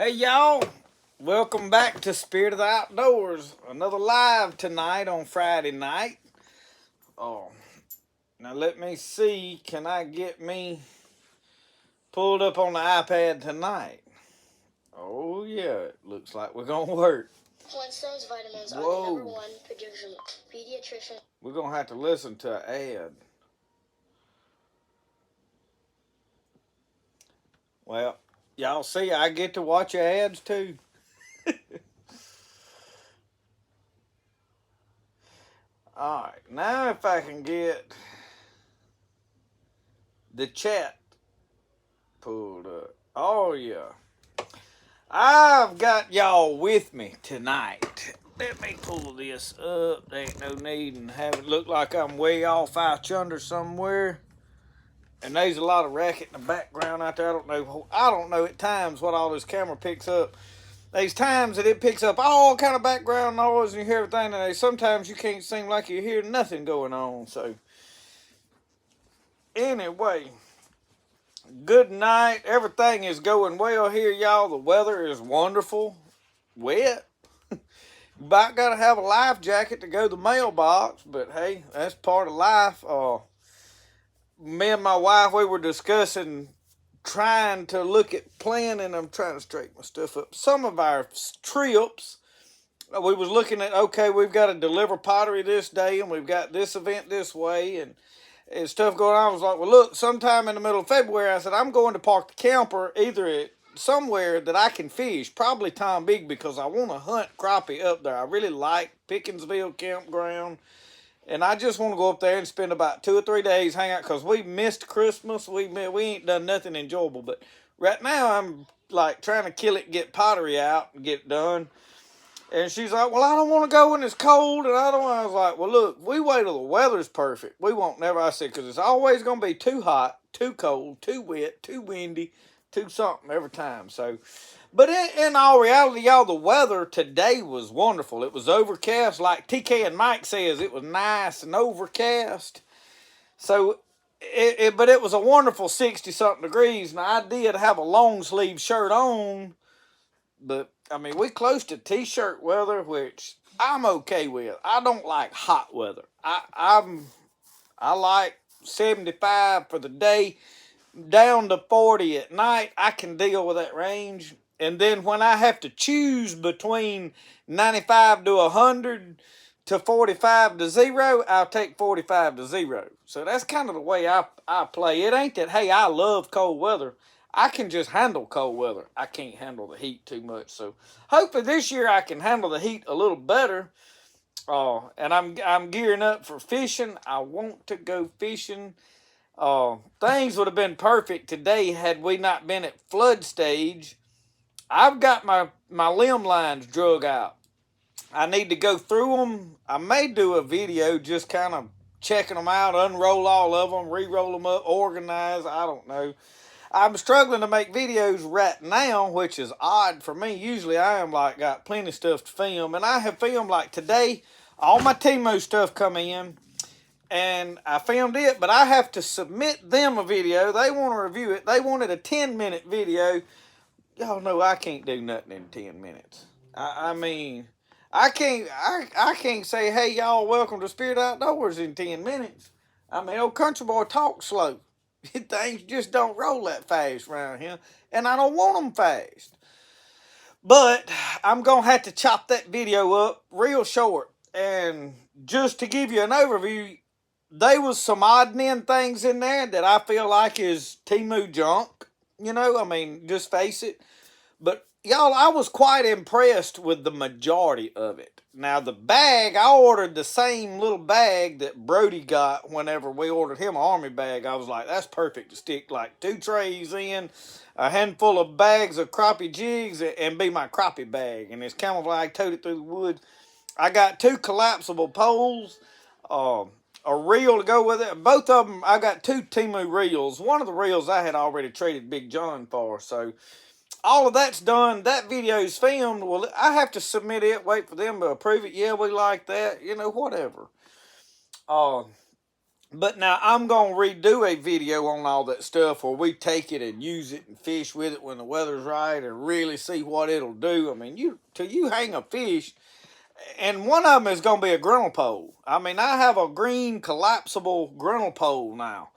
Hey y'all, welcome back to Spirit of the Outdoors. Another live tonight on Friday night. Oh, now let me see, can I get me pulled up on the iPad tonight? Oh yeah, it looks like we're gonna work. Flintstones vitamins are the number one pediatrician. We're gonna have to listen to an ad. Well, y'all see, I get to watch your ads too. Alright, now if I can get the chat pulled up. Oh yeah. I've got y'all with me tonight. Let me pull this up. There ain't no need in having it look like I'm way off out yonder somewhere. And there's a lot of racket in the background out there. I don't know at times what all this camera picks up. There's times that it picks up all kind of background noise and you hear everything, and sometimes you can't seem like you hear nothing going on. So anyway, good night. Everything is going well here, y'all. The weather is wonderful. Wet. You about got to have a life jacket to go to the mailbox, but hey, that's part of life. Me and my wife, we were discussing trying to look at planning. I'm trying to straighten my stuff up. Some of our trips, we was looking at, okay, we've got to deliver pottery this day, and we've got this event this way, and stuff going on. I was like, well, look, sometime in the middle of February, I said, I'm going to park the camper either at somewhere that I can fish, probably Tom Big, because I want to hunt crappie up there. I really like Pickinsville Campground, and I just want to go up there and spend about 2 or 3 days, hang out, because we missed Christmas. We ain't done nothing enjoyable, but right now I'm like trying to kill it, get pottery out and get it done. And she's like, well, I don't want to go when it's cold. And I was like, well, look, we wait till the weather's perfect. We won't never. I said, because it's always going to be too hot, too cold, too wet, too windy, too something every time. So, but in all reality, y'all, the weather today was wonderful. It was overcast. Like TK and Mike says, it was nice and overcast. So, but it was a wonderful 60-something degrees. Now, I did have a long sleeve shirt on, but I mean, we close to t-shirt weather, which I'm okay with. I don't like hot weather. I like 75 for the day, down to 40 at night. I can deal with that range. And then when I have to choose between 95 to 100 to 45 to 0, I'll take 45 to 0. So that's kind of the way I play. It ain't that, hey, I love cold weather. I can just handle cold weather. I can't handle the heat too much. So hopefully this year I can handle the heat a little better. And I'm gearing up for fishing. I want to go fishing. Things would have been perfect today had we not been at flood stage. I've got my limb lines drug out. I need to go through them. I may do a video just kind of checking them out, unroll all of them, re-roll them up, organize. I don't know. I'm struggling to make videos right now, which is odd for me. Usually I am like got plenty of stuff to film, and I have filmed like today. All my TeeMu stuff come in, and I filmed it, but I have to submit them a video. They want to review it. They wanted a 10-minute video. Y'all know I can't do nothing in 10 minutes. I mean, I can't say, hey y'all, welcome to Spirit Outdoors in 10 minutes. I mean, old country boy talks slow. Things just don't roll that fast around here, and I don't want them fast. But I'm going to have to chop that video up real short. And just to give you an overview, there was some odd and end things in there that I feel like is TeeMu junk. You know, I mean, just face it. But y'all, I was quite impressed with the majority of it. Now, the bag, I ordered the same little bag that Brody got whenever we ordered him an army bag. I was like, that's perfect to stick like 2 trays in, a handful of bags of crappie jigs, and be my crappie bag. And it's camouflage toted through the woods. I got 2 collapsible poles, a reel to go with it. Both of them, I got 2 TeeMu reels. One of the reels I had already traded Big John for, so all of that's done. That video's filmed. Well, I have to submit it, wait for them to approve it. Yeah, we like that. You know, whatever. But now I'm going to redo a video on all that stuff where we take it and use it and fish with it when the weather's right and really see what it'll do. I mean, till you hang a fish, and one of them is going to be a grinnell pole. I mean, I have a green collapsible grinnell pole now.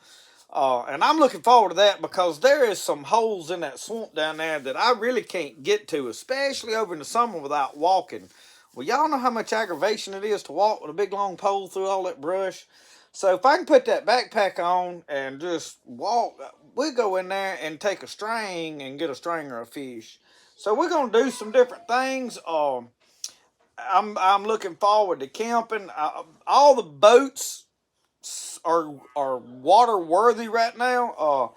And I'm looking forward to that because there is some holes in that swamp down there that I really can't get to, especially over in the summer without walking. Well, y'all know how much aggravation it is to walk with a big long pole through all that brush. So if I can put that backpack on and just walk, we go in there and take a string and get a string or a fish. So we're gonna do some different things. I'm looking forward to camping. All the boats are water worthy right now.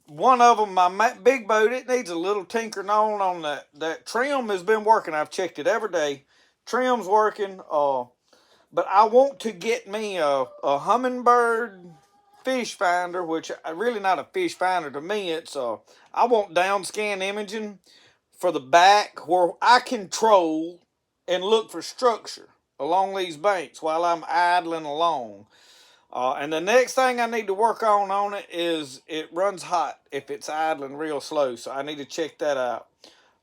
One of them, my big boat, it needs a little tinkering on that trim has been working. I've checked it every day. Trim's working. But I want to get me a hummingbird fish finder, which really not a fish finder to me. It's I want down scan imaging for the back where I can troll and look for structure along these banks while I'm idling along. And the next thing I need to work on it is it runs hot if it's idling real slow. So I need to check that out.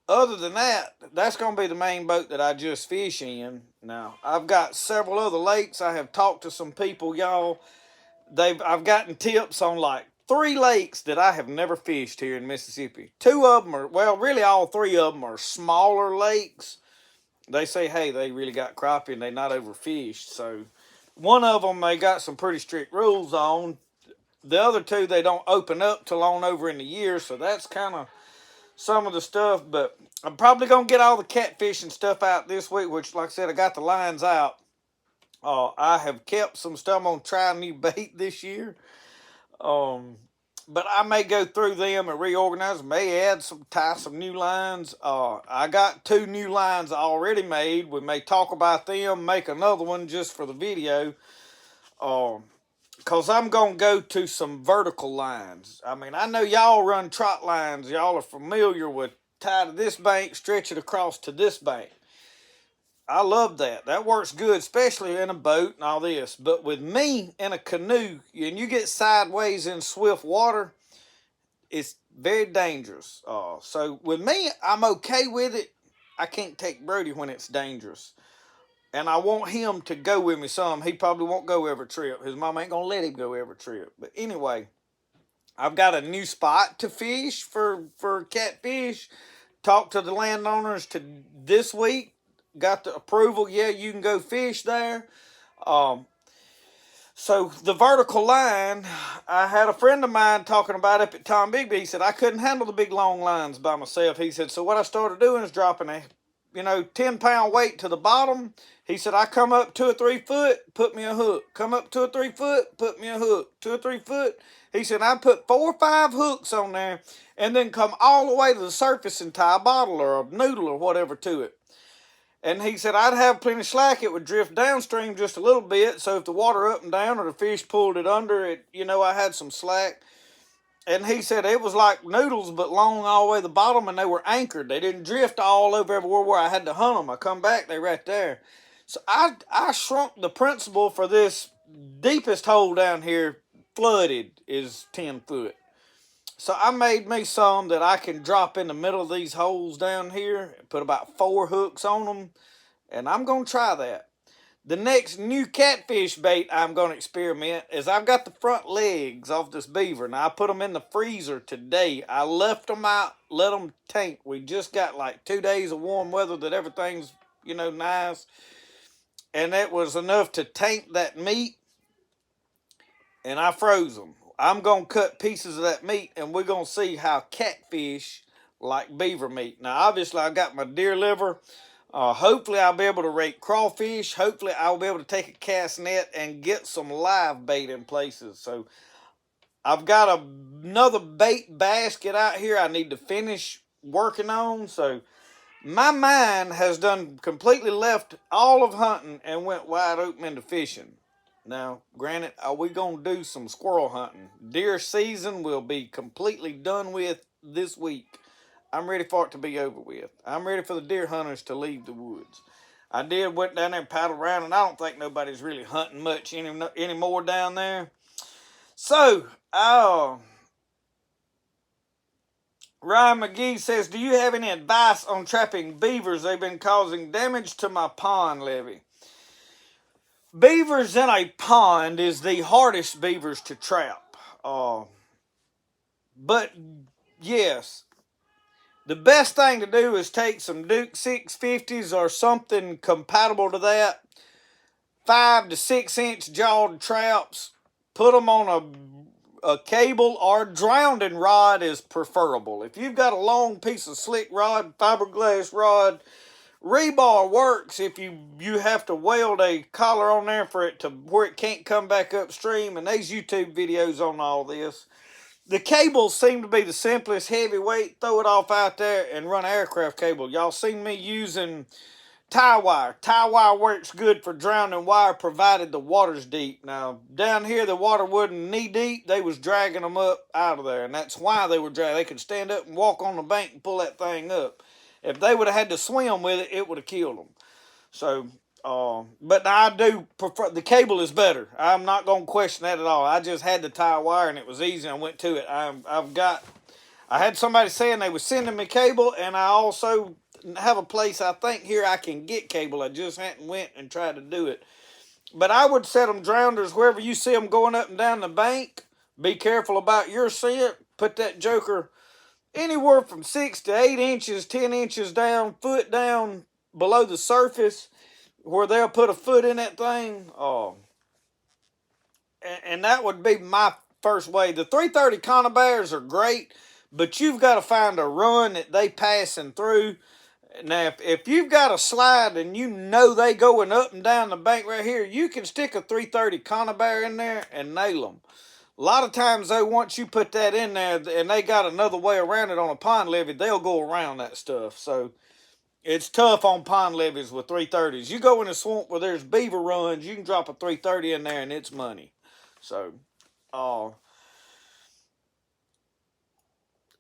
Other than that, that's going to be the main boat that I just fish in. Now, I've got several other lakes. I have talked to some people, y'all. I've gotten tips on like 3 lakes that I have never fished here in Mississippi. 2 of them are, well, really all 3 of them are smaller lakes. They say, hey, they really got crappie and they're not overfished. So one of them they got some pretty strict rules on. The other 2 they don't open up till on over in the year. So that's kind of some of the stuff, but I'm probably going to get all the catfishing stuff out this week, which, like I said, I got the lines out. I have kept some stuff. I'm going to try a new bait this year. But I may go through them and reorganize, may tie some new lines. I got 2 new lines already made. We may talk about them, make another one just for the video. Because I'm going to go to some vertical lines. I mean, I know y'all run trot lines. Y'all are familiar with tie to this bank, stretch it across to this bank. I love that. That works good, especially in a boat and all this. But with me in a canoe, and you get sideways in swift water, it's very dangerous. So with me, I'm okay with it. I can't take Brody when it's dangerous. And I want him to go with me some. He probably won't go every trip. His mom ain't going to let him go every trip. But anyway, I've got a new spot to fish for catfish. Talked to the landowners this week. Got the approval. Yeah, you can go fish there. So the vertical line, I had a friend of mine talking about up at Tom Bigby. He said, I couldn't handle the big long lines by myself. He said, so what I started doing is dropping a 10-pound weight to the bottom. He said, I come up 2 or 3 foot, put me a hook. Come up 2 or 3 foot, put me a hook. 2 or 3 foot. He said, I put 4 or 5 hooks on there and then come all the way to the surface and tie a bottle or a noodle or whatever to it. And he said, I'd have plenty of slack. It would drift downstream just a little bit. So if the water up and down or the fish pulled it under it, I had some slack. And he said it was like noodles, but long all the way to the bottom, and they were anchored. They didn't drift all over everywhere where I had to hunt them. I come back, they right there. So I shrunk the principle for this deepest hole down here, flooded, is 10 foot. So I made me some that I can drop in the middle of these holes down here, put about 4 hooks on them, and I'm going to try that. The next new catfish bait I'm going to experiment is I've got the front legs off this beaver. Now, I put them in the freezer today. I left them out, let them tank. We just got like 2 days of warm weather that everything's, nice. And that was enough to tank that meat. And I froze them. I'm going to cut pieces of that meat and we're going to see how catfish like beaver meat. Now, obviously, I got my deer liver. Hopefully, I'll be able to rake crawfish. Hopefully, I'll be able to take a cast net and get some live bait in places. So, I've got another bait basket out here I need to finish working on. So, my mind has done completely left all of hunting and went wide open into fishing. Now, granted, we going to do some squirrel hunting. Deer season will be completely done with this week. I'm ready for it to be over with. I'm ready for the deer hunters to leave the woods. I went down there and paddled around, and I don't think nobody's really hunting much anymore down there. So, Ryan McGee says, do you have any advice on trapping beavers? They've been causing damage to my pond levee. Beavers in a pond is the hardest beavers to trap. But, yes, the best thing to do is take some Duke 650s or something compatible to that. 5 to 6 inch jawed traps. Put them on a cable, or drowning rod is preferable. If you've got a long piece of slick rod, fiberglass rod, rebar works if you have to weld a collar on there for it to where it can't come back upstream, and there's YouTube videos on all this. The cables seem to be the simplest, heavyweight. Throw it off out there and run aircraft cable. Y'all seen me using tie wire. Tie wire works good for drowning wire, provided the water's deep. Now, down here, the water wasn't knee deep. They was dragging them up out of there, and that's why they were dragged. They could stand up and walk on the bank and pull that thing up. If they would have had to swim with it, it would have killed them. So, but I do prefer, the cable is better. I'm not going to question that at all. I just had the tie wire, and it was easy. I went to it. I had somebody saying they was sending me cable, and I also have a place I think here I can get cable. I just hadn't went and tried to do it. But I would set them drowners wherever you see them going up and down the bank. Be careful about your scent. Put that joker anywhere from 6 to 8 inches, 10 inches down, foot down below the surface, where they'll put a foot in that thing. And that would be my first way. The 330 conibears are great, but you've got to find a run that they passing through. Now, if you've got a slide and you know they going up and down the bank right here, you can stick a 330 conibear in there and nail them. A lot of times, though, once you put that in there and they got another way around it on a pond levee, they'll go around that stuff. So, it's tough on pond levees with 330s. You go in a swamp where there's beaver runs, you can drop a 330 in there and it's money. So,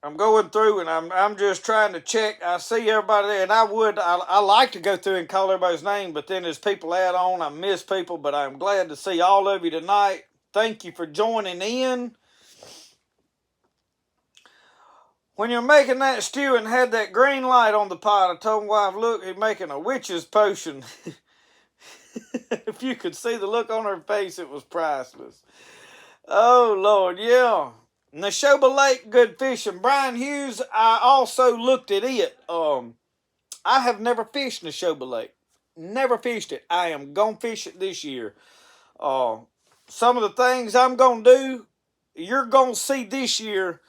I'm going through and I'm just trying to check. I see everybody there, and I like to go through and call everybody's name, but then as people add on, I miss people, but I'm glad to see all of you tonight. Thank you for joining in. When you're making that stew and had that green light on the pot, I told my wife, look, he's making a witch's potion. If you could see the look on her face, it was priceless. Oh, Lord, yeah. Neshoba Lake, good fishing. Brian Hughes, I also looked at it. I have never fished Neshoba Lake. Never fished it. I am going to fish it this year. Some of the things I'm going to do, you're going to see this year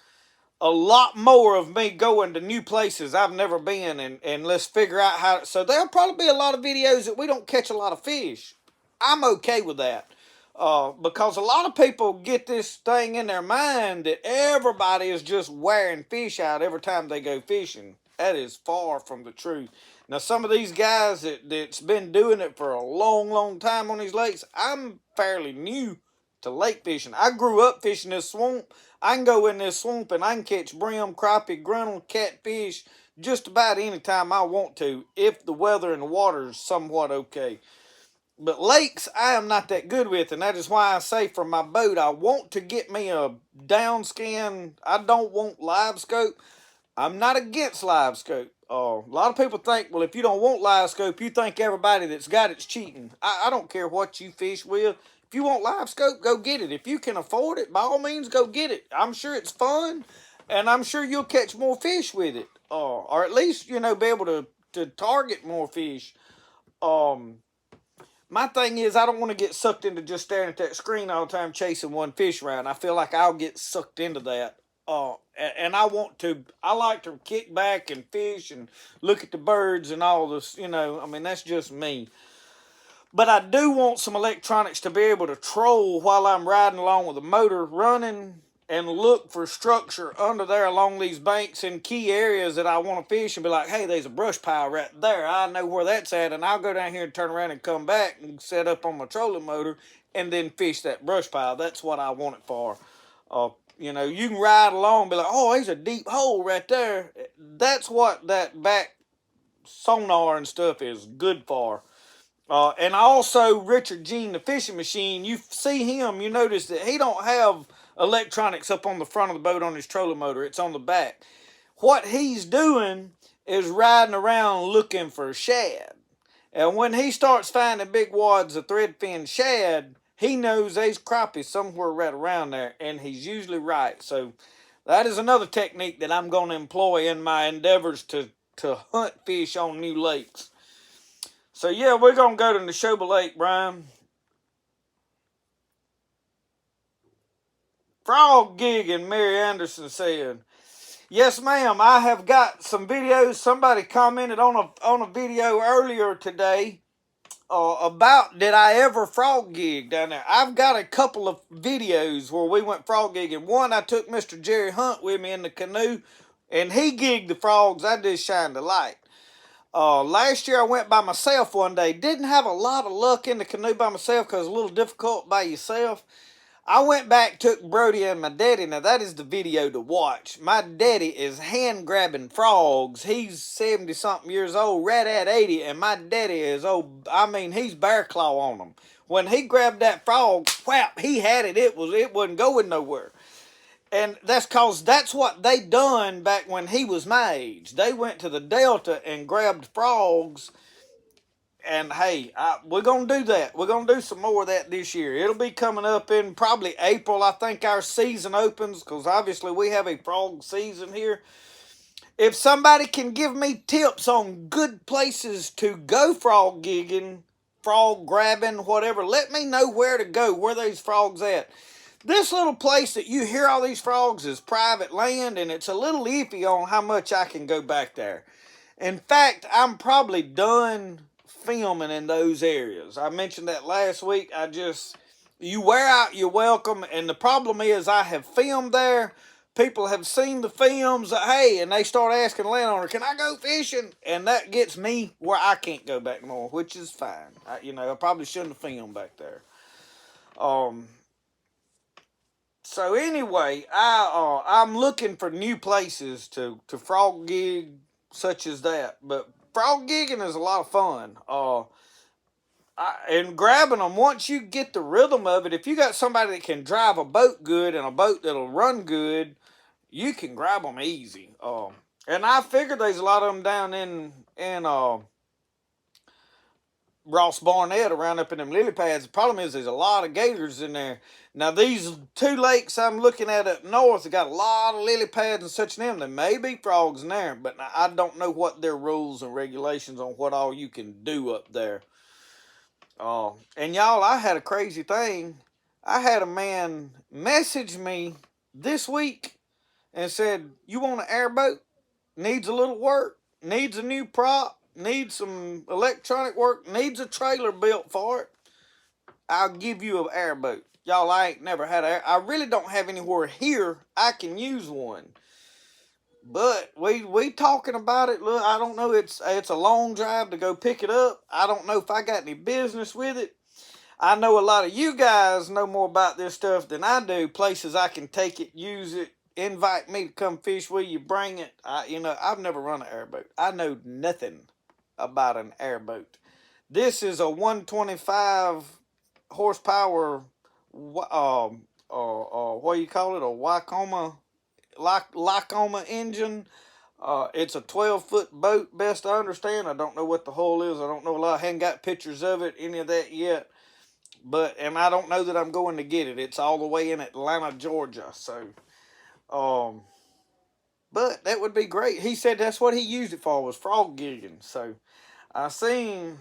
a lot more of me going to new places I've never been, and let's figure out how. So there'll probably be a lot of videos that we don't catch a lot of fish. I'm okay with that. Because a lot of people get this thing in their mind that everybody is just wearing fish out every time they go fishing. That is far from the truth. Now, some of these guys that's been doing it for a long, long time on these lakes, I'm fairly new to lake fishing. I grew up fishing this swamp. I can go in this swamp and I can catch brim, crappie, grunnel, catfish just about any time I want to, if the weather and the water is somewhat okay. But lakes, I am not that good with, and that is why I say for my boat, I want to get me a down scan. I don't want live scope. I'm not against live scope. A lot of people think, well, if you don't want live scope, you think everybody that's got it's cheating. I don't care what you fish with. If you want live scope, go get it. If you can afford it, by all means, go get it. I'm sure it's fun, and I'm sure you'll catch more fish with it. Or at least, be able to target more fish. My thing is, I don't want to get sucked into just staring at that screen all the time chasing one fish around. I feel like I'll get sucked into that. And I like to kick back and fish and look at the birds and all this, that's just me. But I do want some electronics to be able to troll while I'm riding along with the motor running and look for structure under there along these banks in key areas that I want to fish and be like, hey, there's a brush pile right there. I know where that's at, and I'll go down here and turn around and come back and set up on my trolling motor and then fish that brush pile. That's what I want it for. You can ride along and be like, oh, there's a deep hole right there. That's what that back sonar and stuff is good for. And also Richard Jean, the fishing machine. You see him, you notice that he don't have electronics up on the front of the boat on his trolling motor. It's on the back. What he's doing is riding around looking for shad. And when he starts finding big wads of threadfin shad, he knows there's crappie somewhere right around there, and he's usually right. So that is another technique that I'm going to employ in my endeavors to hunt fish on new lakes. So yeah, we're going to go to Neshoba Lake, Brian. Frog gigging, Mary Anderson said. Yes, ma'am. I have got some videos. Somebody commented on a video earlier today about did I ever frog gig down there. I've got a couple of videos where we went frog gigging. One, I took Mr. Jerry Hunt with me in the canoe, and he gigged the frogs. I just shined the light. Last year I went by myself one day. Didn't have a lot of luck in the canoe by myself because it's a little difficult by yourself. I went back, took Brody and my daddy. Now that is the video to watch. My daddy is hand grabbing frogs. He's 70 something years old, right at 80, and my daddy is old. I mean, he's bear claw on them. When he grabbed that frog, whap, he had it. It wasn't going nowhere. And that's cause that's what they done back when he was my age. They went to the Delta and grabbed frogs. And hey, we're going to do that. We're going to do some more of that this year. It'll be coming up in probably April. I think our season opens because obviously we have a frog season here. If somebody can give me tips on good places to go frog gigging, frog grabbing, whatever, let me know where to go, where these frogs at. This little place that you hear all these frogs is private land, and it's a little iffy on how much I can go back there. In fact, I'm probably done filming in those areas. I mentioned that last week. You wear out your welcome, and the problem is I have filmed there. People have seen the films, hey, and they start asking the landowner, can I go fishing? And that gets me where I can't go back more, which is fine. I probably shouldn't have filmed back there. So anyway, I'm looking for new places to frog gig such as that. But frog gigging is a lot of fun. And grabbing them, once you get the rhythm of it, if you got somebody that can drive a boat good and a boat that'll run good, you can grab them easy. And I figured there's a lot of them down in Ross Barnett around up in them lily pads. The problem is there's a lot of gators in there. Now these two lakes I'm looking at up north have got a lot of lily pads and such in them. There may be frogs in there, but I don't know what their rules and regulations on what all you can do up there. And y'all, I had a crazy thing. I had a man message me this week and said, you want an airboat? Needs a little work, needs a new prop, needs some electronic work, needs a trailer built for it. I'll give you an airboat. Y'all, I ain't never had I really don't have anywhere here I can use one. But we talking about it. Look, I don't know. It's a long drive to go pick it up. I don't know if I got any business with it. I know a lot of you guys know more about this stuff than I do. Places I can take it, use it, invite me to come fish with you, bring it. I've never run an airboat. I know nothing about an airboat. This is a 125 horsepower, what do you call it? A Lycoma engine. It's a 12-foot boat, best I understand. I don't know what the hull is. I don't know a lot. I haven't got pictures of it, any of that yet. And I don't know that I'm going to get it. It's all the way in Atlanta, Georgia. So, but that would be great. He said that's what he used it for, was frog gigging. So, I seen.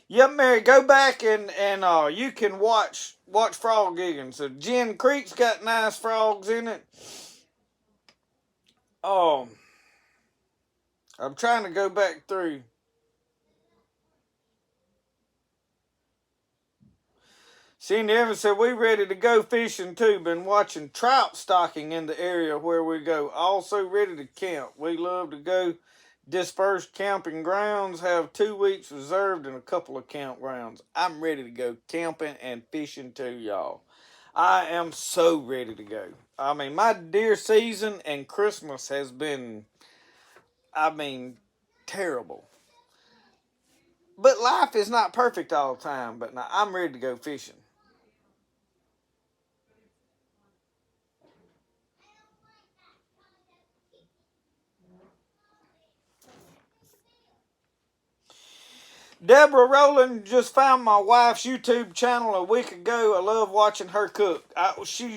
Yep, Mary, go back and you can watch frog gigging. So, Gin Creek's got nice frogs in it. I'm trying to go back through. Cindy Evans said, we ready to go fishing too. Been watching trout stocking in the area where we go. Also ready to camp. We love to go dispersed camping grounds. Have 2 weeks reserved and a couple of campgrounds. I'm ready to go camping and fishing too, y'all. I am so ready to go. I mean, my deer season and Christmas has been, terrible. But life is not perfect all the time. But now I'm ready to go fishing. Deborah Rowland just found my wife's YouTube channel a week ago. I love watching her cook.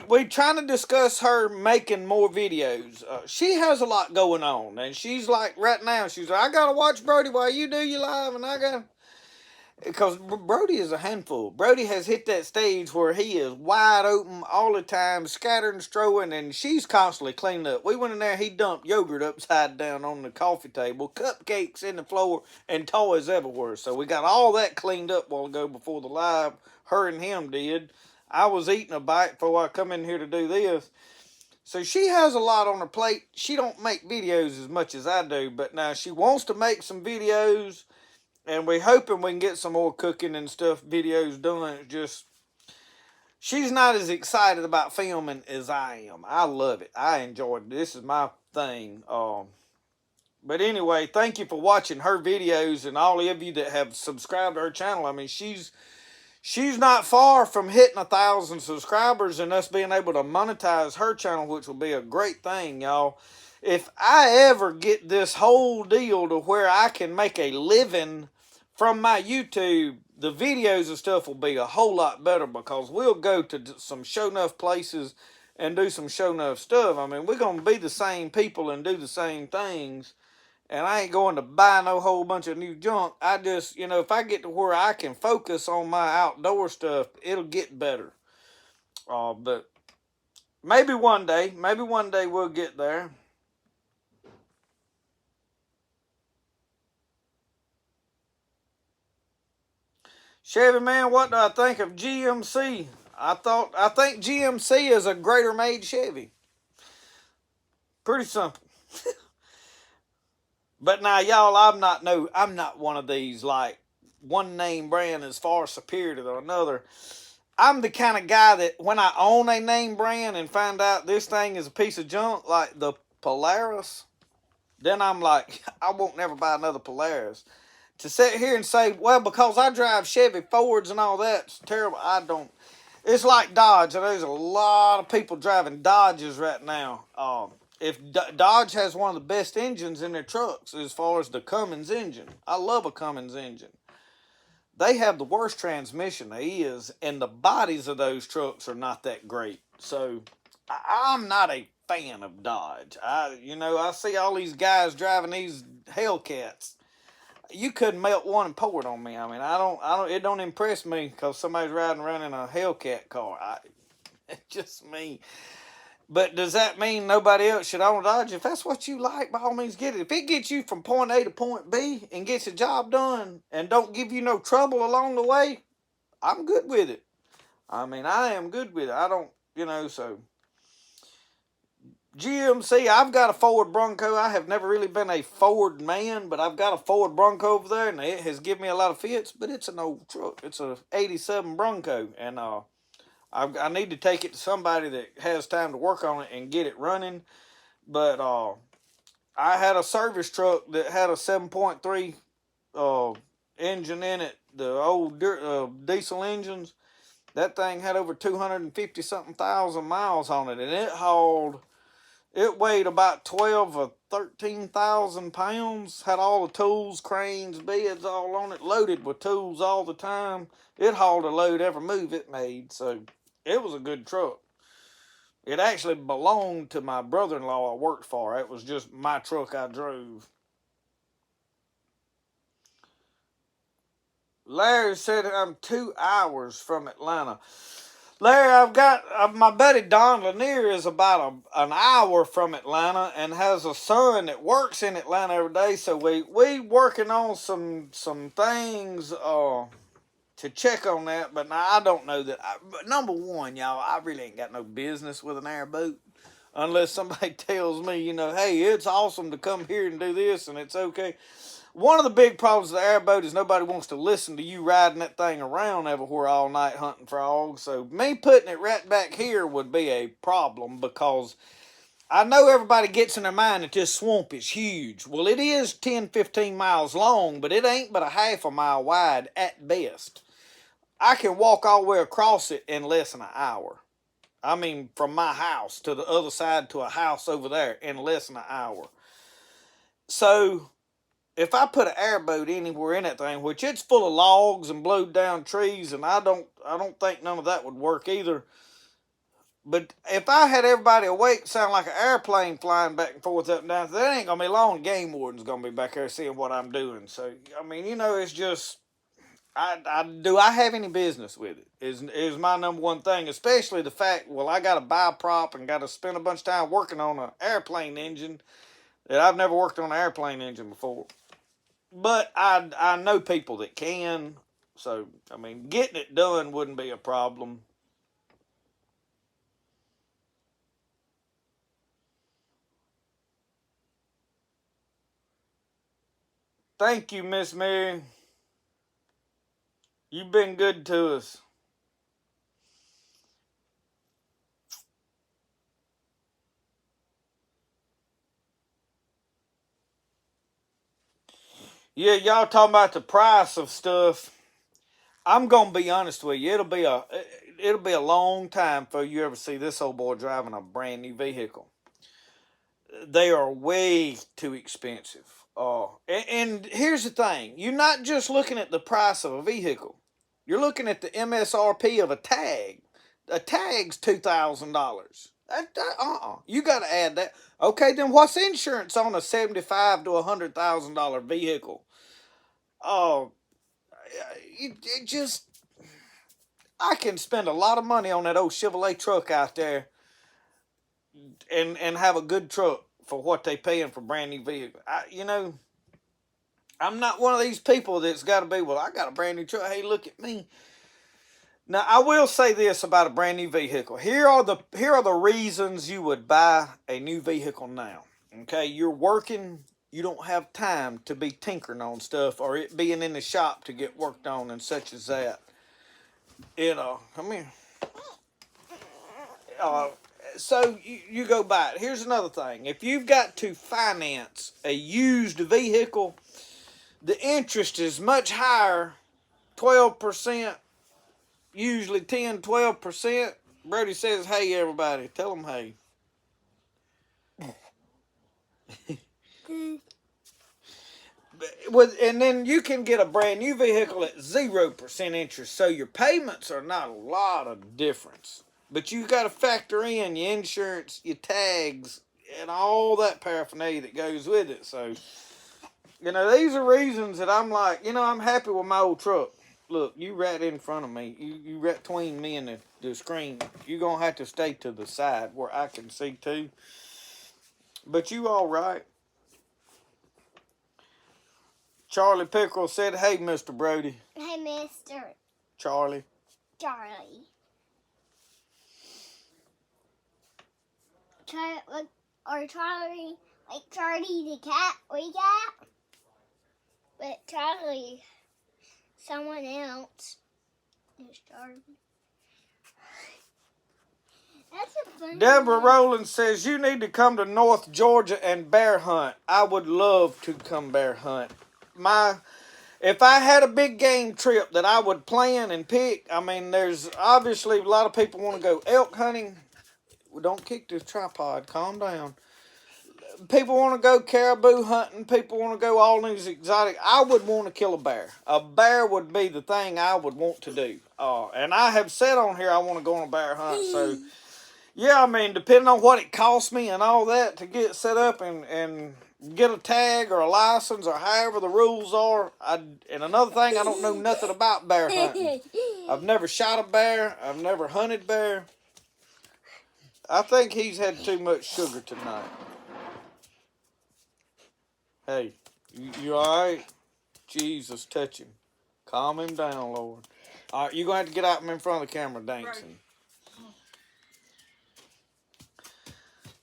We trying to discuss her making more videos. She has a lot going on, and she's like right now. She's like, I gotta watch Brody while you do your live, and I got because Brody is a handful. Brody has hit that stage where he is wide open all the time, scattering and strolling, and she's constantly cleaning up. We went in there, he dumped yogurt upside down on the coffee table, cupcakes in the floor, and toys everywhere. So we got all that cleaned up a while ago before the live, her and him did. I was eating a bite before I come in here to do this. So she has a lot on her plate. She don't make videos as much as I do, but now she wants to make some videos. And we're hoping we can get some more cooking and stuff videos done. It's just, she's not as excited about filming as I am. I love it. I enjoy it. This is my thing. But anyway, thank you for watching her videos and all of you that have subscribed to her channel. I mean, she's not far from hitting 1,000 subscribers and us being able to monetize her channel, which will be a great thing, y'all. If I ever get this whole deal to where I can make a living from my YouTube, the videos and stuff will be a whole lot better because we'll go to some show enough places and do some show enough stuff. I mean, we're going to be the same people and do the same things. And I ain't going to buy no whole bunch of new junk. I just, if I get to where I can focus on my outdoor stuff, it'll get better. But maybe one day we'll get there. Chevy man, what do I think of GMC? I think GMC is a greater made Chevy. Pretty simple. But now, y'all, I'm not one of these like one name brand is far superior to another. I'm the kind of guy that when I own a name brand and find out this thing is a piece of junk, like the Polaris, then I'm like, I won't never buy another Polaris. To sit here and say, well, because I drive Chevy Fords and all that, it's terrible. I don't. It's like Dodge. And there's a lot of people driving Dodges right now. If Dodge has one of the best engines in their trucks as far as the Cummins engine. I love a Cummins engine. They have the worst transmission there is, and the bodies of those trucks are not that great. So I'm not a fan of Dodge. I see all these guys driving these Hellcats. You couldn't melt one and pour it on me. I mean, it don't impress me because somebody's riding around in a Hellcat car. It's just me. But does that mean nobody else should own a Dodge? If that's what you like, by all means get it. If it gets you from point A to point B and gets the job done and don't give you no trouble along the way, I'm good with it. I mean, I am good with it. I don't, so. GMC, I've got a Ford Bronco. I have never really been a Ford man, but I've got a Ford Bronco over there, and it has given me a lot of fits, but it's an old truck. It's a 87 Bronco, and I need to take it to somebody that has time to work on it and get it running. But I had a service truck that had a 7.3 engine in it, the old diesel engines. That thing had over 250-something thousand miles on it, and it weighed about 12 or 13,000 pounds, had all the tools, cranes, beds all on it, loaded with tools all the time. It hauled a load every move it made, so it was a good truck. It actually belonged to my brother-in-law I worked for. It was just my truck I drove. Larry said I'm 2 hours from Atlanta. Larry, I've got my buddy Don Lanier is about an hour from Atlanta and has a son that works in Atlanta every day. So we working on some things to check on that. But now I don't know that. But number one, y'all, I really ain't got no business with an airboat unless somebody tells me, hey, it's awesome to come here and do this and it's okay. One of the big problems with the airboat is nobody wants to listen to you riding that thing around everywhere all night hunting frogs. So me putting it right back here would be a problem because I know everybody gets in their mind that this swamp is huge. Well, it is 10, 15 miles long, but it ain't but a half a mile wide at best. I can walk all the way across it in less than an hour. I mean, from my house to the other side to a house over there in less than an hour. So, if I put an airboat anywhere in that thing, which it's full of logs and blowed down trees, and I don't think none of that would work either. But if I had everybody awake, sound like an airplane flying back and forth up and down, that ain't gonna be long. Game warden's gonna be back there seeing what I'm doing. So I mean, it's just, do I have any business with it? Is my number one thing, especially the fact, well, I got to buy a prop and got to spend a bunch of time working on an airplane engine that I've never worked on an airplane engine before. But I know people that can, so I mean, getting it done wouldn't be a problem. Thank you, Miss Mary. You've been good to us. Yeah, y'all talking about the price of stuff. I'm gonna be honest with you. It'll be a long time before you ever see this old boy driving a brand new vehicle. They are way too expensive. And here's the thing: you're not just looking at the price of a vehicle. You're looking at the MSRP of a tag. A tag's $2,000. You got to add that. Okay, then what's insurance on a $75,000 to $100,000 vehicle? Oh, it just, I can spend a lot of money on that old Chevrolet truck out there, and have a good truck for what they paying for brand new vehicle. I'm not one of these people that's got to be, well, I got a brand new truck. Hey, look at me. Now, I will say this about a brand new vehicle. Here are the reasons you would buy a new vehicle now. Okay, you're working, you don't have time to be tinkering on stuff or it being in the shop to get worked on and such as that. Come here. So you go buy it. Here's another thing. If you've got to finance a used vehicle, the interest is much higher, 12%, usually 10, 12%. Brody says, hey, everybody. Tell them hey. And then you can get a brand new vehicle at 0% interest, so your payments are not a lot of difference. But you got to factor in your insurance, your tags, and all that paraphernalia that goes with it. So, these are reasons that I'm like, I'm happy with my old truck. Look, you right in front of me. You right between me and the screen. You're going to have to stay to the side where I can see too. But you all right. Charlie Pickerel said, hey, Mr. Brody. Hey, Mr. Charlie. Charlie, Charlie, like Charlie the cat we got, but Charlie, someone else is Charlie. That's a funny Deborah name. Rowland says, you need to come to North Georgia and bear hunt. I would love to come bear hunt. If I had a big game trip that I would plan and pick, I mean, there's obviously a lot of people want to go elk hunting. Well, don't kick the tripod. Calm down. People want to go caribou hunting. People want to go all these exotic. I would want to kill a bear. A bear would be the thing I would want to do. And I have said on here I want to go on a bear hunt. So, yeah, I mean, depending on what it costs me and all that to get set up and get a tag or a license or however the rules are. And another thing, I don't know nothing about bear hunting. I've never shot a bear. I've never hunted bear. I think he's had too much sugar tonight. Hey, you all right? Jesus, touch him. Calm him down, Lord. All right, you're going to have to get out from in front of the camera dancing.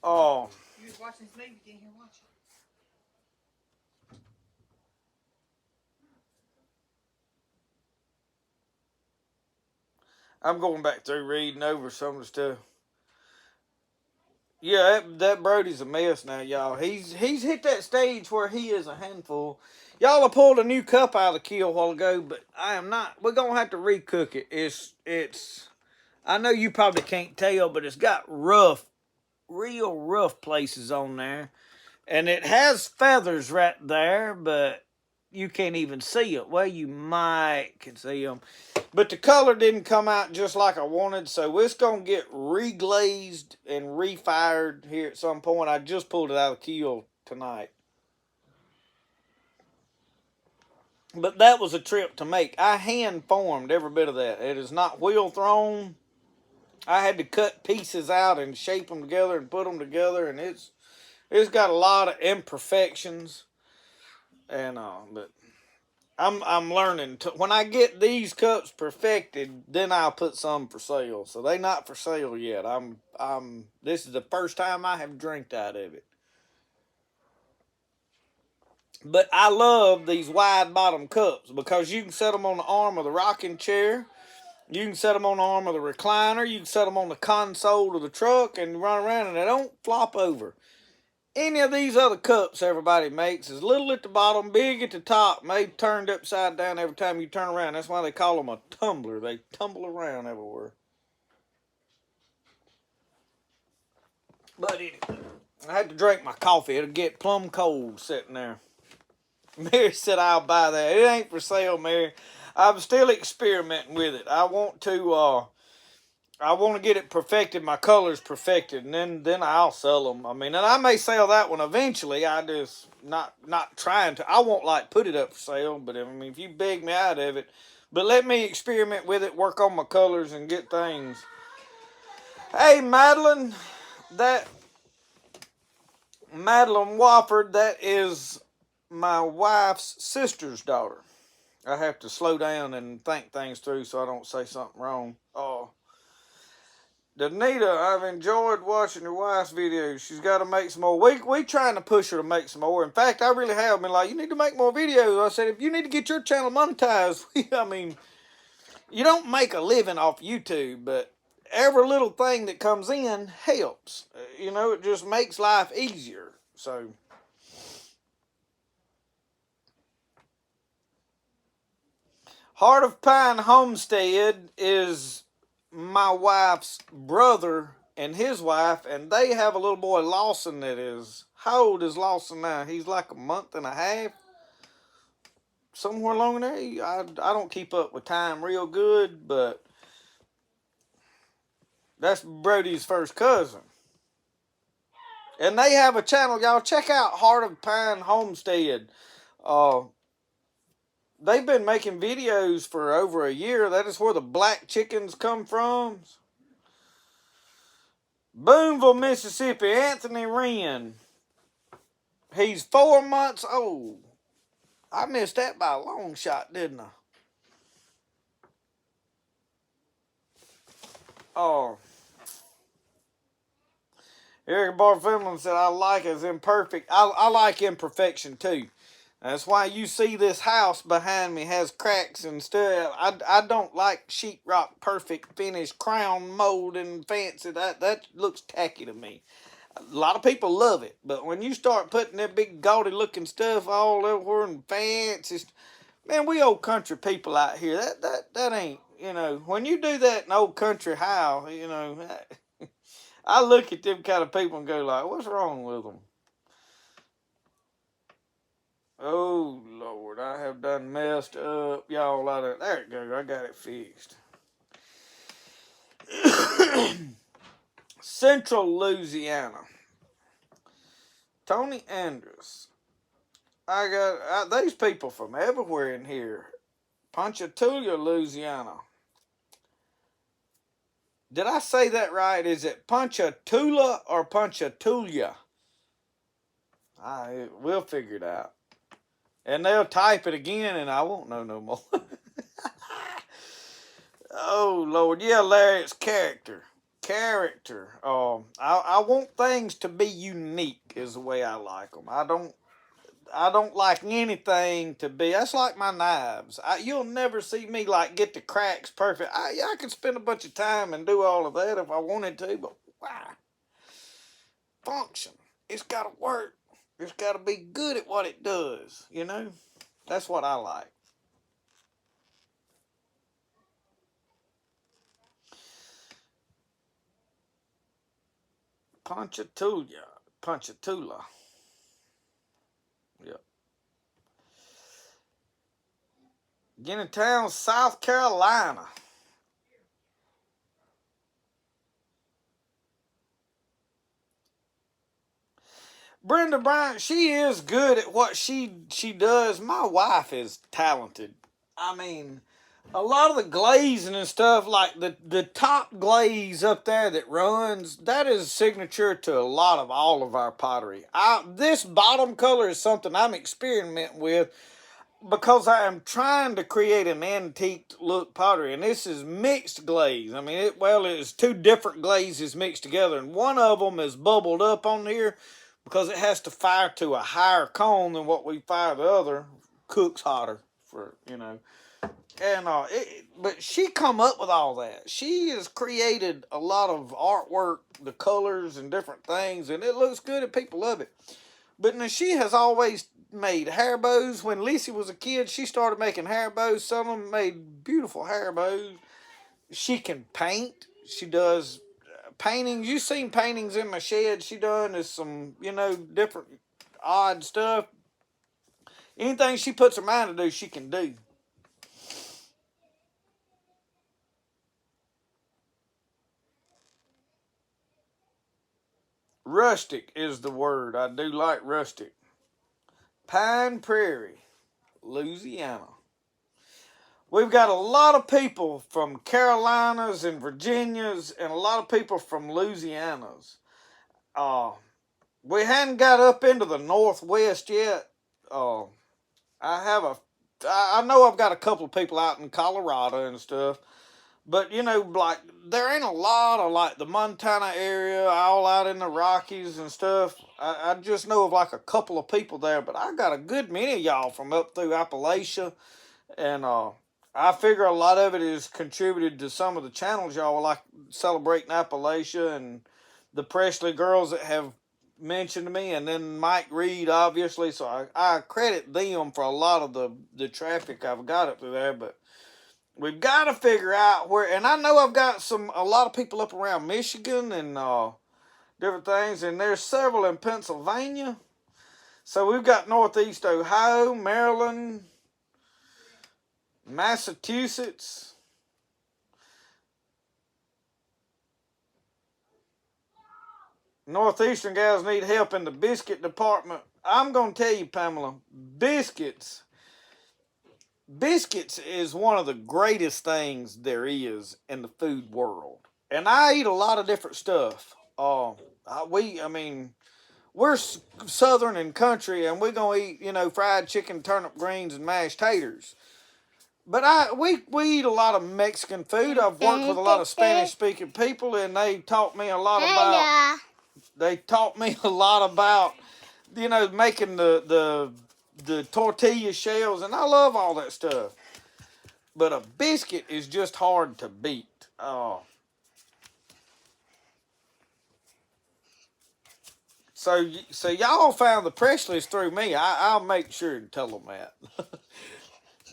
Oh. You was watching this movie, you didn't hear watching. I'm going back through reading over some of the stuff. Yeah, that Brody's a mess now, y'all. He's hit that stage where he is a handful. Y'all have pulled a new cup out of the keel a while ago, but I am not. We're gonna have to recook it. It's. I know you probably can't tell, but it's got rough, real rough places on there, and it has feathers right there, but you can't even see it. Well, you might can see them, but the color didn't come out just like I wanted, so it's gonna get reglazed and refired here at some point. I just pulled it out of the keel tonight, but that was a trip to make. I hand formed every bit of that. It is not wheel thrown. I had to cut pieces out and shape them together and put them together, and it's got a lot of imperfections, and but I'm learning. When I get these cups perfected, then I'll put some for sale. So they not for sale yet. This is the first time I have drank out of it. But I love these wide bottom cups because you can set them on the arm of the rocking chair. You can set them on the arm of the recliner. You can set them on the console of the truck and run around, and they don't flop over. Any of these other cups everybody makes is little at the bottom, big at the top, maybe turned upside down every time you turn around. That's why they call them a tumbler. They tumble around everywhere. But anyway, I had to drink my coffee. It'll get plumb cold sitting there. Mary said I'll buy that. It ain't for sale, Mary. I'm still experimenting with it. I want to get it perfected, my colors perfected, and then I'll sell them. I mean, and I may sell that one eventually. I just not trying to. I won't like put it up for sale, but I mean, if you beg me out of it, but let me experiment with it, work on my colors, and get things. Hey, Madeline, that Madeline Wofford, that is my wife's sister's daughter. I have to slow down and think things through so I don't say something wrong. Oh. Danita, I've enjoyed watching your wife's videos. She's got to make some more. We trying to push her to make some more. In fact, I really have been like, you need to make more videos. I said, if you need to get your channel monetized, I mean, you don't make a living off YouTube, but every little thing that comes in helps. You know, it just makes life easier. So, Heart of Pine Homestead is my wife's brother and his wife, and they have a little boy, Lawson, that is, how old is Lawson now? He's like a month and a half, somewhere along there. I don't keep up with time real good, but that's Brody's first cousin. And they have a channel, y'all. Check out Heart of Pine Homestead. They've been making videos for over a year. That is where the black chickens come from. Boonville, Mississippi, Anthony Wren. He's 4 months old. I missed that by a long shot, didn't I? Oh. Eric Barfinland said, I like it as imperfect. I like imperfection too. That's why you see this house behind me has cracks and stuff. I don't like sheetrock perfect finished crown mold and fancy. That looks tacky to me. A lot of people love it, but when you start putting that big gaudy looking stuff all over and fancy, man, we old country people out here. That ain't, you know, when you do that in old country how, you know, I look at them kind of people and go like, what's wrong with them? Oh, Lord, I have done messed up. Y'all out of there it goes. I got it fixed. Central Louisiana. Tony Andrews. I got these people from everywhere in here. Ponchatoula, Louisiana. Did I say that right? Is it Ponchatoula or Ponchatoula? We'll figure it out. And they'll type it again, and I won't know no more. Oh, Lord. Yeah, Larry, it's character. Character. I want things to be unique is the way I like them. I don't like anything to be. That's like my knives. You'll never see me like get the cracks perfect. I could spend a bunch of time and do all of that if I wanted to, but why? function. It's got to work. It's got to be good at what it does, you know? That's what I like. Ponchatoula. Yep. Guineatown, South Carolina. Brenda Bryant, she is good at what she does. My wife is talented. I mean, a lot of the glazing and stuff, like the top glaze up there that runs, that is signature to a lot of all of our pottery. This bottom color is something I'm experimenting with because I am trying to create an antique look pottery, and this is mixed glaze. I mean, it's two different glazes mixed together, and one of them is bubbled up on here because it has to fire to a higher cone than what we fire the other. Cooks hotter for, you know. And but she come up with all that. She has created a lot of artwork, the colors and different things, and it looks good and people love it. But now she has always made hair bows. When Lisa was a kid, she started making hair bows. Some of them made beautiful hair bows. She can paint. She does paintings. You've seen paintings in my shed she done. Is some, you know, different odd stuff. Anything she puts her mind to do, she can do. Rustic is the word. I do like rustic. Pine Prairie, Louisiana. We've got a lot of people from Carolinas and Virginias and a lot of people from Louisianas. We hadn't got up into the Northwest yet. I know I've got a couple of people out in Colorado and stuff. But, you know, like, there ain't a lot of, like, the Montana area, all out in the Rockies and stuff. I just know of, like, a couple of people there. But I got a good many of y'all from up through Appalachia. And I figure a lot of it is contributed to some of the channels y'all like celebrating Appalachia and the Presley girls that have mentioned to me. And then Mike Reed, obviously. So I credit them for a lot of the traffic I've got up through there. But we've got to figure out where, and I know I've got a lot of people up around Michigan and different things, and there's several in Pennsylvania. So we've got Northeast Ohio, Maryland, Massachusetts. Northeastern gals need help in the biscuit department. I'm going to tell you, Pamela, biscuits is one of the greatest things there is in the food world. And I eat a lot of different stuff. We're southern and country, and we're going to eat, you know, fried chicken, turnip greens, and mashed taters. But we eat a lot of Mexican food. I've worked with a lot of Spanish-speaking people, and they taught me a lot about, you know, making the tortilla shells, and I love all that stuff. But a biscuit is just hard to beat. So y'all found the Presleys through me. I'll make sure to tell them that.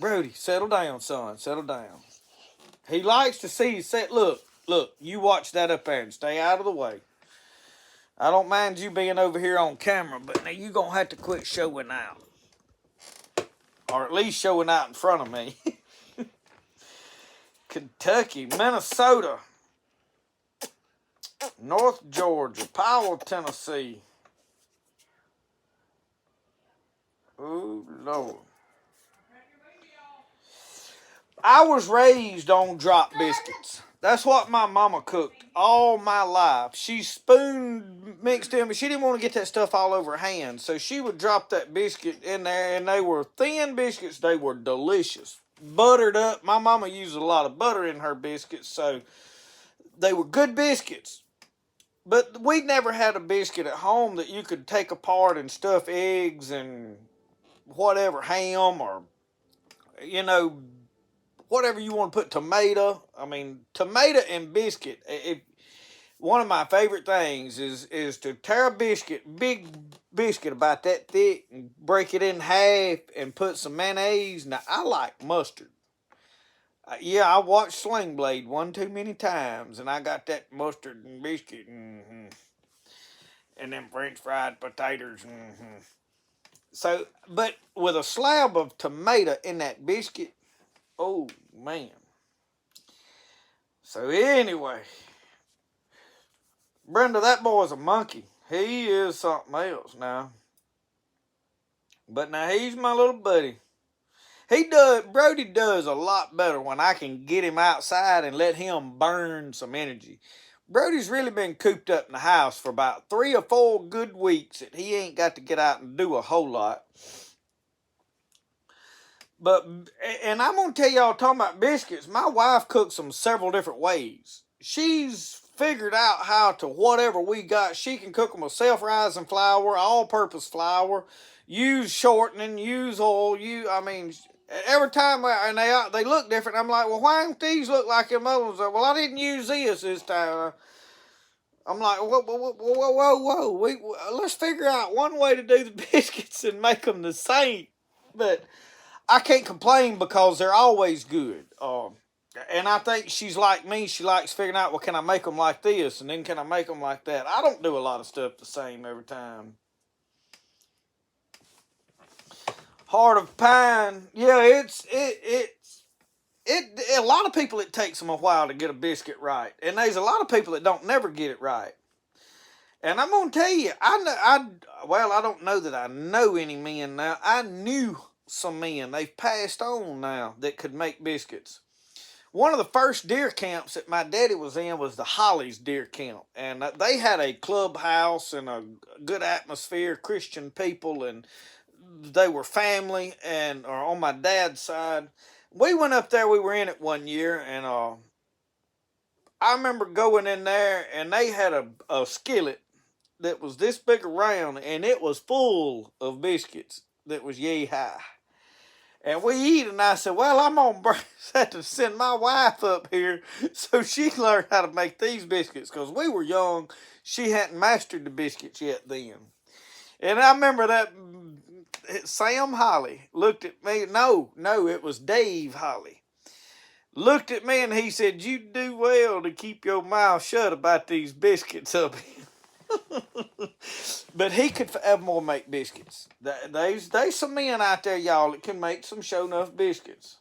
Brody, settle down, son. Settle down. He likes to see you say, look, you watch that up there and stay out of the way. I don't mind you being over here on camera, but now you're going to have to quit showing out. Or at least showing out in front of me. Kentucky, Minnesota, North Georgia, Powell, Tennessee. Oh, Lord. I was raised on drop biscuits. That's what my mama cooked all my life. She spoon mixed them, but she didn't want to get that stuff all over her hands. So she would drop that biscuit in there, and they were thin biscuits. They were delicious. Buttered up. My mama used a lot of butter in her biscuits, so they were good biscuits. But we never had a biscuit at home that you could take apart and stuff eggs and whatever, ham or, you know, whatever you want to put, tomato. I mean, tomato and biscuit. one of my favorite things is to tear a big biscuit about that thick, and break it in half and put some mayonnaise. Now, I like mustard. Yeah, I watched Sling Blade one too many times, and I got that mustard and biscuit, and them French fried potatoes. So, but with a slab of tomato in that biscuit, oh man. So anyway, Brenda, that boy's a monkey. He is something else now. But now he's my little buddy. Brody does a lot better when I can get him outside and let him burn some energy. Brody's really been cooped up in the house for about 3 or 4 good weeks that he ain't got to get out and do a whole lot. But, and I'm going to tell y'all, talking about biscuits, my wife cooks them several different ways. She's figured out how to, whatever we got, she can cook them with self-rising flour, all-purpose flour, use shortening, use oil, every time, and they look different. I'm like, well, why don't these look like them other ones? Well, I didn't use this time. I'm like, whoa. Let's figure out one way to do the biscuits and make them the same. But I can't complain because they're always good. And I think she's like me. She likes figuring out, well, can I make them like this? And then can I make them like that? I don't do a lot of stuff the same every time. Heart of Pine. Yeah, a lot of people, it takes them a while to get a biscuit right. And there's a lot of people that don't never get it right. And I'm going to tell you, I don't know that I know any men now. I knew some men, they've passed on now, that could make biscuits. One of the first deer camps that my daddy was in was the Hollies deer camp. And they had a clubhouse and a good atmosphere, Christian people, and they were family, or on my dad's side. We went up there, we were in it one year, and I remember going in there, and they had a skillet that was this big around, and it was full of biscuits that was yay high. And we eat, and I said, well, I'm going to have to send my wife up here so she can learn how to make these biscuits, because we were young. She hadn't mastered the biscuits yet then. And I remember that Sam Holly looked at me. No, it was Dave Holly. Looked at me, and he said, you do well to keep your mouth shut about these biscuits up here. But he could forevermore make biscuits. There's some men out there, y'all, that can make some show enough biscuits.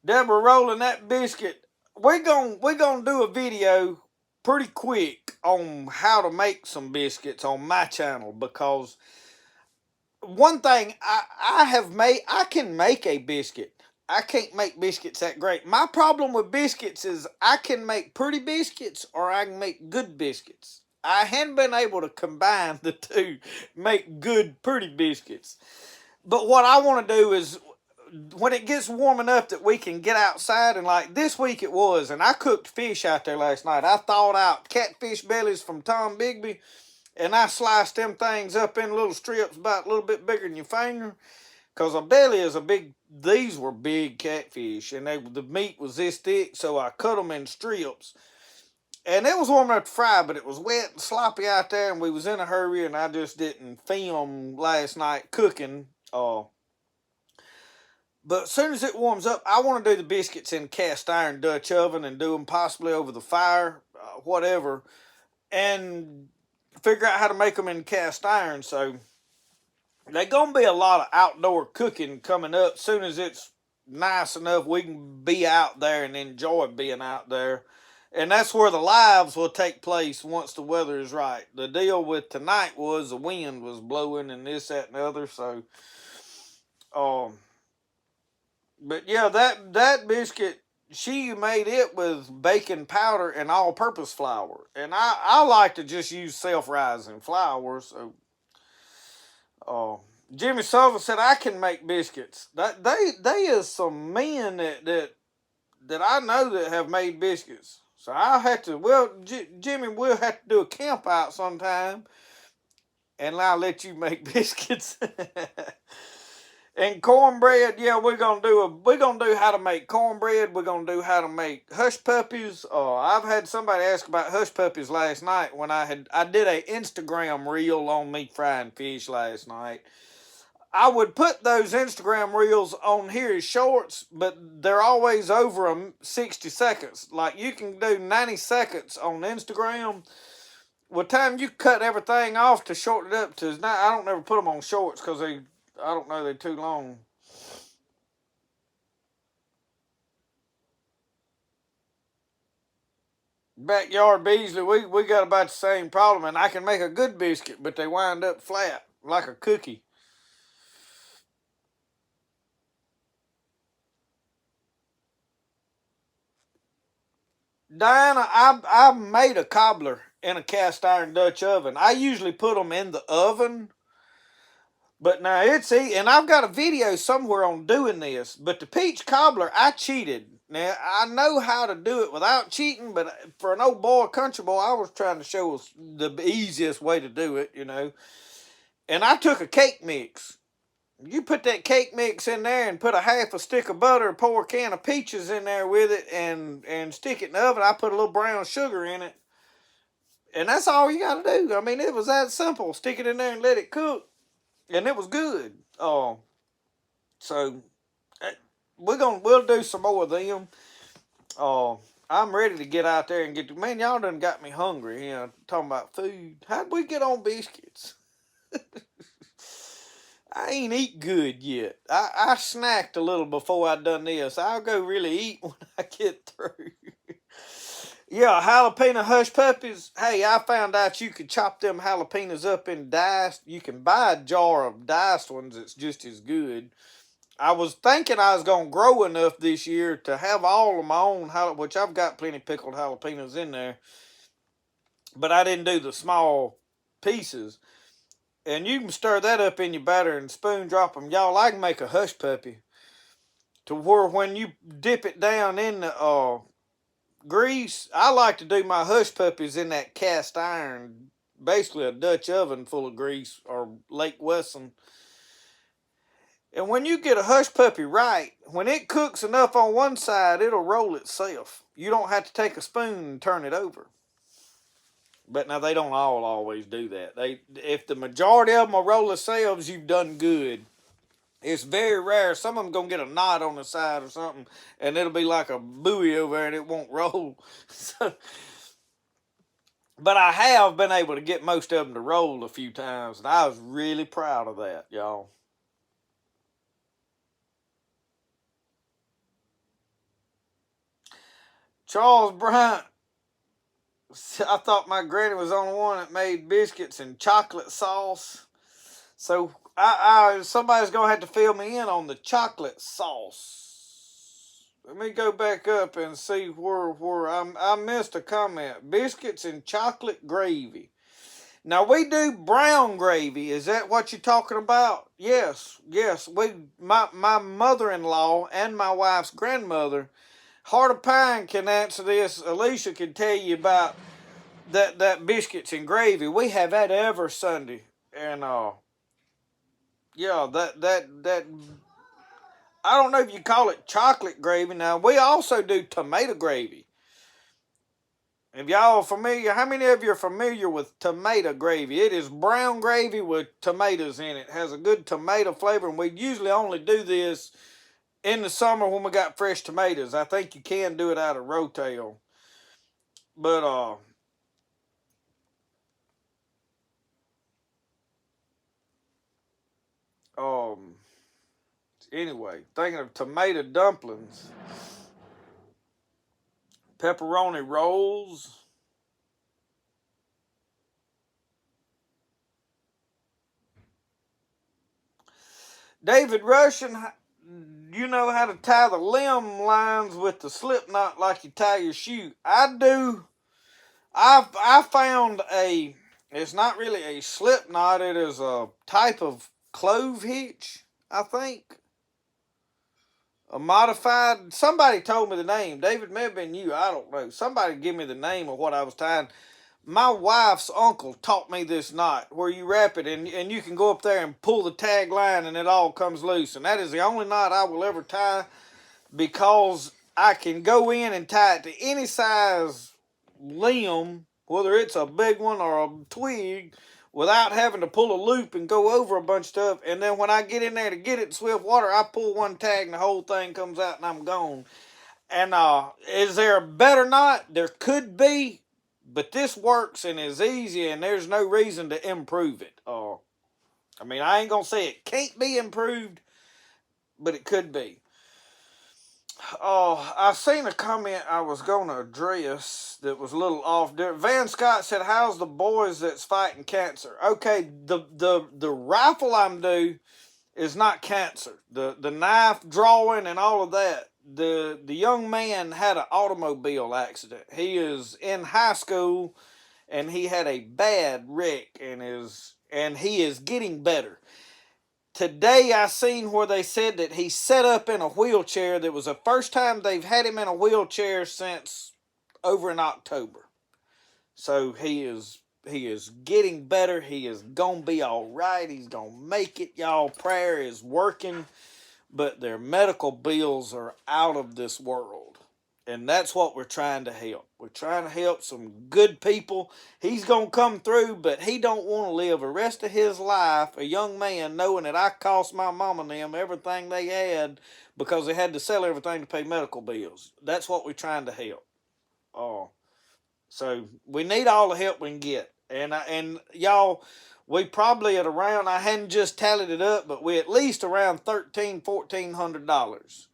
Deborah rolling that biscuit. We're gonna do a video pretty quick on how to make some biscuits on my channel, because one thing I can make a biscuit. I can't make biscuits that great. My problem with biscuits is I can make pretty biscuits or I can make good biscuits. I hadn't been able to combine the two, make good, pretty biscuits. But what I want to do is, when it gets warm enough that we can get outside, and like this week it was, and I cooked fish out there last night. I thawed out catfish bellies from Tom Bigby, and I sliced them things up in little strips about a little bit bigger than your finger. Because a belly is these were big catfish, and the meat was this thick, so I cut them in strips. And it was warm enough to fry, but it was wet and sloppy out there, and we was in a hurry, and I just didn't film last night cooking. But as soon as it warms up, I want to do the biscuits in cast iron Dutch oven and do them possibly over the fire, whatever, and figure out how to make them in cast iron. So there's going to be a lot of outdoor cooking coming up. Soon as it's nice enough, we can be out there and enjoy being out there. And that's where the lives will take place once the weather is right. The deal with tonight was the wind was blowing and this, that, and the other. So, but yeah, that biscuit, she made it with baking powder and all-purpose flour. And I like to just use self-rising flour. So, Jimmy Sullivan said I can make biscuits. They is some men that I know that have made biscuits. So I'll have to, Jimmy, we'll have to do a camp out sometime, and I'll let you make biscuits. And cornbread, yeah, we're gonna do how to make cornbread. We're gonna do how to make hush puppies. I've had somebody ask about hush puppies last night when I did a Instagram reel on me frying fish last night. I would put those Instagram reels on here as shorts, but they're always over 60 seconds. Like you can do 90 seconds on Instagram. Well, time you cut everything off to shorten it up to, I don't never put them on shorts because I don't know, they're too long. Backyard Beasley, we got about the same problem, and I can make a good biscuit, but they wind up flat like a cookie. Diana, I made a cobbler in a cast iron Dutch oven. I usually put them in the oven, but now it's easy. And I've got a video somewhere on doing this. But the peach cobbler, I cheated. Now I know how to do it without cheating, but for an old boy, country boy, I was trying to show us the easiest way to do it, you know. And I took a cake mix. You put that cake mix in there and put a half a stick of butter, pour a can of peaches in there with it, and stick it in the oven. I put a little brown sugar in it. And that's all you got to do. I mean, it was that simple. Stick it in there and let it cook. And it was good. So we'll do some more of them. I'm ready to get out there and get, man, y'all done got me hungry, you know, talking about food. How'd we get on biscuits? I ain't eat good yet. I snacked a little before I done this. I'll go really eat when I get through. Yeah, jalapeno hush puppies. Hey, I found out you could chop them jalapenos up in diced. You can buy a jar of diced ones that's just as good. I was thinking I was going to grow enough this year to have all of my own, which I've got plenty pickled jalapenos in there. But I didn't do the small pieces. And you can stir that up in your batter and spoon drop them. Y'all, I can make a hush puppy to where when you dip it down in the grease, I like to do my hush puppies in that cast iron, basically a Dutch oven full of grease or Lake Wesson. And when you get a hush puppy right, when it cooks enough on one side, it'll roll itself. You don't have to take a spoon and turn it over. But now they don't all always do that. If the majority of them will roll themselves, you've done good. It's very rare. Some of them going to get a knot on the side or something, and it'll be like a buoy over there and it won't roll. But I have been able to get most of them to roll a few times, and I was really proud of that, y'all. Charles Bryant, I thought my granny was the only one that made biscuits and chocolate sauce. So somebody's going to have to fill me in on the chocolate sauce. Let me go back up and see where I missed a comment. Biscuits and chocolate gravy. Now, we do brown gravy. Is that what you're talking about? Yes. My mother-in-law and my wife's grandmother, Heart of Pine, can answer this. Alicia can tell you about that biscuits and gravy. We have that every Sunday. And yeah, that I don't know if you call it chocolate gravy. Now, we also do tomato gravy. If y'all are familiar, how many of you are familiar with tomato gravy? It is brown gravy with tomatoes in it. It has a good tomato flavor, and we usually only do this in the summer when we got fresh tomatoes. I think you can do it out of rotel. But anyway, thinking of tomato dumplings, pepperoni rolls. David Russian, you know how to tie the limb lines with the slip knot like you tie your shoe. I do. I found it's not really a slip knot. It is a type of clove hitch, I think. A modified, somebody told me the name. David, may have been you, I don't know. Somebody give me the name of what I was tying. My wife's uncle taught me this knot where you wrap it and you can go up there and pull the tag line and it all comes loose. And that is the only knot I will ever tie because I can go in and tie it to any size limb, whether it's a big one or a twig, without having to pull a loop and go over a bunch of stuff. And then when I get in there to get it in swift water, I pull one tag and the whole thing comes out and I'm gone. And is there a better knot? There could be. But this works and is easy, and there's no reason to improve it. I mean, I ain't going to say it can't be improved, but it could be. I seen a comment I was going to address that was a little off there. Van Scott said, how's the boys that's fighting cancer? Okay, the rifle I'm due is not cancer. The knife drawing and all of that. The young man had an automobile accident. He is in high school and he had a bad wreck and he is getting better. Today I seen where they said that he set up in a wheelchair. That was the first time they've had him in a wheelchair since over in October. So he is getting better. He is gonna be all right. He's gonna make it. Y'all, prayer is working. But their medical bills are out of this world. And that's what we're trying to help. We're trying to help some good people. He's going to come through, but he don't want to live the rest of his life, a young man, knowing that I cost my mom and them everything they had because they had to sell everything to pay medical bills. That's what we're trying to help. So we need all the help we can get. And y'all, we probably at around, I hadn't just tallied it up, but we at least around $1,400.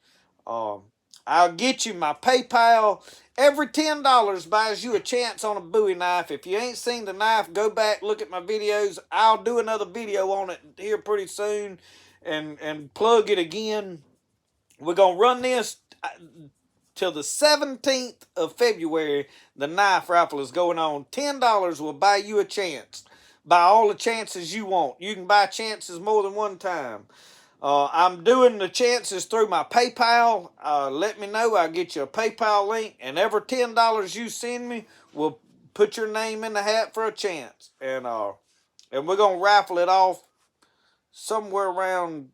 I'll get you my PayPal. Every $10 buys you a chance on a Bowie knife. If you ain't seen the knife, go back, look at my videos. I'll do another video on it here pretty soon and plug it again. We're going to run this till the 17th of February. The knife raffle is going on. $10 will buy you a chance. Buy all the chances you want. You can buy chances more than one time. I'm doing the chances through my PayPal. Let me know. I'll get you a PayPal link. And every $10 you send me will put your name in the hat for a chance. And we're going to raffle it off somewhere around,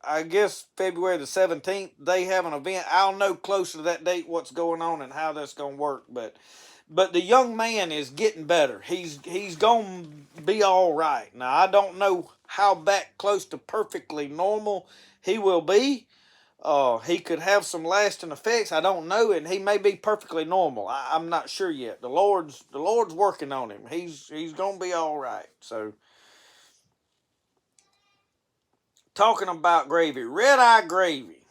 I guess, February the 17th. They have an event. I'll know closer to that date what's going on and how that's going to work. But the young man is getting better. He's going to be all right. Now, I don't know how back close to perfectly normal he will be. He could have some lasting effects. I don't know, and he may be perfectly normal. I'm not sure yet. The Lord's working on him. He's going to be all right. So, talking about gravy. Red-eye gravy.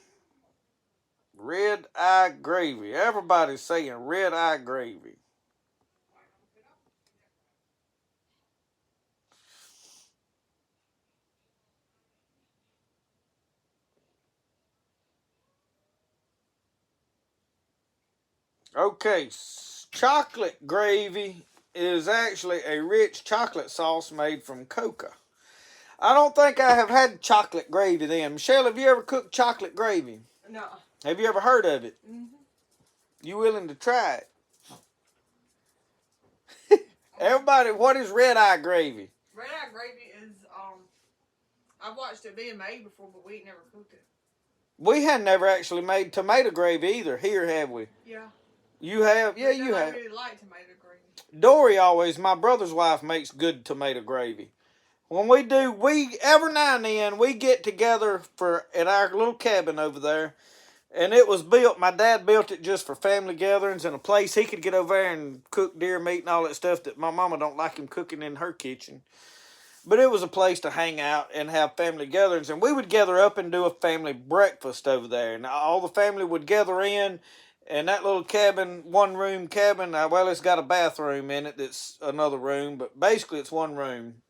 Red-eye gravy. Everybody's saying red-eye gravy. Okay, chocolate gravy is actually a rich chocolate sauce made from cocoa. I don't think I have had chocolate gravy then. Michelle, have you ever cooked chocolate gravy? No. Have you ever heard of it? Mm-hmm. You willing to try it? Everybody, what is red-eye gravy? Red-eye gravy is, I've watched it being made before, but we ain't never cooked it. We had never actually made tomato gravy either. Here, have we? Yeah. You have? Yeah, you have. I really like tomato gravy. Dory always, my brother's wife, makes good tomato gravy. When every now and then, we get together at our little cabin over there. And it was built, my dad built it just for family gatherings and a place he could get over there and cook deer meat and all that stuff that my mama don't like him cooking in her kitchen. But it was a place to hang out and have family gatherings. And we would gather up and do a family breakfast over there. And all the family would gather in. And that little cabin, one-room cabin, well, it's got a bathroom in it that's another room. But basically, it's one room.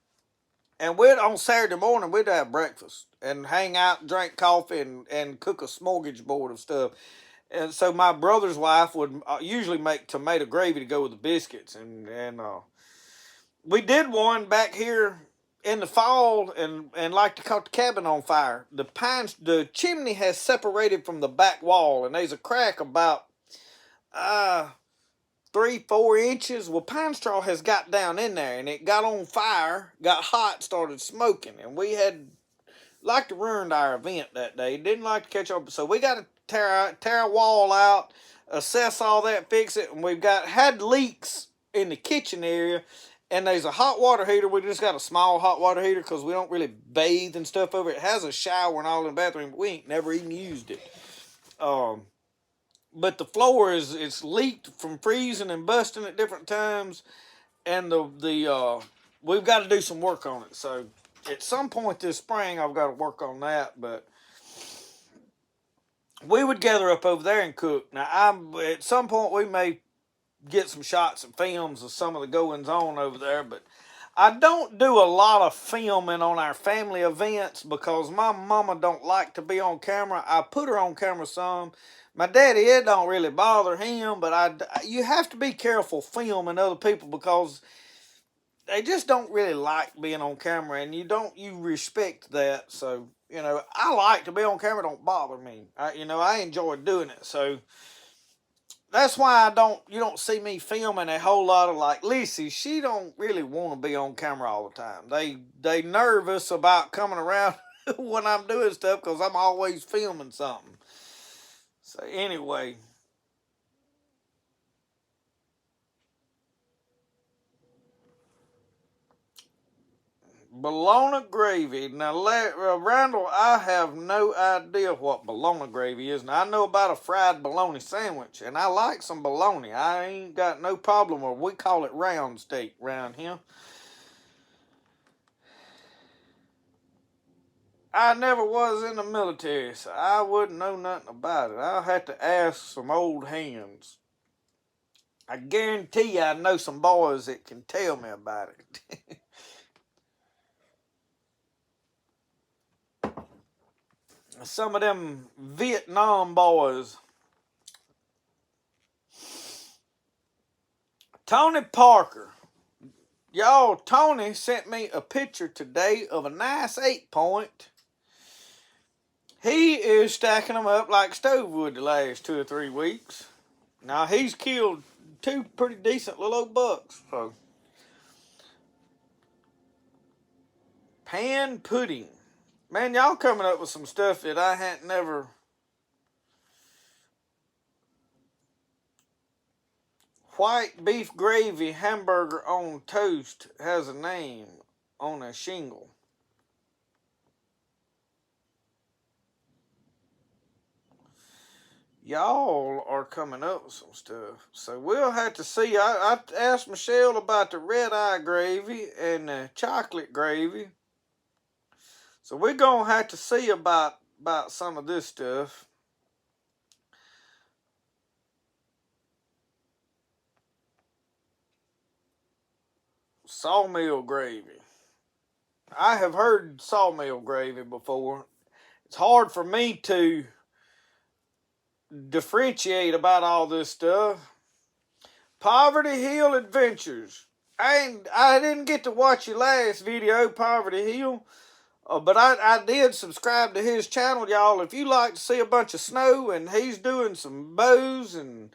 And on Saturday morning, we'd have breakfast and hang out, drink coffee, and cook a smorgasbord of stuff. And so my brother's wife would usually make tomato gravy to go with the biscuits. And we did one back here in the fall and like to caught the cabin on fire. The chimney has separated from the back wall, and there's a crack about 3 3-4 inches. Well, pine straw has got down in there, and it got on fire, got hot, started smoking, and we had like to ruined our event that day. Didn't like to catch up, so we got to tear a wall out, assess all that, fix it, and we've had leaks in the kitchen area. And there's a hot water heater. We just got a small hot water heater because we don't really bathe and stuff over it. It has a shower and all in the bathroom, but we ain't never even used it. But the floor it's leaked from freezing and busting at different times, and we've got to do some work on it. So at some point this spring, I've got to work on that. But we would gather up over there and cook. Now at some point we may get some shots and films of some of the goings on over there, but I don't do a lot of filming on our family events because my mama don't like to be on camera. I put her on camera some. My daddy, it don't really bother him, but you have to be careful filming other people because they just don't really like being on camera, and you respect that. So, I like to be on camera, don't bother me. I enjoy doing it, so that's why you don't see me filming a whole lot of, like Lissy. She don't really want to be on camera all the time. They nervous about coming around when I'm doing stuff because I'm always filming something. So anyway, bologna gravy. Now, Randall, I have no idea what bologna gravy is. Now, I know about a fried bologna sandwich, and I like some bologna. I ain't got no problem with it. We call it round steak around here. I never was in the military, so I wouldn't know nothing about it. I'll have to ask some old hands. I guarantee I know some boys that can tell me about it. Some of them Vietnam boys. Tony Parker. Y'all, Tony sent me a picture today of a nice 8-point. He is stacking them up like stovewood the last 2 or 3 weeks. Now, he's killed 2 pretty decent little old bucks. So, pan pudding. Man, y'all coming up with some stuff that I hadn't never. White beef gravy hamburger on toast has a name on a shingle. Y'all are coming up with some stuff. So we'll have to see. I asked Michelle about the red eye gravy and the chocolate gravy. So we're going to have to see about some of this stuff. Sawmill gravy. I have heard sawmill gravy before. It's hard for me to differentiate about all this stuff. Poverty Hill Adventures. I didn't get to watch your last video, Poverty Hill. But I did subscribe to his channel, y'all. If you like to see a bunch of snow and he's doing some bows and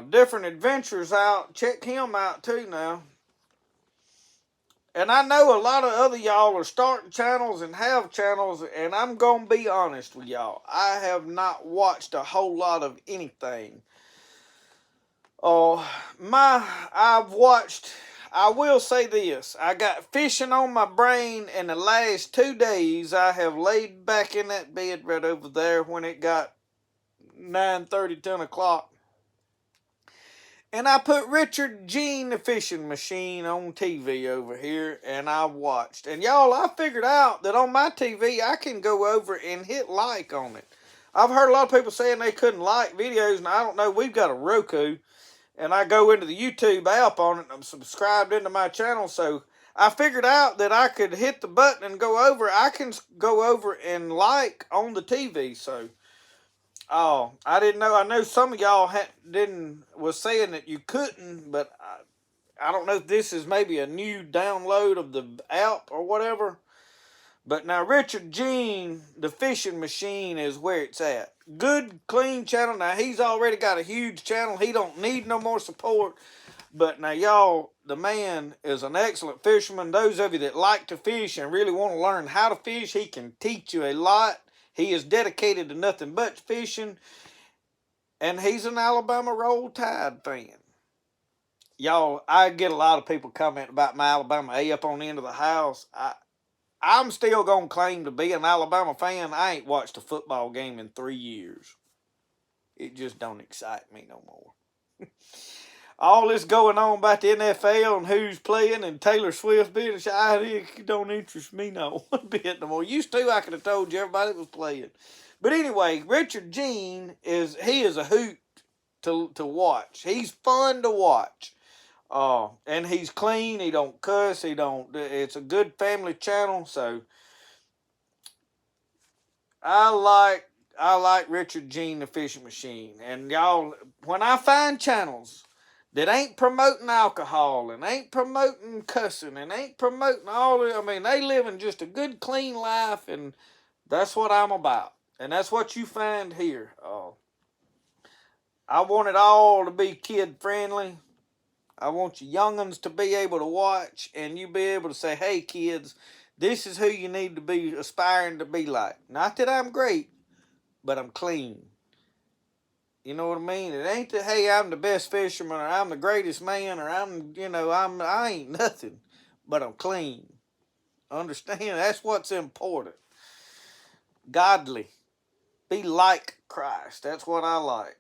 different adventures out, check him out too now. And I know a lot of other y'all are starting channels and have channels, and I'm going to be honest with y'all. I have not watched a whole lot of anything. I will say this. I got fishing on my brain, and the last 2 days I have laid back in that bed right over there when it got 9:30, 10 o'clock. And I put Richard Gene the Fishing Machine on TV over here, and I watched. And y'all, I figured out that on my TV, I can go over and hit like on it. I've heard a lot of people saying they couldn't like videos, and I don't know. We've got a Roku, and I go into the YouTube app on it, and I'm subscribed into my channel, so I figured out that I could hit the button and go over. I can go over and like on the TV, so... Oh, I didn't know. I know some of y'all was saying that you couldn't, but I don't know if this is maybe a new download of the app or whatever. But now Richard Jean, the fishing machine, is where it's at. Good, clean channel. Now he's already got a huge channel. He don't need no more support. But now y'all, the man is an excellent fisherman. Those of you that like to fish and really want to learn how to fish, he can teach you a lot. He is dedicated to nothing but fishing. And he's an Alabama Roll Tide fan. Y'all, I get a lot of people comment about my Alabama A up on the end of the house. I'm still going to claim to be an Alabama fan. I ain't watched a football game in 3 years. It just don't excite me no more. All this going on about the NFL and who's playing and Taylor Swift being it don't interest me no one bit no more. Used to, I could have told you everybody was playing. But anyway, Richard Jean is a hoot to watch. He's fun to watch. And he's clean. He don't cuss. It's a good family channel. So I like Richard Jean, the fishing machine. And y'all, when I find channels that ain't promoting alcohol and ain't promoting cussing and ain't promoting they living just a good, clean life, and that's what I'm about. And that's what you find here. I want it all to be kid-friendly. I want you young'uns to be able to watch and you be able to say, hey, kids, this is who you need to be aspiring to be like. Not that I'm great, but I'm clean. You know what I mean? It ain't that, hey, I'm the best fisherman or I'm the greatest man or I ain't nothing, but I'm clean. Understand? That's what's important. Godly. Be like Christ. That's what I like.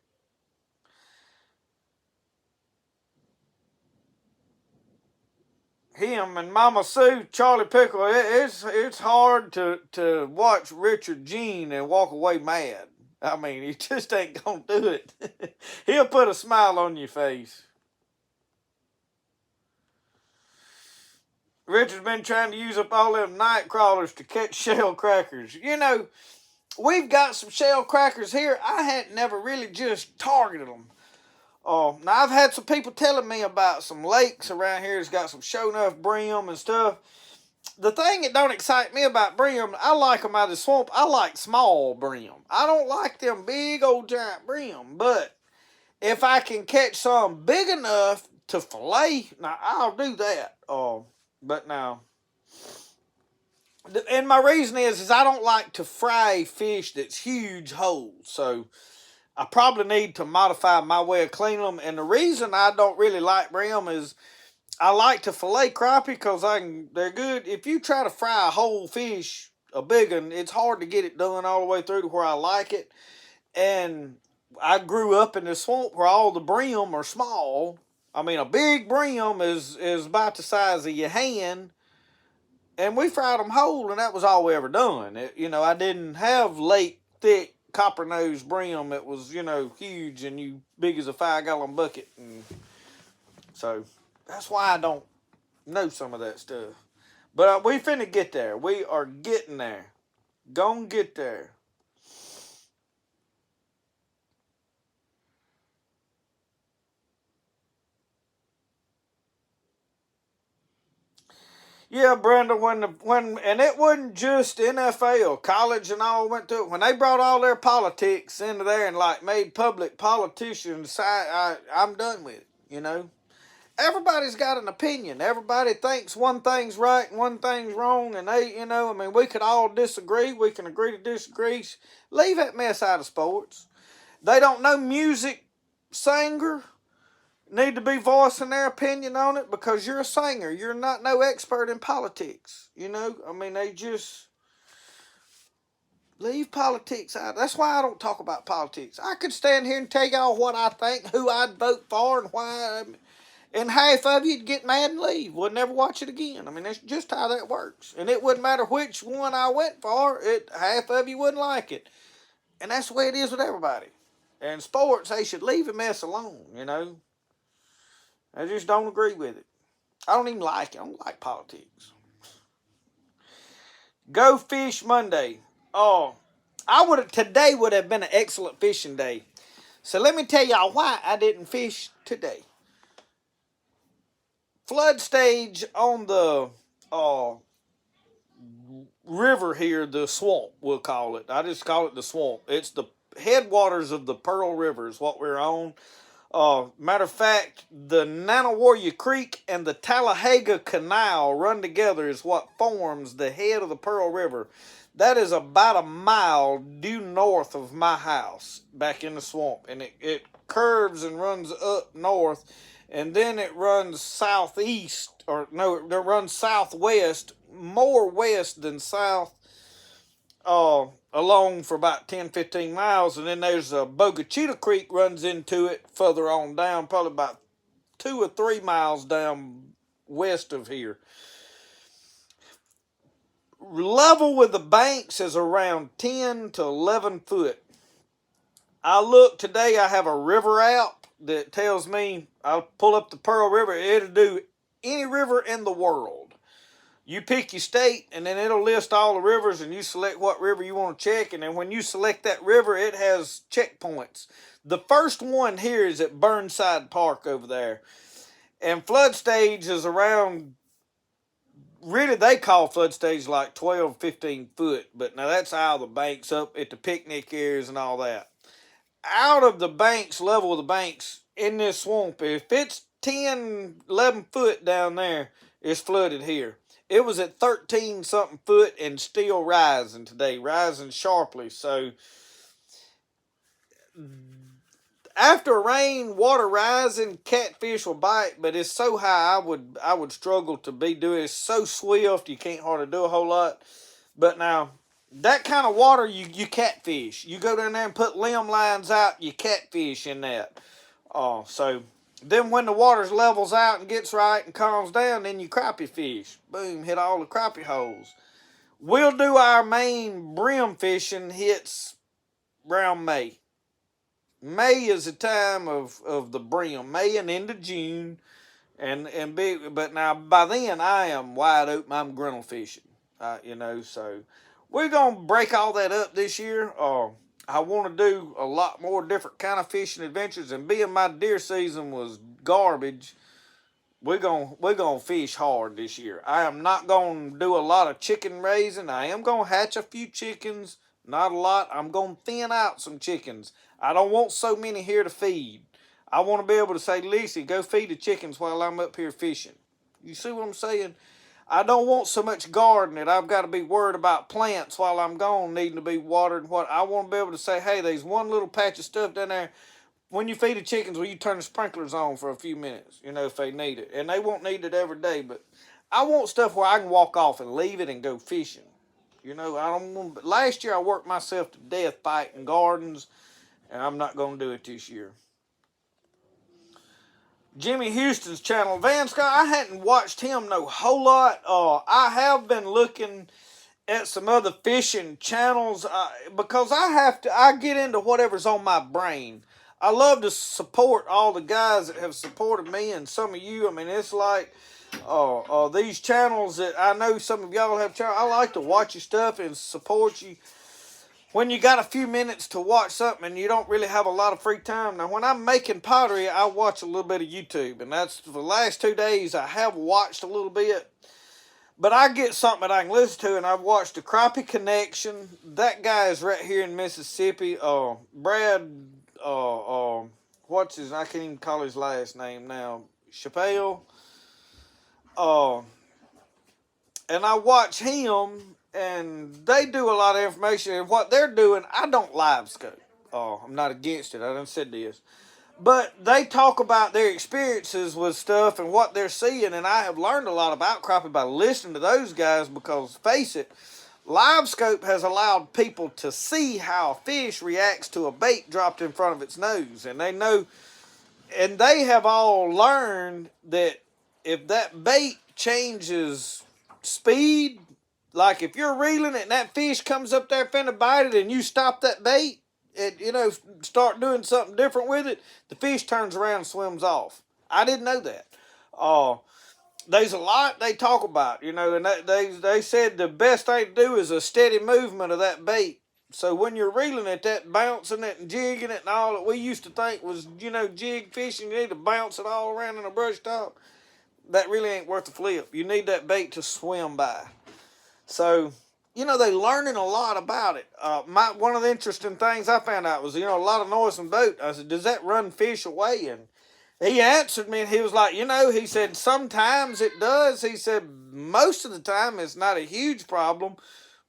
Him and Mama Sue, Charlie Pickle, it's hard to watch Richard Jean and walk away mad. I mean, he just ain't gonna do it. He'll put a smile on your face. Richard's been trying to use up all them night crawlers to catch shell crackers. You know, we've got some shell crackers here. I hadn't never really just targeted them. Now I've had some people telling me about some lakes around here that's got some show enough brim and stuff. The thing that don't excite me about brim, I like them out of the swamp. I like small brim. I don't like them big old giant brim. But if I can catch some big enough to fillet, now I'll do that. But now, and my reason is I don't like to fry fish that's huge holes. So I probably need to modify my way of cleaning them. And the reason I don't really like brim is I like to fillet crappie because they're good. If you try to fry a whole fish, a big one, it's hard to get it done all the way through to where I like it. And I grew up in the swamp where all the brim are small. I mean, a big brim is about the size of your hand. And we fried them whole, and that was all we ever done. I didn't have lake, thick, copper-nosed brim. It was, huge and big as a 5-gallon bucket. And so that's why I don't know some of that stuff. But we finna get there. We are getting there. Gonna get there. Yeah, Brenda, and it wasn't just NFL, college and all went to it. When they brought all their politics into there and made public politicians, I'm done with it, Everybody's got an opinion. Everybody thinks one thing's right and one thing's wrong, and we could all disagree. We can agree to disagree. Leave that mess out of sports. They don't know music, singer, need to be voicing their opinion on it because you're a singer. You're not no expert in politics. They just leave politics out. That's why I don't talk about politics. I could stand here and tell y'all what I think, who I'd vote for, and why. And half of you'd get mad and leave. Would never watch it again. That's just how that works. And it wouldn't matter which one I went for. Half of you wouldn't like it. And that's the way it is with everybody. And sports, they should leave a mess alone, I just don't agree with it. I don't even like it. I don't like politics. Go Fish Monday. Today would have been an excellent fishing day. So let me tell y'all why I didn't fish today. Flood stage on the river here, the swamp, we'll call it. I just call it the swamp. It's the headwaters of the Pearl River is what we're on. Matter of fact, the Nanawarya Creek and the Talladega Canal run together is what forms the head of the Pearl River. That is about a mile due north of my house back in the swamp. And it curves and runs up north, and then it runs southeast, or no, it runs southwest, more west than south, along for about 10-15 miles, and then there's a Bogachita Creek runs into it further on down, probably about 2 or 3 miles down west of here. Level with the banks is around 10 to 11 foot. I look today, I have a river app that tells me, I'll pull up the Pearl River, it'll do any river in the world. You pick your state, and then it'll list all the rivers, and you select what river you want to check, and then when you select that river, it has checkpoints. The first one here is at Burnside Park over there, and flood stage is around, really they call flood stage like 12, 15 foot, but now that's out of the banks up at the picnic areas and all that. Out of the banks, level of the banks in this swamp, if it's 10, 11 foot down there, it's flooded here. It was at 13 something foot and still rising today, rising sharply. So after rain, water rising, catfish will bite, but it's so high I would struggle to be doing it. It's so swift you can't hardly do a whole lot. But now that kind of water you catfish. You go down there and put limb lines out, you catfish in that. So then when the water levels out and gets right and calms down, then you crappie fish. Boom, hit all the crappie holes. We'll do our main brim fishing hits around May. May is the time of the brim. May and into June. But now by then I am wide open. I'm grinnell fishing. So we're going to break all that up this year. I want to do a lot more different kind of fishing adventures, and being my deer season was garbage, we're gonna fish hard this year. I am not going to do a lot of chicken raising. I am going to hatch a few chickens, not a lot. I'm going to thin out some chickens. I don't want so many here to feed. I want to be able to say, Lisa, go feed the chickens while I'm up here fishing. You see what I'm saying? I don't want so much garden that I've got to be worried about plants while I'm gone needing to be watered. I want to be able to say, hey, there's one little patch of stuff down there. When you feed the chickens, will you turn the sprinklers on for a few minutes, if they need it. And they won't need it every day, but I want stuff where I can walk off and leave it and go fishing. I don't want. Last year I worked myself to death fighting gardens, and I'm not going to do it this year. Jimmy Houston's channel, Van Scott, I hadn't watched him no whole lot. I have been looking at some other fishing channels because I get into whatever's on my brain. I love to support all the guys that have supported me and some of you. I mean, it's like these channels that I know some of y'all have channels. I like to watch your stuff and support you. When you got a few minutes to watch something and you don't really have a lot of free time. Now, when I'm making pottery, I watch a little bit of YouTube. And that's for the last 2 days I have watched a little bit. But I get something that I can listen to, and I've watched the Crappie Connection. That guy is right here in Mississippi. Brad, what's his, I can't even call his last name now. Chappelle. And I watch him. And they do a lot of information, and what they're doing, I don't live scope. I'm not against it. I done said this. But they talk about their experiences with stuff and what they're seeing, and I have learned a lot about crappie by listening to those guys because, face it, live scope has allowed people to see how a fish reacts to a bait dropped in front of its nose. And they know, and they have all learned that if that bait changes speed, like if you're reeling it and that fish comes up there finna bite it and you stop that bait and, start doing something different with it, the fish turns around and swims off. I didn't know that. There's a lot they talk about, and they said the best thing to do is a steady movement of that bait. So when you're reeling it, that bouncing it and jigging it and all that we used to think was, jig fishing, you need to bounce it all around in a brush top. That really ain't worth the flip. You need that bait to swim by. So you know, they learning a lot about it. One of the interesting things I found out was, you know, a lot of noise in boat. I said, does that run fish away? And he answered me, and he was like, you know, he said, sometimes it does. He said, most of the time it's not a huge problem.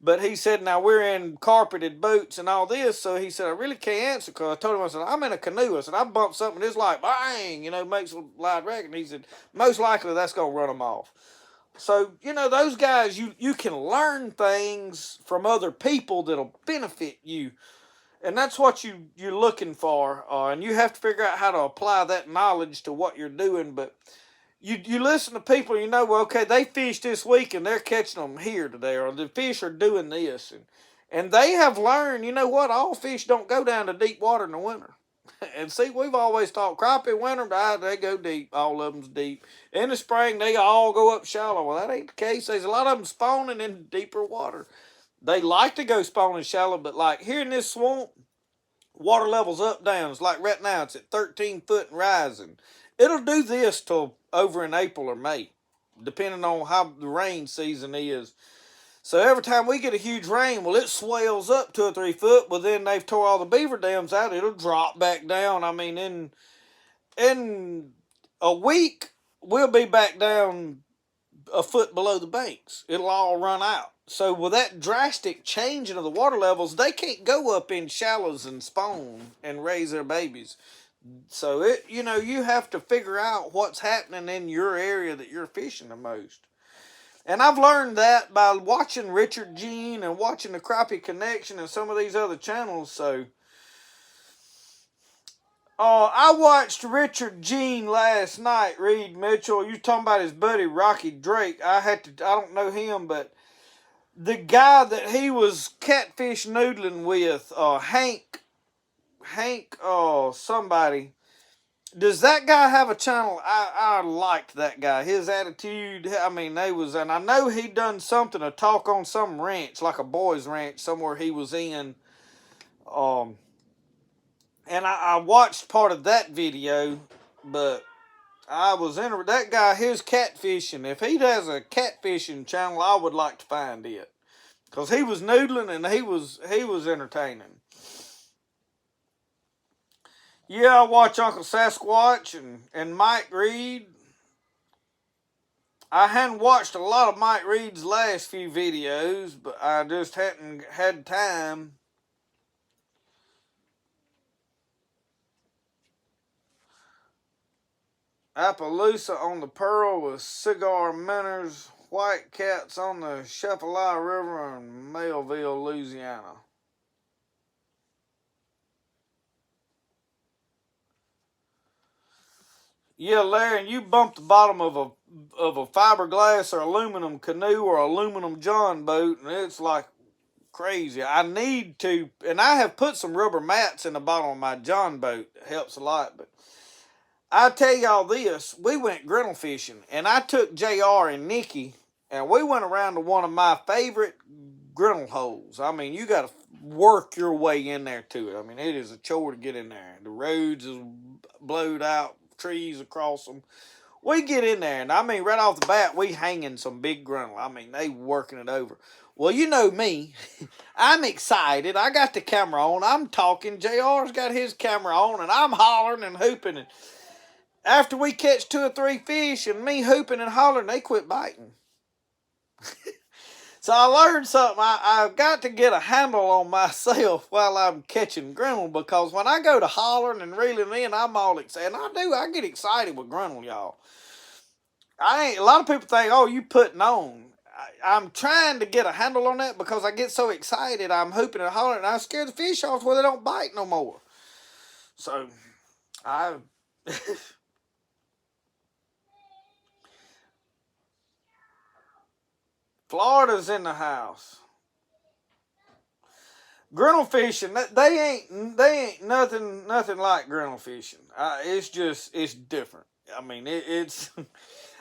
But he said, now we're in carpeted boats and all this. So he said, I really can't answer, because I told him, I said, I'm in a canoe. I said, I bumped something, it's like, bang, you know, makes a loud racket. And he said, most likely that's going to run them off. So, you know, those guys, you can learn things from other people that'll benefit you. And that's what you're looking for. And you have to figure out how to apply that knowledge to what you're doing. But you listen to people, you know, well, okay, they fished this week and they're catching them here today, or the fish are doing this. And they have learned, you know what, all fish don't go down to deep water in the winter. And see, we've always thought crappie winter, they go deep. All of them's deep. In the spring, they all go up shallow. Well, that ain't the case. There's a lot of them spawning in deeper water. They like to go spawning shallow, but like here in this swamp, water level's up, down. It's like right now, it's at 13 foot and rising. It'll do this till over in April or May, depending on how the rain season is. So every time we get a huge rain, well, it swells up 2 or 3 foot. Well, then they've tore all the beaver dams out. It'll drop back down. I mean, in a week, we'll be back down a foot below the banks. It'll all run out. So with that drastic changing of the water levels, they can't go up in shallows and spawn and raise their babies. So you know, you have to figure out what's happening in your area that you're fishing the most. And I've learned that by watching Richard Jean and watching the Crappie Connection and some of these other channels. So, I watched Richard Jean last night, Reed Mitchell. You talking about his buddy Rocky Drake. I don't know him, but the guy that he was catfish noodling with, Hank, somebody. Does that guy have a channel? I liked that guy. His attitude, I mean, and I know he done something, a talk on some ranch, like a boys' ranch, somewhere he was in. And I watched part of that video, but I was in that guy, his catfishing. If he has a catfishing channel, I would like to find it. Because he was noodling and he was entertaining. Yeah, I watch Uncle Sasquatch and Mike Reed. I hadn't watched a lot of Mike Reed's last few videos, but I just hadn't had time. Appaloosa on the Pearl with cigar minnows, white cats on the Chapelai River in Melville, Louisiana. Yeah, Larry, and you bump the bottom of a fiberglass or aluminum canoe or aluminum john boat, and it's like crazy. I need to, and I have put some rubber mats in the bottom of my john boat. It helps a lot, but I tell y'all this, we went grinnell fishing, and I took JR and Nikki, and we went around to one of my favorite grinnell holes. I mean, you got to work your way in there to it. I mean, it is a chore to get in there. The roads is blowed out, trees across them. We get in there, and I mean, right off the bat, we hanging some big grinnell. I mean, they working it over. Well, you know me. I'm excited. I got the camera on. I'm talking. JR's got his camera on, and I'm hollering and hooping. And after we catch 2 or 3 fish, and me hooping and hollering, they quit biting. So I learned something. I've got to get a handle on myself while I'm catching grinnell, because when I go to hollering and reeling in, I'm all excited. I get excited with grinnell, y'all. A lot of people think, oh, you putting on. I'm trying to get a handle on that because I get so excited. I'm hooping and hollering, and I scare the fish off where they don't bite no more. So, Florida's in the house. Grinnell fishing, they ain't nothing like grinnell fishing. It's different. I mean, it's.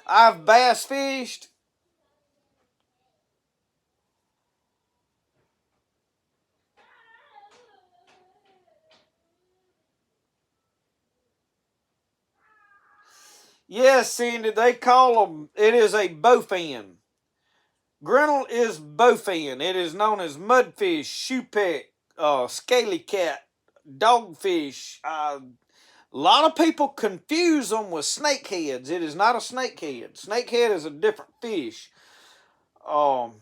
I've bass fished. Yes, Cindy, they call them. It is a bowfin. Grinnell is bowfin. It is known as mudfish, shoepeck, scaly cat, dogfish. A lot of people confuse them with snakeheads. It is not a snakehead. Snakehead is a different fish. But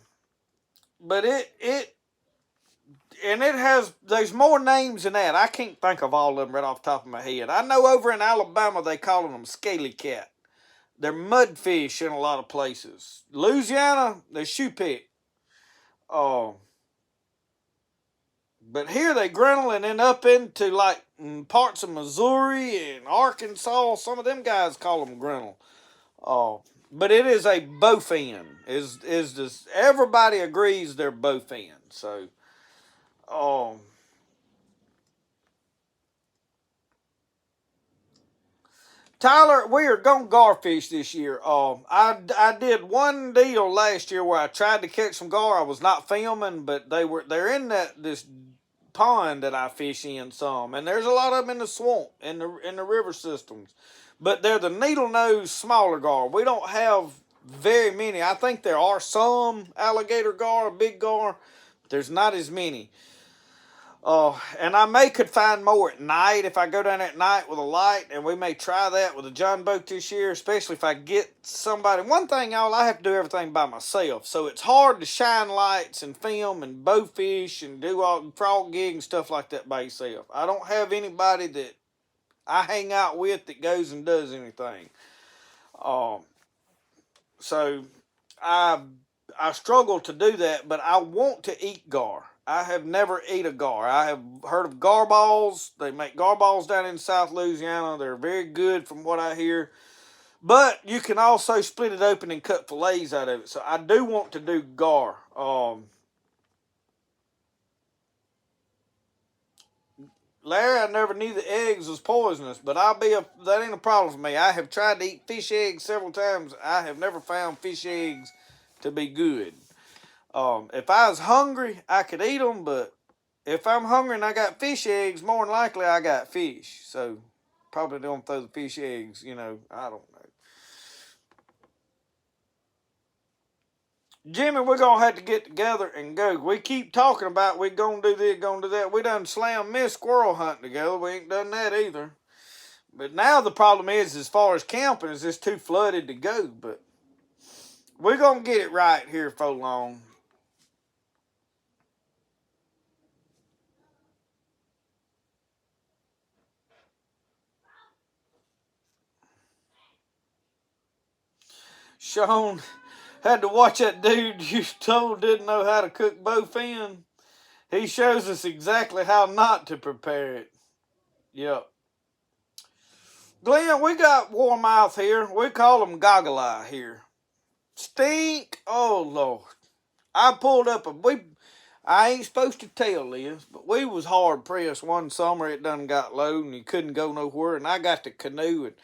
there's more names than that. I can't think of all of them right off the top of my head. I know over in Alabama they call them scaly cat. They're mudfish in a lot of places. Louisiana, they're shoepeck. But here they grinnell and then up into like parts of Missouri and Arkansas. Some of them guys call them grinnell. But it is a bowfin. Everybody agrees they're bowfin. So, Tyler, we are going to garfish this year. I did one deal last year where I tried to catch some gar. I was not filming, but they're in this pond that I fish in some, and there's a lot of them in the swamp, in the river systems. But they're the needle nose smaller gar. We don't have very many. I think there are some alligator gar, big gar. There's not as many. And could find more at night if I go down at night with a light, and we may try that with a John boat this year, especially if I get somebody. One thing, y'all, I have to do everything by myself, so it's hard to shine lights and film and bow fish and do all frog gig and stuff like that by yourself. I don't have anybody that I hang out with that goes and does anything. So I struggle to do that, but I want to eat gar. I have never eat a gar. I have heard of gar balls. They make gar balls down in South Louisiana. They're very good from what I hear. But you can also split it open and cut fillets out of it. So I do want to do gar. Larry, I never knew the eggs was poisonous, but that ain't a problem for me. I have tried to eat fish eggs several times. I have never found fish eggs to be good. If I was hungry, I could eat them, but if I'm hungry and I got fish eggs, more than likely I got fish. So probably don't throw the fish eggs, I don't know. Jimmy, we're going to have to get together and go. We keep talking about we're going to do this, going to do that. We done slam Miss Squirrel hunting together. We ain't done that either. But now the problem is, as far as camping, is it's too flooded to go. But we're going to get it right here for long. Sean had to watch that dude you told didn't know how to cook bowfin. He shows us exactly how not to prepare it. Yep. Glenn, we got warmouth here. We call them goggle eye here. Stink. Oh, Lord. I pulled up I ain't supposed to tell this, but we was hard pressed one summer. It done got low and you couldn't go nowhere. And I got the canoe, and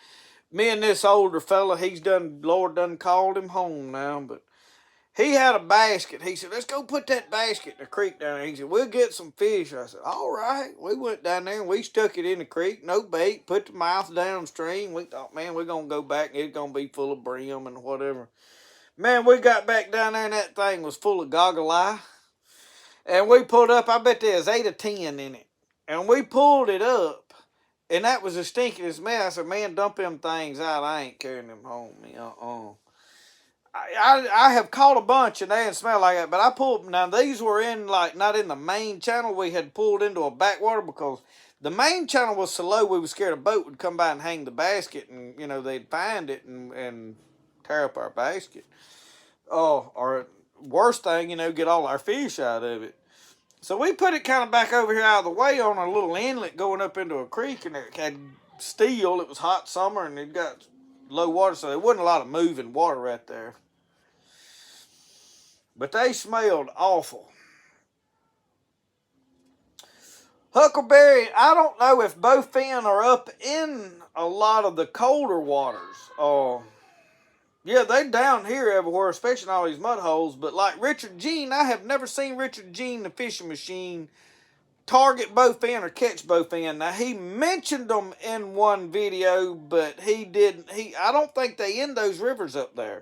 me and this older fella, Lord done called him home now, but he had a basket. He said, let's go put that basket in the creek down there. He said, we'll get some fish. I said, all right. We went down there and we stuck it in the creek, no bait, put the mouth downstream. We thought, man, we're going to go back and it's going to be full of brim and whatever. Man, we got back down there and that thing was full of goggle eye. And we pulled up, I bet there was 8 or 10 in it. And we pulled it up. And that was the stinkiest mess. I said, man, dump them things out. I ain't carrying them home. I have caught a bunch and they didn't smell like that. But I pulled, now these were not in the main channel. We had pulled into a backwater because the main channel was so low we were scared a boat would come by and hang the basket. And, they'd find it and tear up our basket. Or worst thing, get all our fish out of it. So we put it kind of back over here out of the way on a little inlet going up into a creek, and it had steel. It was hot summer, and it got low water, so there wasn't a lot of moving water right there. But they smelled awful. Huckleberry, I don't know if bowfin are up in a lot of the colder waters. Yeah, they down here everywhere, especially in all these mud holes. But like Richard Jean, I have never seen Richard Jean, the fishing machine, target bowfin or catch bowfin. Now, he mentioned them in one video, but he didn't. I don't think they in those rivers up there.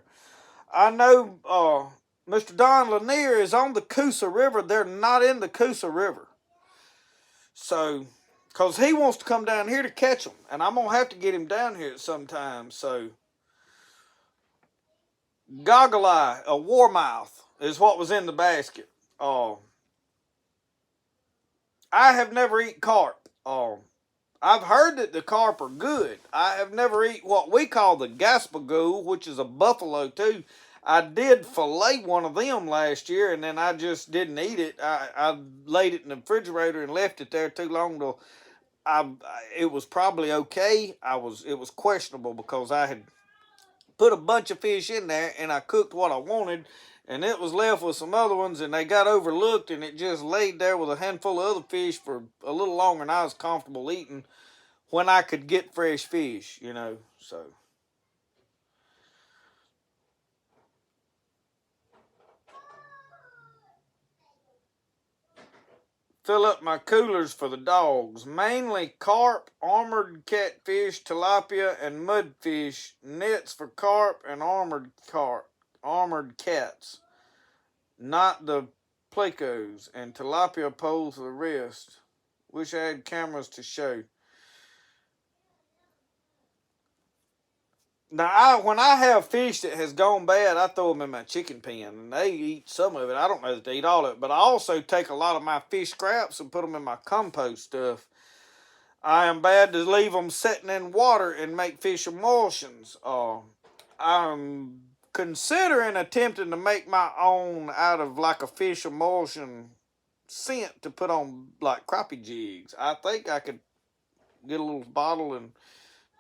I know Mr. Don Lanier is on the Coosa River. They're not in the Coosa River. So, because he wants to come down here to catch them. And I'm going to have to get him down here at some time. So, Goggle Eye, a warmouth, is what was in the basket. I have never eaten carp. I've heard that the carp are good. I have never eaten what we call the gaspagool, which is a buffalo too. I did fillet one of them last year, and then I just didn't eat it. I laid it in the refrigerator and left it there too long till it was probably okay. It was questionable because I had put a bunch of fish in there and I cooked what I wanted, and it was left with some other ones, and they got overlooked, and it just laid there with a handful of other fish for a little longer than I was comfortable eating when I could get fresh fish, you know, so. Fill up my coolers for the dogs. Mainly carp, armored catfish, tilapia, and mudfish. Nets for carp and armored cats. Not the plecos, and tilapia poles for the rest. Wish I had cameras to show. Now, when I have fish that has gone bad, I throw them in my chicken pen, and they eat some of it. I don't know that they eat all of it, but I also take a lot of my fish scraps and put them in my compost stuff. I am bad to leave them sitting in water and make fish emulsions. I'm considering attempting to make my own out of like a fish emulsion scent to put on like crappie jigs. I think I could get a little bottle and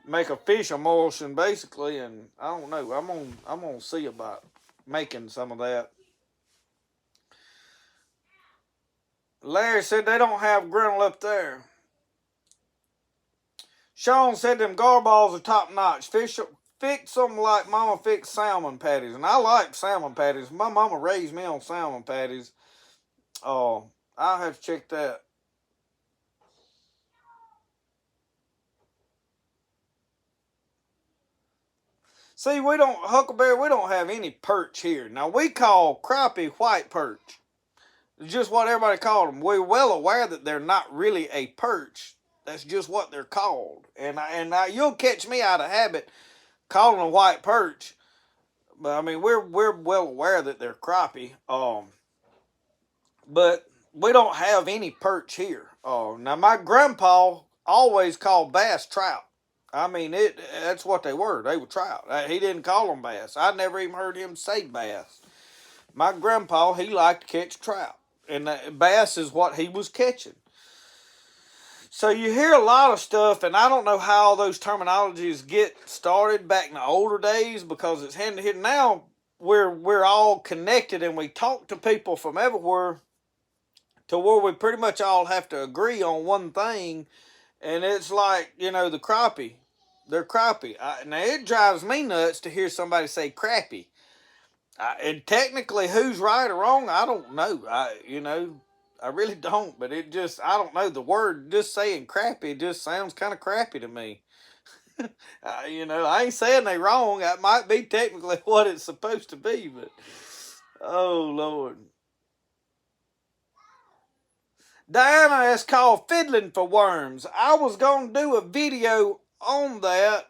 make a fish emulsion basically, and I don't know. I'm gonna see about making some of that. Larry said they don't have grinnell up there. Sean said them garballs are top notch. Fish fix them like Mama fixed salmon patties, and I like salmon patties. My mama raised me on salmon patties. I'll have to check that. See, Huckleberry, we don't have any perch here. Now, we call crappie white perch. It's just what everybody called them. We're well aware that they're not really a perch. That's just what they're called. And you'll catch me out of habit calling them white perch. But, I mean, we're well aware that they're crappie. But we don't have any perch here. Now, my grandpa always called bass trout. I mean, that's what they were. They were trout. He didn't call them bass. I never even heard him say bass. My grandpa, he liked to catch trout. And bass is what he was catching. So you hear a lot of stuff, and I don't know how all those terminologies get started back in the older days because it's hand to hand. Now we're all connected and we talk to people from everywhere to where we pretty much all have to agree on one thing. And it's like, you know, the crappie. They're crappie. Now, it drives me nuts to hear somebody say crappie. And technically, who's right or wrong, I don't know. I really don't. But I don't know. The word just saying crappie just sounds kind of crappy to me. I ain't saying they wrong. That might be technically what it's supposed to be. But, oh, Lord. Diana is called Fiddling for Worms. I was going to do a video on that.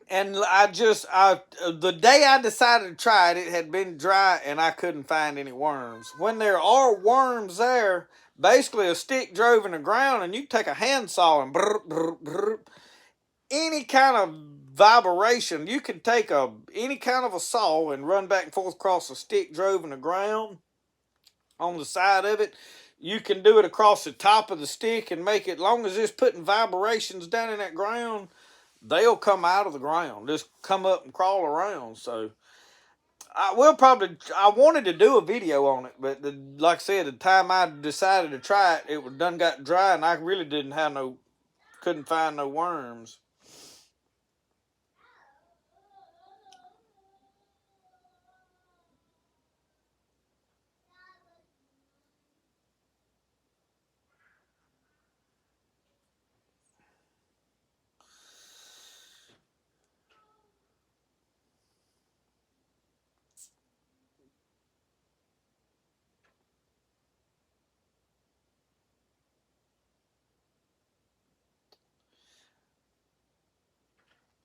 And the day I decided to try it, it had been dry and I couldn't find any worms. When there are worms there, basically a stick drove in the ground and you take a handsaw and any kind of vibration. You can take any kind of a saw and run back and forth across a stick drove in the ground. On the side of it, you can do it across the top of the stick and make it, long as it's putting vibrations down in that ground, they'll come out of the ground, just come up and crawl around. So I wanted to do a video on it, but like I said, the time I decided to try it, it done got dry and I really couldn't find no worms.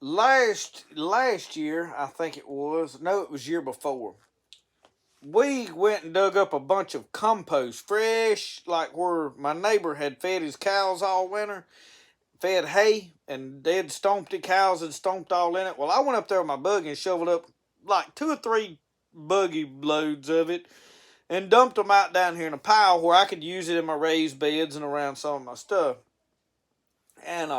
last year, I think it was. No, it was year before. We went and dug up a bunch of compost, fresh, like where my neighbor had fed his cows all winter, fed hay, and they'd stomped the cows and stomped all in it. Well, I went up there with my buggy and shoveled up like 2 or 3 buggy loads of it and dumped them out down here in a pile where I could use it in my raised beds and around some of my stuff. And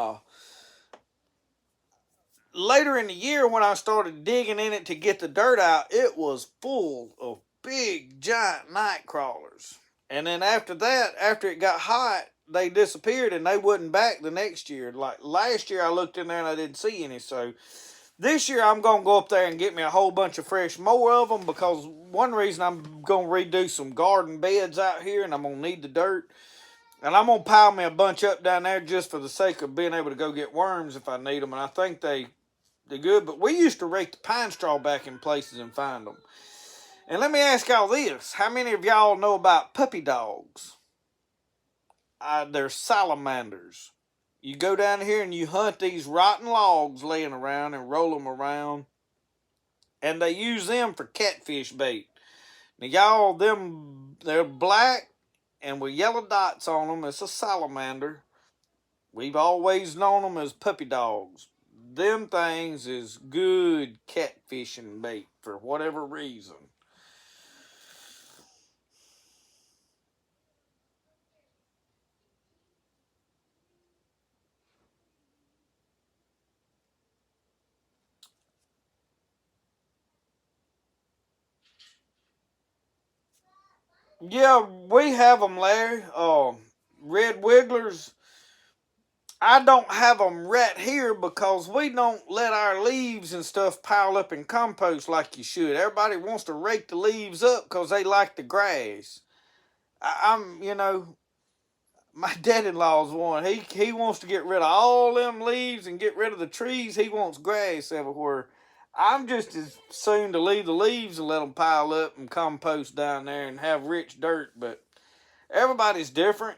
later in the year when I started digging in it to get the dirt out, it was full of big, giant night crawlers. And then after that, after it got hot, they disappeared and they wasn't back the next year. Like last year I looked in there and I didn't see any. So this year I'm going to go up there and get me a whole bunch of fresh more of them, because one reason I'm going to redo some garden beds out here and I'm going to need the dirt. And I'm going to pile me a bunch up down there just for the sake of being able to go get worms if I need them. And I think they're good. But we used to rake the pine straw back in places and find them. And let me ask y'all this. How many of y'all know about puppy dogs? They're salamanders. You go down here and you hunt these rotten logs laying around and roll them around. And they use them for catfish bait. Now y'all, they're black and with yellow dots on them. It's a salamander. We've always known them as puppy dogs. Them things is good catfishing bait for whatever reason. Yeah, we have them, Larry. Red wigglers. I don't have them right here because we don't let our leaves and stuff pile up in compost like you should. Everybody wants to rake the leaves up because they like the grass. My dad-in-law's one. He wants to get rid of all them leaves and get rid of the trees. He wants grass everywhere. I'm just as soon to leave the leaves and let them pile up and compost down there and have rich dirt. But everybody's different.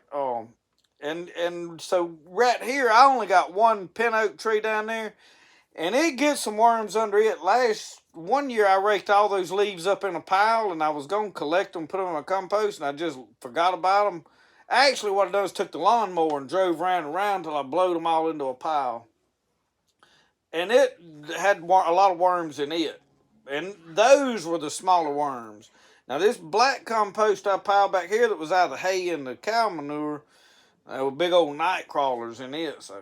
And so right here, I only got one pin oak tree down there, and it gets some worms under it. One year, I raked all those leaves up in a pile, and I was going to collect them, put them in my compost, and I just forgot about them. Actually, what I done is took the lawnmower and drove round and round till I blowed them all into a pile. And it had a lot of worms in it. And those were the smaller worms. Now, this black compost I piled back here that was out of the hay and the cow manure, there were big old night crawlers in it. So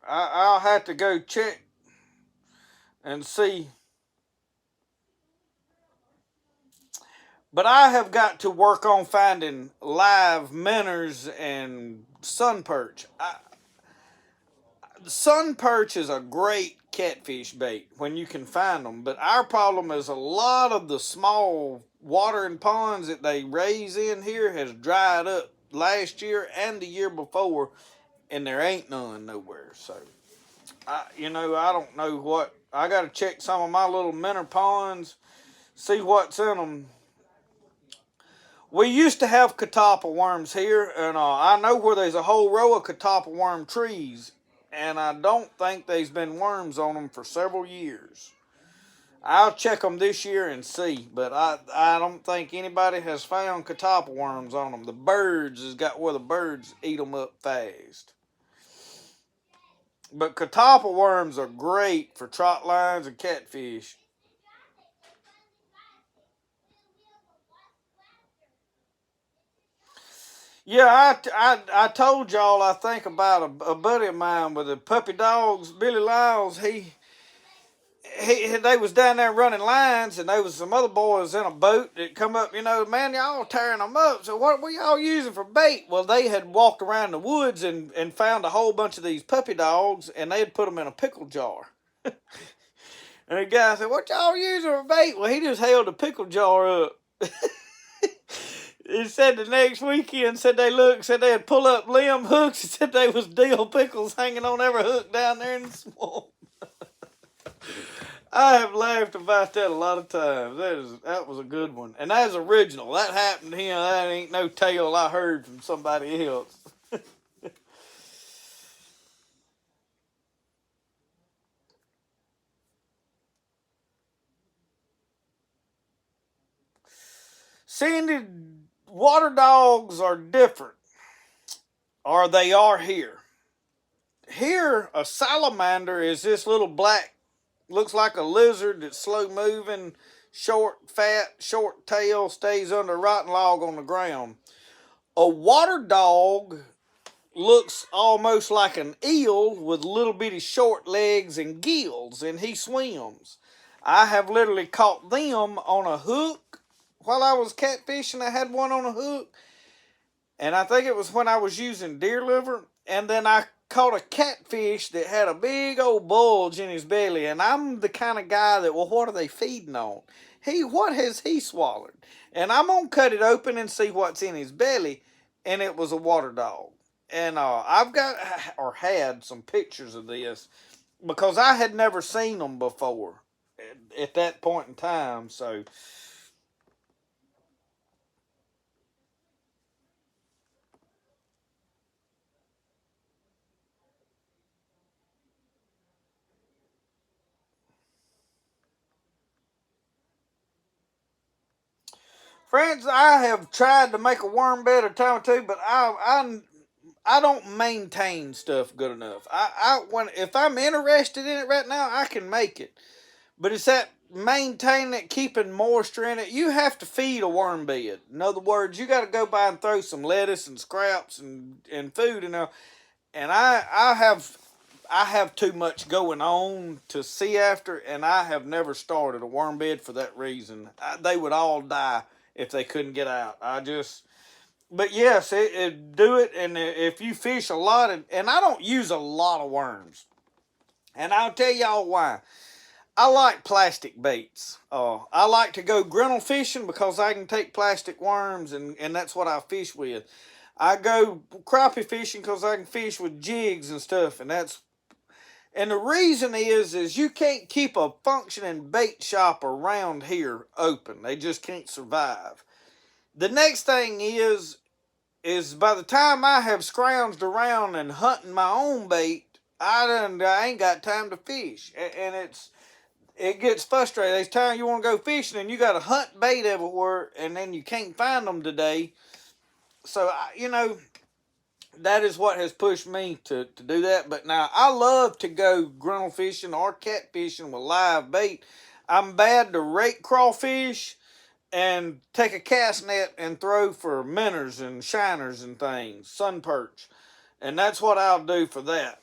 I'll have to go check and see. But I have got to work on finding live minnows and sun perch. Sun perch is a great catfish bait when you can find them. But our problem is a lot of the small watering ponds that they raise in here has dried up last year and the year before, and there ain't none nowhere. So, I don't know what. I got to check some of my little minnow ponds, see what's in them. We used to have catalpa worms here, and I know where there's a whole row of catalpa worm trees, and I don't think there's been worms on them for several years. I'll check them this year and see, but I don't think anybody has found catalpa worms on them. The birds has got where the birds eat them up fast. But catalpa worms are great for trot lines and catfish. Yeah, I told y'all, I think, about a buddy of mine with the puppy dogs, Billy Lyles. They was down there running lines, and there was some other boys in a boat that come up, man, y'all tearing them up. So what were y'all using for bait? Well, they had walked around the woods and found a whole bunch of these puppy dogs, and they had put them in a pickle jar. And the guy said, what y'all using for bait? Well, he just held the pickle jar up. He said the next weekend, said they'd pull up limb hooks, and said they was dill pickles hanging on every hook down there in the swamp. I have laughed about that a lot of times. That was a good one. And that was original. That happened to him. That ain't no tale I heard from somebody else. Cindy, water dogs are different. Or they are here. Here, a salamander is this little black, looks like a lizard that's slow moving, short, fat, short tail, stays under a rotten log on the ground. A water dog looks almost like an eel with little bitty short legs and gills, and he swims. I have literally caught them on a hook while I was catfishing. I had one on a hook, and I think it was when I was using deer liver, and then I caught a catfish that had a big old bulge in his belly, and I'm the kind of guy that, well, what are they feeding on? What has he swallowed? And I'm going to cut it open and see what's in his belly, and it was a water dog. And I've got, or had, some pictures of this, because I had never seen them before at that point in time, so... Friends, I have tried to make a worm bed a time or two, but I don't maintain stuff good enough. If I'm interested in it right now, I can make it. But it's that maintaining it, keeping moisture in it. You have to feed a worm bed. In other words, you got to go by and throw some lettuce and scraps and food in there. And I have too much going on to see after, and I have never started a worm bed for that reason. They would all die if they couldn't get out. But yes, do it, and if you fish a lot, and I don't use a lot of worms, and I'll tell y'all why. I like plastic baits. I like to go grinnell fishing because I can take plastic worms, and that's what I fish with. I go crappie fishing because I can fish with jigs and stuff, and the reason is you can't keep a functioning bait shop around here open. They just can't survive. The next thing is by the time I have scrounged around and hunting my own bait, I ain't got time to fish. And it gets frustrating. There's times you want to go fishing and you got to hunt bait everywhere, and then you can't find them today. So, that is what has pushed me to do that. But now, I love to go grinnell fishing or catfishing with live bait. I'm bad to rake crawfish and take a cast net and throw for minnows and shiners and things, sun perch. And that's what I'll do for that.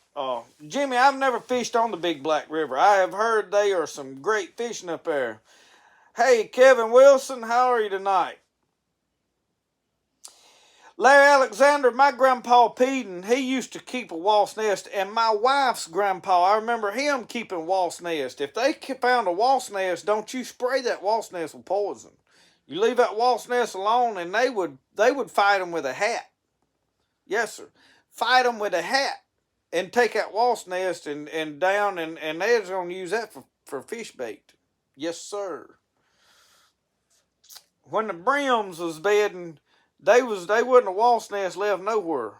Jimmy, I've never fished on the Big Black River. I have heard they are some great fishing up there. Hey, Kevin Wilson, how are you tonight? Larry Alexander, my grandpa Peden, he used to keep a wasp nest, and my wife's grandpa, I remember him keeping wasp nest. If they found a wasp nest, don't you spray that wasp nest with poison. You leave that wasp nest alone, and they would fight them with a hat. Yes, sir. Fight them with a hat and take that wasp nest and down, and they're going to use that for fish bait. Yes, sir. When the brims was bedding, they wasn't a wasp nest left nowhere.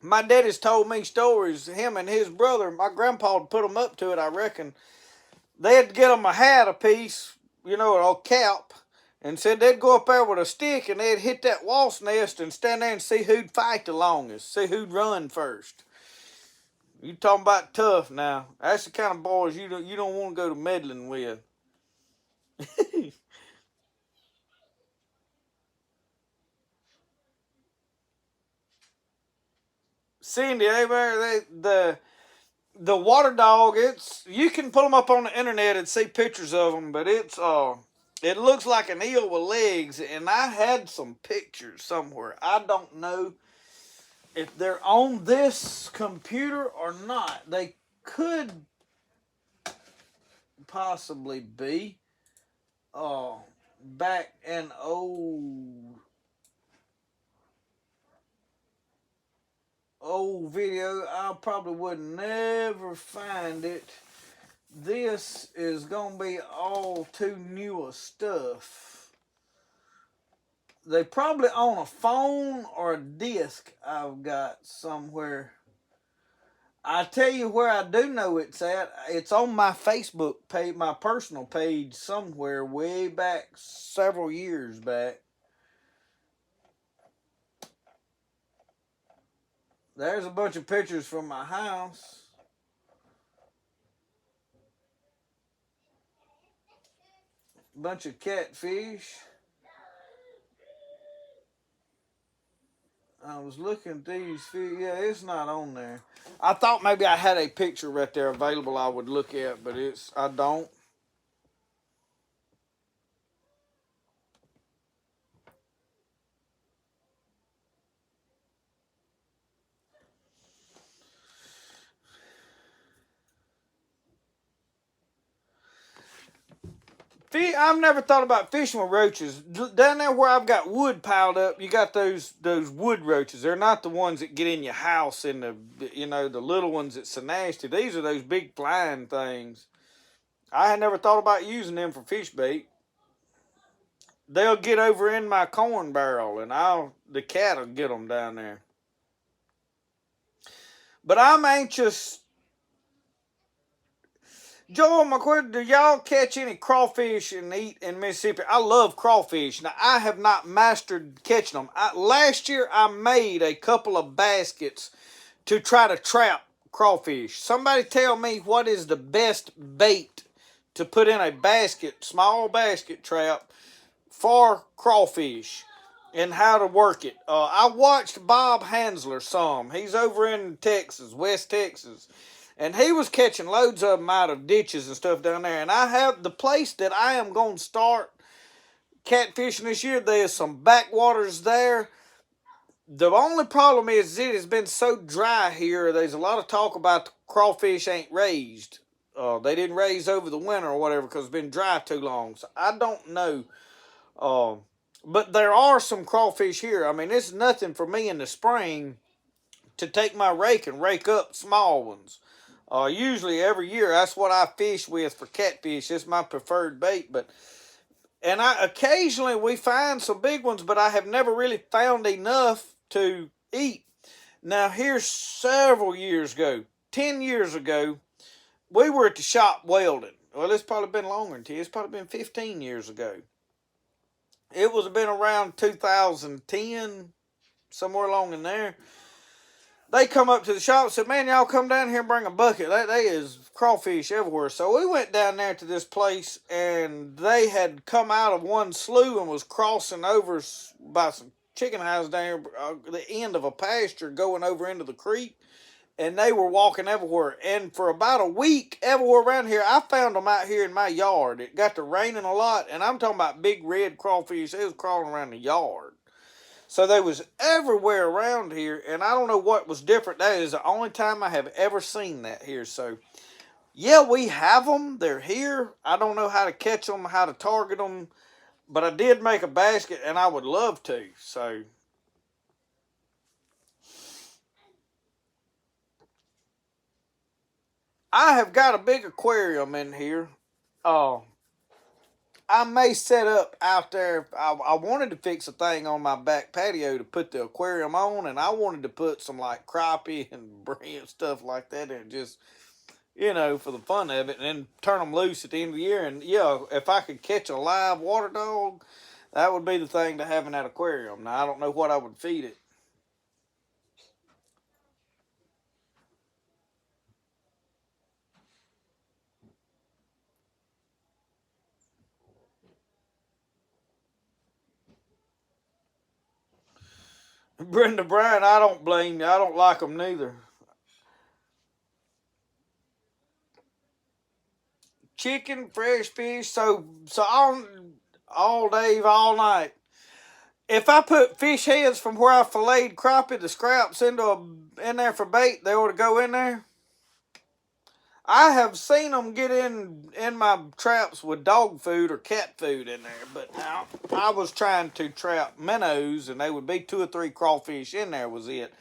My daddy's told me stories. Him and his brother, my grandpa would put them up to it, I reckon. They had to get them a hat apiece, a cap, and said they'd go up there with a stick and they'd hit that wasp nest and stand there and see who'd fight the longest, see who'd run first. You talking about tough now. That's the kind of boys you don't want to go to meddling with. Cindy, the water dog, you can pull them up on the internet and see pictures of them, but it looks like an eel with legs, and I had some pictures somewhere. I don't know if they're on this computer or not. They could possibly be back in old video. I probably would never find it. This is gonna be all too newer stuff. They probably on a phone or a disc I've got somewhere. I tell you where I do know it's at. It's on my Facebook page, my personal page somewhere way back, several years back. There's a bunch of pictures from my house. Bunch of catfish. I was looking at these fish. Yeah, it's not on there. I thought maybe I had a picture right there available I would look at, but I don't. I've never thought about fishing with roaches. Down there where I've got wood piled up, you got those wood roaches. They're not the ones that get in your house and the little ones that's so nasty. These are those big flying things. I had never thought about using them for fish bait. They'll get over in my corn barrel, and the cat will get them down there. But I'm anxious. Joel, my question, do y'all catch any crawfish and eat in Mississippi? I love crawfish. Now, I have not mastered catching them. Last year, I made a couple of baskets to try to trap crawfish. Somebody tell me what is the best bait to put in a basket, small basket trap for crawfish, and how to work it. I watched Bob Hansler some. He's over in Texas, West Texas. And he was catching loads of them out of ditches and stuff down there. And I have the place that I am going to start catfishing this year. There's some backwaters there. The only problem is it has been so dry here. There's a lot of talk about the crawfish ain't raised. They didn't raise over the winter or whatever because it's been dry too long. So I don't know. But there are some crawfish here. I mean, it's nothing for me in the spring to take my rake and rake up small ones. Usually every year, that's what I fish with for catfish. It's my preferred bait. And occasionally we find some big ones, but I have never really found enough to eat. Now, here's several years ago, 10 years ago, we were at the shop welding. Well, it's probably been longer than 10. It's probably been 15 years ago. It was been around 2010, somewhere along in there. They come up to the shop and said, man, y'all come down here and bring a bucket. They is crawfish everywhere. So we went down there to this place, and they had come out of one slough and was crossing over by some chicken houses down here, the end of a pasture going over into the creek. And they were walking everywhere. And for about a week, everywhere around here, I found them out here in my yard. It got to raining a lot, and I'm talking about big red crawfish. It was crawling around the yard. So they was everywhere around here, and I don't know what was different. That is the only time I have ever seen that here. So, yeah, we have them. They're here. I don't know how to catch them, how to target them, but I did make a basket, and I would love to. So, I have got a big aquarium in here. I may set up out there. I wanted to fix a thing on my back patio to put the aquarium on, and I wanted to put some like crappie and brim stuff like that in, just, for the fun of it, and then turn them loose at the end of the year. And yeah, if I could catch a live water dog, that would be the thing to have in that aquarium. Now, I don't know what I would feed it. Brenda Bryan, I don't blame you. I don't like them neither. Chicken, fresh fish, so all day, all night. If I put fish heads from where I filleted crappie, the scraps in there for bait, they ought to go in there. I have seen them get in my traps with dog food or cat food in there, but now I was trying to trap minnows, and they would be 2 or 3 crawfish in there was it.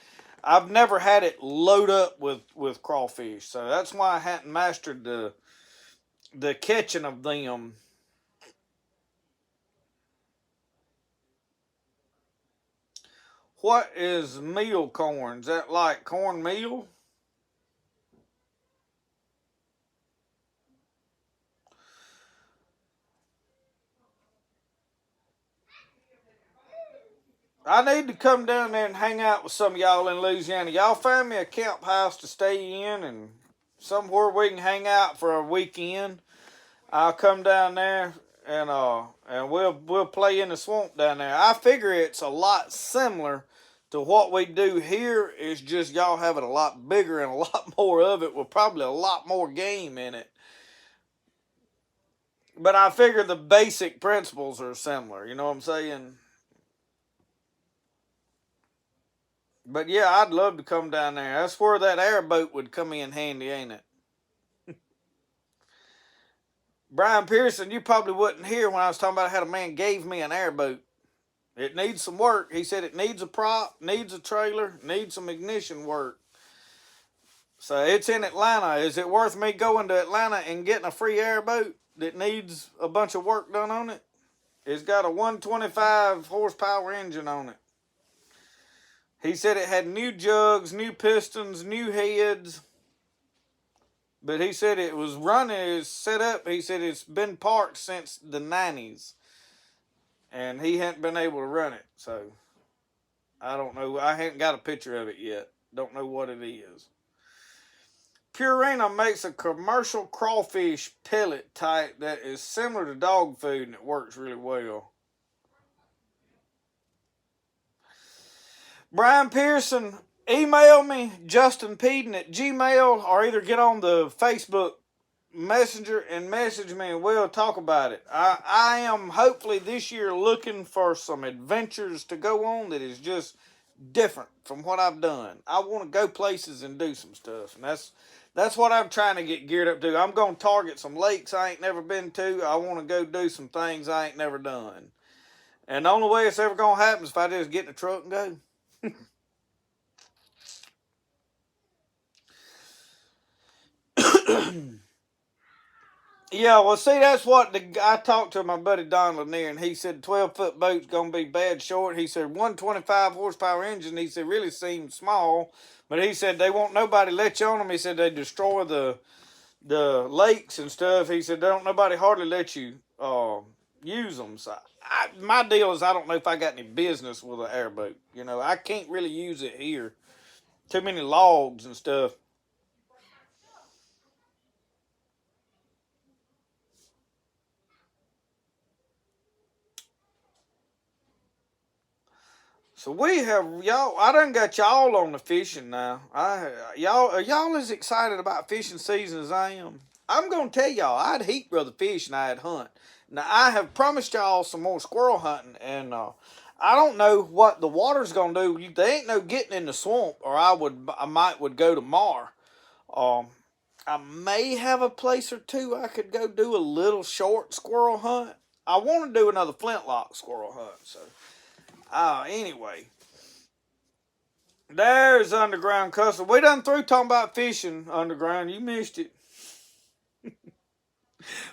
I've never had it load up with crawfish, so that's why I hadn't mastered the catching of them. What is meal corn? Is that like cornmeal? I need to come down there and hang out with some of y'all in Louisiana. Y'all find me a camp house to stay in and somewhere we can hang out for a weekend. I'll come down there and we'll play in the swamp down there. I figure it's a lot similar to what we do here. It's just y'all have it a lot bigger and a lot more of it with probably a lot more game in it. But I figure the basic principles are similar. You know what I'm saying? But yeah, I'd love to come down there. That's where that airboat would come in handy, ain't it? Brian Pearson, you probably wasn't here when I was talking about how the man gave me an airboat. It needs some work. He said it needs a prop, needs a trailer, needs some ignition work. So it's in Atlanta. Is it worth me going to Atlanta and getting a free airboat that needs a bunch of work done on it? It's got a 125 horsepower engine on it. He said it had new jugs, new pistons, new heads. But he said it was running, it's set up. He said it's been parked since the 90s. And he hadn't been able to run it. So, I don't know. I haven't got a picture of it yet. Don't know what it is. Purina makes a commercial crawfish pellet type that is similar to dog food and it works really well. Brian Pearson, email me, justinpeden@gmail, or either get on the Facebook Messenger and message me and we'll talk about it. I am hopefully this year looking for some adventures to go on that is just different from what I've done. I want to go places and do some stuff, and that's what I'm trying to get geared up to. I'm going to target some lakes I ain't never been to. I want to go do some things I ain't never done. And the only way it's ever going to happen is if I just get in the truck and go. Yeah, well, see, that's what I talked to my buddy Don Lanier, and he said 12-foot boat's going to be bad short. He said 125 horsepower engine, he said, really seems small, but he said they won't nobody let you on them. He said they destroy the lakes and stuff. He said they don't nobody hardly let you use them. So my deal is I don't know if I got any business with an airboat. You know, I can't really use it here. Too many logs and stuff. So we have y'all. I done got y'all on the fishing now. Y'all are y'all as excited about fishing season as I am. I'm gonna tell y'all, I'd heat rather fish and I'd hunt. Now I have promised y'all some more squirrel hunting, and I don't know what the water's gonna do. There ain't no getting in the swamp, or I might go to Mar. I may have a place or two I could go do a little short squirrel hunt. I want to do another flintlock squirrel hunt, so. Anyway. There's Underground Cussle. We done through talking about fishing, Underground. You missed it.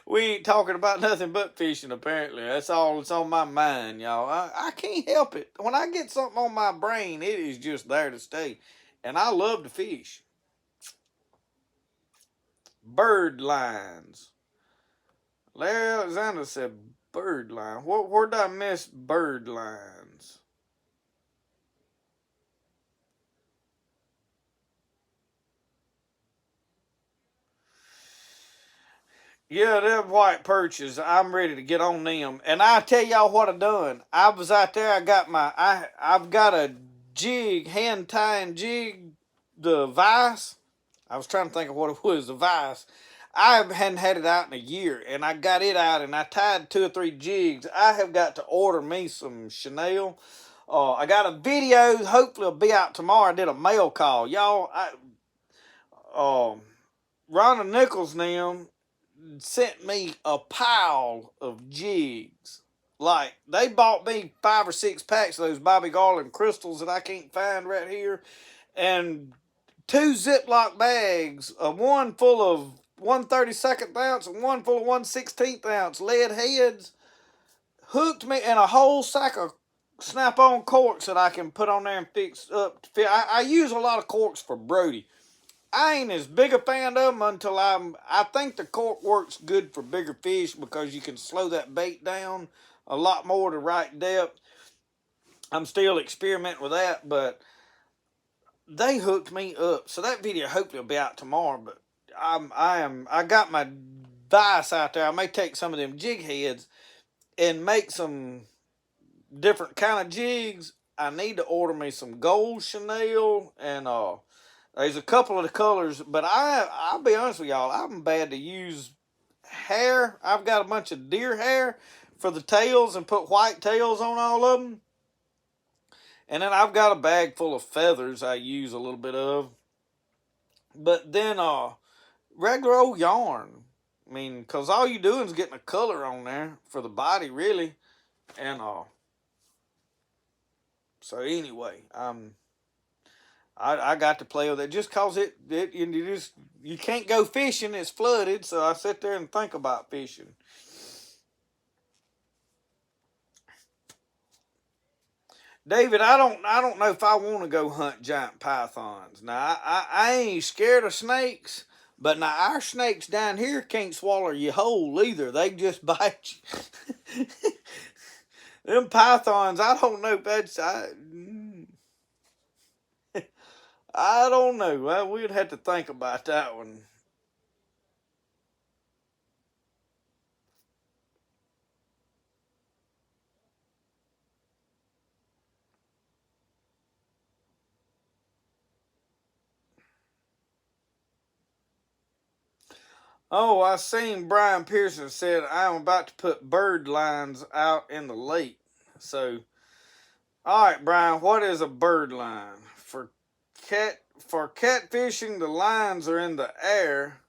We ain't talking about nothing but fishing, apparently. That's all that's on my mind, y'all. I can't help it. When I get something on my brain, it is just there to stay. And I love to fish. Bird lines. Larry Alexander said bird line. Where did I miss bird lines? Yeah, them white perches. I'm ready to get on them. And I tell y'all what I done. I was out there. I've got a jig, hand tying jig, the vise. I was trying to think of what it was, the vise. I hadn't had it out in a year, and I got it out, and I tied 2 or 3 jigs. I have got to order me some Chanel. I got a video. Hopefully, it'll be out tomorrow. I did a mail call, y'all. Rhonda Nichols and them sent me a pile of jigs. Like, they bought me 5 or 6 packs of those Bobby Garland crystals that I can't find right here, and 2 Ziploc bags, one full of 1/32 ounce and one full of 1/16 ounce lead heads, hooked me, and a whole sack of snap-on corks that I can put on there and fix up. I use a lot of corks for Brody. I ain't as big a fan of them until I think the cork works good for bigger fish because you can slow that bait down a lot more to right depth. I'm still experimenting with that, but they hooked me up. So that video hopefully will be out tomorrow. But I got my vise out there. I may take some of them jig heads and make some different kind of jigs. I need to order me some gold chenille, and there's a couple of the colors, but I'll be honest with y'all, I'm bad to use hair. I've got a bunch of deer hair for the tails and put white tails on all of them. And then I've got a bag full of feathers I use a little bit of. But then regular old yarn. I mean, because all you doing is getting a color on there for the body, really. And so anyway, I got to play with it just cause you can't go fishing, it's flooded, so I sit there and think about fishing. David, I don't know if I want to go hunt giant pythons. Now I ain't scared of snakes, but now our snakes down here can't swallow you whole either. They just bite you. Them pythons, I don't know if that's I don't know. Well, we'd have to think about that one. Oh, I seen Brian Pearson said I'm about to put bird lines out in the lake. So, all right, Brian, what is a bird line? For catfishing, the lines are in the air.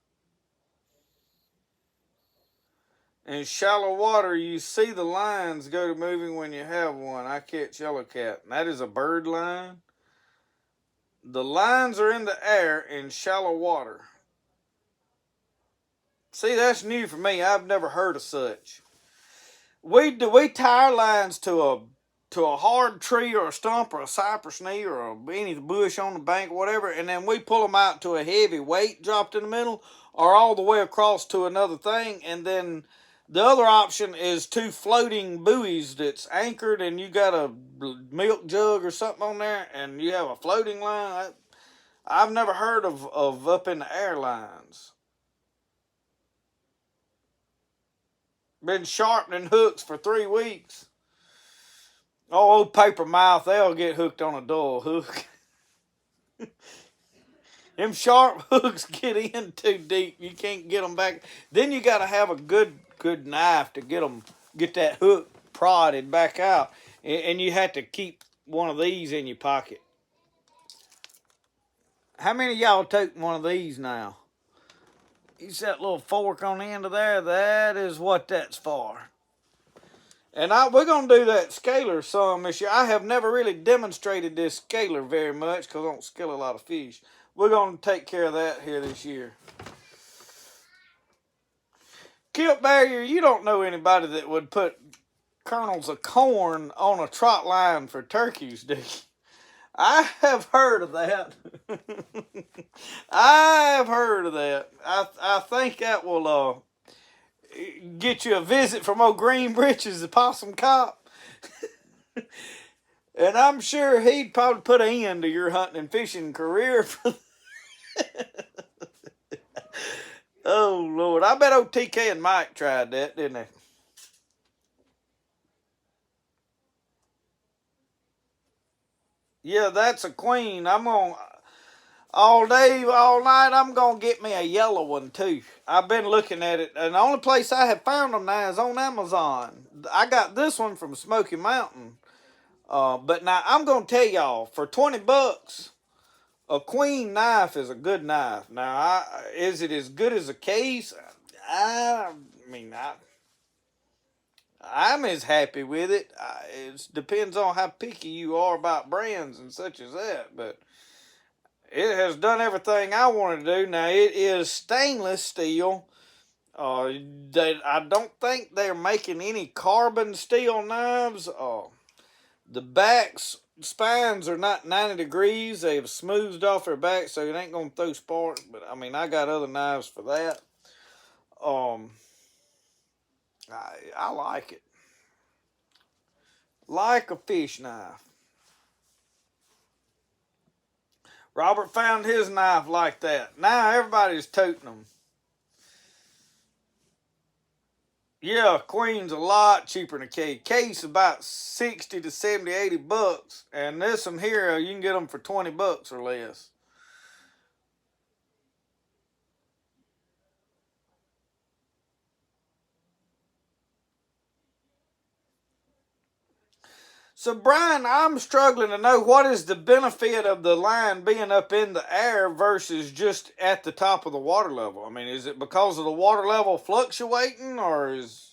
In shallow water, you see the lines go to moving when you have one. I catch yellowcat. And that is a bird line. The lines are in the air in shallow water. See, that's new for me. I've never heard of such. We tie our lines to a hard tree or a stump or a cypress knee or any bush on the bank, whatever, and then we pull them out to a heavy weight dropped in the middle or all the way across to another thing, and then the other option is two floating buoys that's anchored and you got a milk jug or something on there and you have a floating line. I've never heard of up in the air lines. Been sharpening hooks for 3 weeks. Oh, old paper mouth, they'll get hooked on a dull hook. Them sharp hooks get in too deep. You can't get them back. Then you got to have a good knife to get that hook prodded back out. And you have to keep one of these in your pocket. How many of y'all take one of these now? You see that little fork on the end of there? That is what that's for. And we're going to do that scaler some this year. I have never really demonstrated this scaler very much because I don't scale a lot of fish. We're going to take care of that here this year. Kilt Barrier, you don't know anybody that would put kernels of corn on a trot line for turkeys, do you? I have heard of that. I have heard of that. I think that will get you a visit from old Green Britches, the possum cop. And I'm sure he'd probably put an end to your hunting and fishing career. Oh, Lord. I bet old TK and Mike tried that, didn't they? Yeah, that's a queen. I'm going to, all day, all night, I'm going to get me a yellow one, too. I've been looking at it, and the only place I have found them now is on Amazon. I got this one from Smoky Mountain. But now, I'm going to tell y'all, for 20 bucks, a queen knife is a good knife. Now, is it as good as a case? I mean, I'm as happy with it. It depends on how picky you are about brands and such as that. But it has done everything I wanted to do. Now, it is stainless steel. I don't think they're making any carbon steel knives. The spines are not 90 degrees. They have smoothed off their back, so it ain't going to throw sparks. But, I mean, I got other knives for that. I like it. Like a fish knife. Robert found his knife like that. Now everybody's toting them. Yeah, Queen's a lot cheaper than a case. Case about 60 to 70, 80 bucks. And this one here, you can get them for 20 bucks or less. So, Brian, I'm struggling to know what is the benefit of the line being up in the air versus just at the top of the water level. I mean, is it because of the water level fluctuating, or is,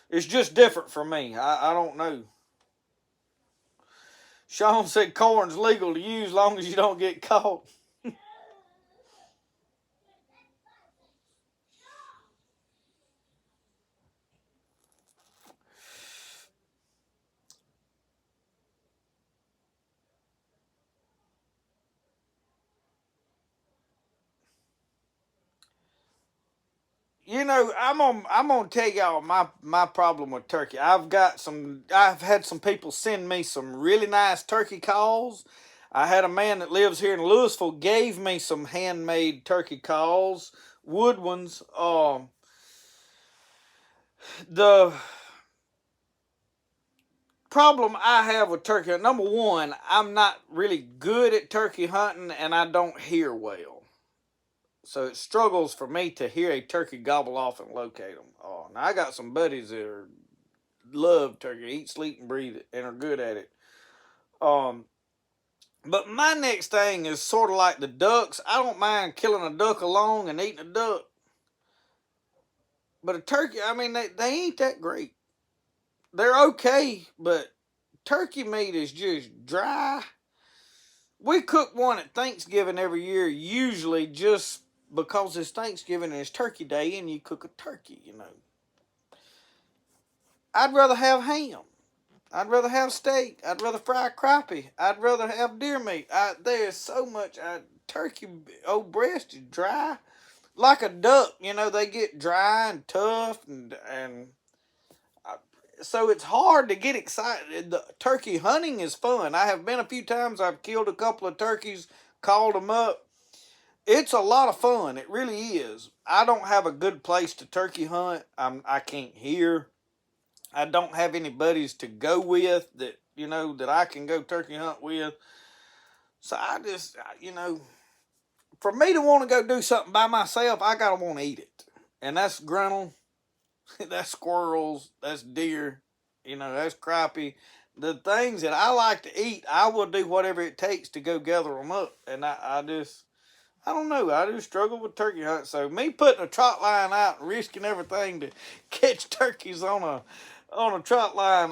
it's just different for me. I don't know. Sean said corn's legal to use as long as you don't get caught. You know, I'm gonna tell y'all my problem with turkey. I've had some people send me some really nice turkey calls. I had a man that lives here in Louisville gave me some handmade turkey calls, wood ones. The problem I have with turkey, number one, I'm not really good at turkey hunting and I don't hear well. So it struggles for me to hear a turkey gobble off and locate them. Oh, now I got some buddies that love turkey, eat, sleep, and breathe it, and are good at it. But my next thing is sort of like the ducks. I don't mind killing a duck alone and eating a duck. But a turkey, I mean, they ain't that great. They're okay, but turkey meat is just dry. We cook one at Thanksgiving every year, usually just because it's Thanksgiving and it's Turkey Day, and you cook a turkey, you know. I'd rather have ham. I'd rather have steak. I'd rather fry crappie. I'd rather have deer meat. There's so much. Turkey, old breast is dry. Like a duck, you know, they get dry and tough, so it's hard to get excited. The turkey hunting is fun. I have been a few times. I've killed a couple of turkeys, called them up. It's a lot of fun. It really is. I don't have a good place to turkey hunt. I can't hear. I don't have any buddies to go with that, you know, that I can go turkey hunt with. So I just, you know, for me to want to go do something by myself, I got to want to eat it. And that's grinnell, that's squirrels, that's deer, you know, that's crappie. The things that I like to eat, I will do whatever it takes to go gather them up. And I don't know. I just struggle with turkey hunt. So me putting a trot line out and risking everything to catch turkeys on a trot line,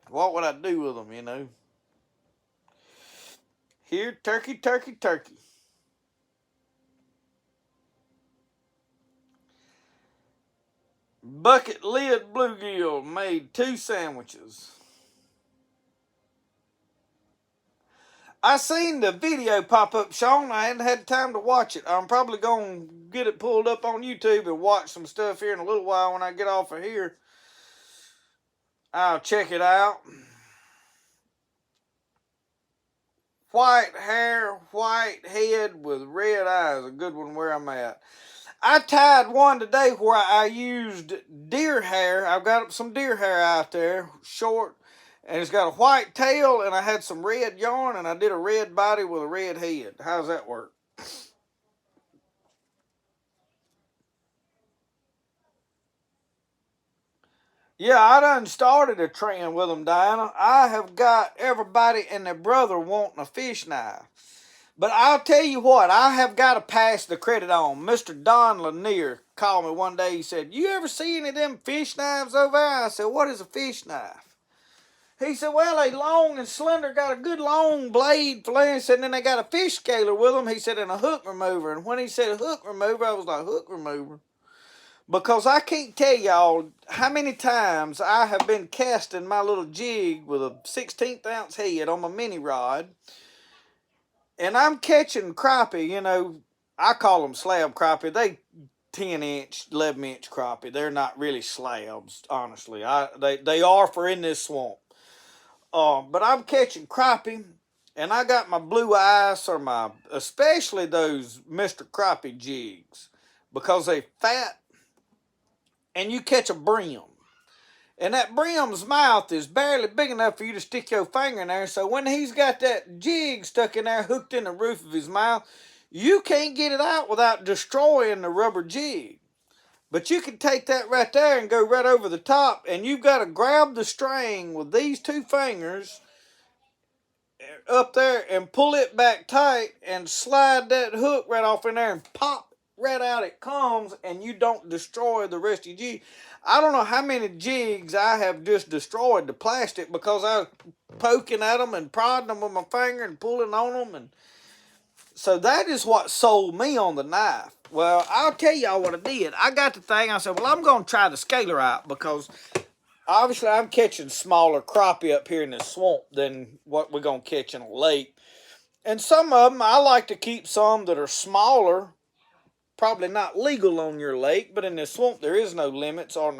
what would I do with them, you know? Here, turkey, turkey, turkey. Bucket lid bluegill made 2 sandwiches. I seen the video pop up, Sean. I hadn't had time to watch it. I'm probably going to get it pulled up on YouTube and watch some stuff here in a little while when I get off of here. I'll check it out. White hair, white head with red eyes. A good one where I'm at. I tied one today where I used deer hair. I've got some deer hair out there, short. And it's got a white tail, and I had some red yarn, and I did a red body with a red head. How's that work? Yeah, I done started a trend with them, Diana. I have got everybody and their brother wanting a fish knife. But I'll tell you what, I have got to pass the credit on. Mr. Don Lanier called me one day. He said, "You ever see any of them fish knives over there?" I said, "What is a fish knife?" He said, "Well, they long and slender, got a good long blade for laying." He said, "And then they got a fish scaler with them." He said, "And a hook remover." And when he said hook remover, I was like, hook remover? Because I can't tell y'all how many times I have been casting my little jig with a 16th ounce head on my mini rod. And I'm catching crappie, you know, I call them slab crappie. They 10-inch, 11-inch crappie. They're not really slabs, honestly. They are for in this swamp. But I'm catching crappie, and I got my blue ice or my, especially those Mr. Crappie jigs, because they fat, and you catch a brim. And that brim's mouth is barely big enough for you to stick your finger in there. So when he's got that jig stuck in there, hooked in the roof of his mouth, you can't get it out without destroying the rubber jig. But you can take that right there and go right over the top, and you've got to grab the string with these two fingers up there and pull it back tight and slide that hook right off in there and pop right out it comes, and you don't destroy the rest of your jig. I don't know how many jigs I have just destroyed the plastic because I was poking at them and prodding them with my finger and pulling on them. And so that is what sold me on the knife. Well, I'll tell y'all what I did. I got the thing. I said, well, I'm going to try the scaler out because obviously I'm catching smaller crappie up here in the swamp than what we're going to catch in a lake. And some of them, I like to keep some that are smaller. Probably not legal on your lake, but in the swamp there is no limits or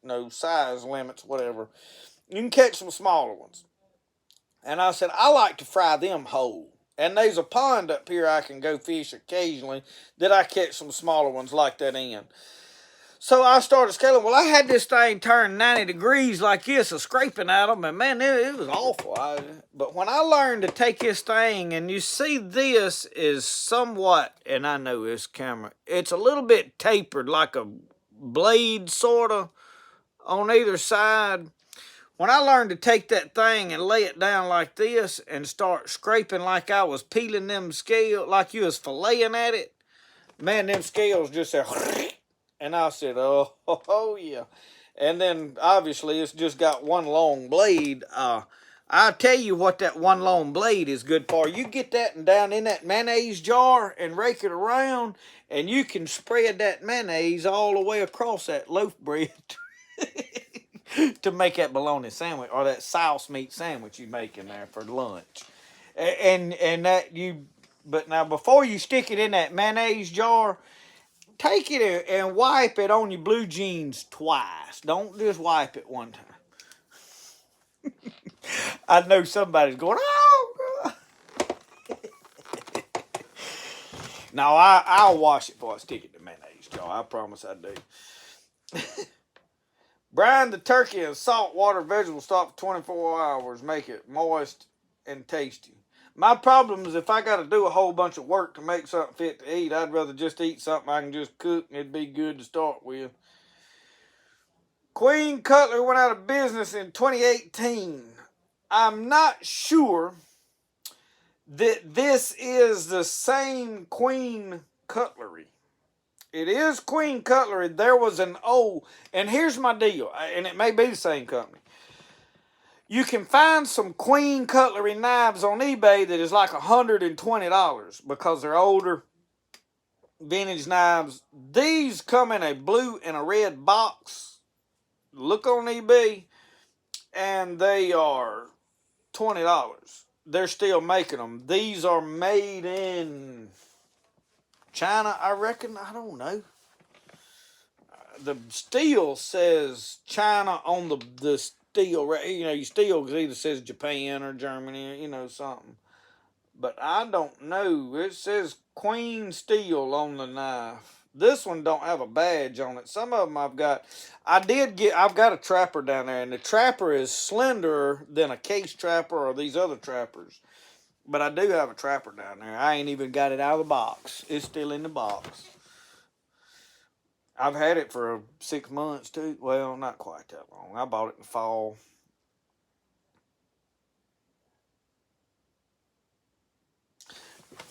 no size limits, whatever. You can catch some smaller ones. And I said, I like to fry them whole. And there's a pond up here I can go fish occasionally that I catch some smaller ones like that in. So I started scaling. Well, I had this thing turned 90 degrees like this, scraping at them, and man, it was awful. But when I learned to take this thing, and you see this is somewhat, and I know this camera, it's a little bit tapered like a blade sort of on either side. When I learned to take that thing and lay it down like this and start scraping like I was peeling them scales, like you was filleting at it, man, them scales just said, and I said, oh yeah. And then obviously it's just got one long blade. I'll tell you what that one long blade is good for. You get that and down in that mayonnaise jar and rake it around, and you can spread that mayonnaise all the way across that loaf bread to make that bologna sandwich or that sauce meat sandwich you make in there for lunch. And that you, but now before you stick it in that mayonnaise jar, take it and wipe it on your blue jeans twice. Don't just wipe it one time. I know somebody's going, oh, God. No, I'll wash it before I stick it in the mayonnaise jar. I promise I do. Brine the turkey in salt water vegetable stock for 24 hours. Make it moist and tasty. My problem is if I got to do a whole bunch of work to make something fit to eat, I'd rather just eat something I can just cook and it'd be good to start with. Queen Cutlery went out of business in 2018. I'm not sure that this is the same Queen Cutlery. It is Queen Cutlery. There was an old, and here's my deal, and it may be the same company. You can find some Queen Cutlery knives on eBay that is like $120 because they're older vintage knives. These come in a blue and a red box. Look on eBay, and they are $20. They're still making them. These are made in China, I reckon. I don't know. The steel says China on the steel. You know, your steel either says Japan or Germany, you know, something. But I don't know. It says Queen Steel on the knife. This one don't have a badge on it. Some of them I've got. I've got a trapper down there, and the trapper is slenderer than a case trapper or these other trappers. But I do have a trapper down there. I ain't even got it out of the box. It's still in the box. I've had it for 6 months too. Well, not quite that long. I bought it in the fall.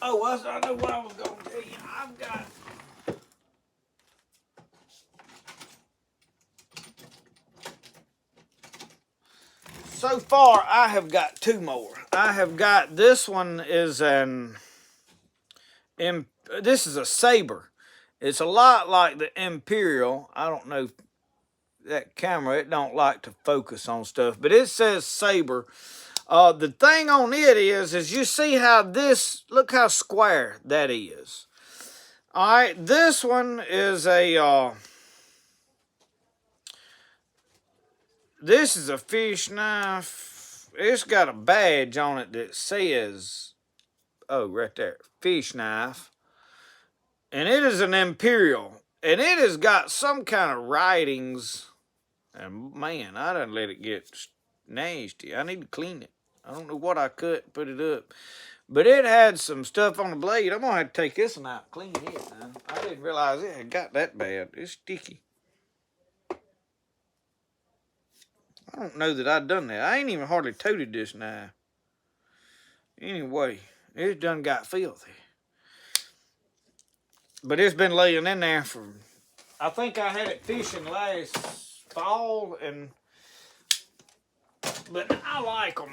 Oh, I know what I was going to tell you. I've got... So far, I have got two more. I have got, this one is this is a Saber. It's a lot like the Imperial. I don't know, that camera, it don't like to focus on stuff, but it says Saber. The thing on it is you see how this, look how square that is. All right, this one is a, this is a fish knife. it's got a badge on it that says, oh, right there, fish knife. And it is an Imperial. And it has got some kind of writings. And man, I done let it get nasty. I need to clean it. I don't know what I cut and put it up. But it had some stuff on the blade. I'm going to have to take this one out and clean it now. I didn't realize it had got that bad. It's sticky. I don't know that I've done that. I ain't even hardly toted this knife. Anyway, it's done got filthy. But it's been laying in there for... I think I had it fishing last fall, but I like them.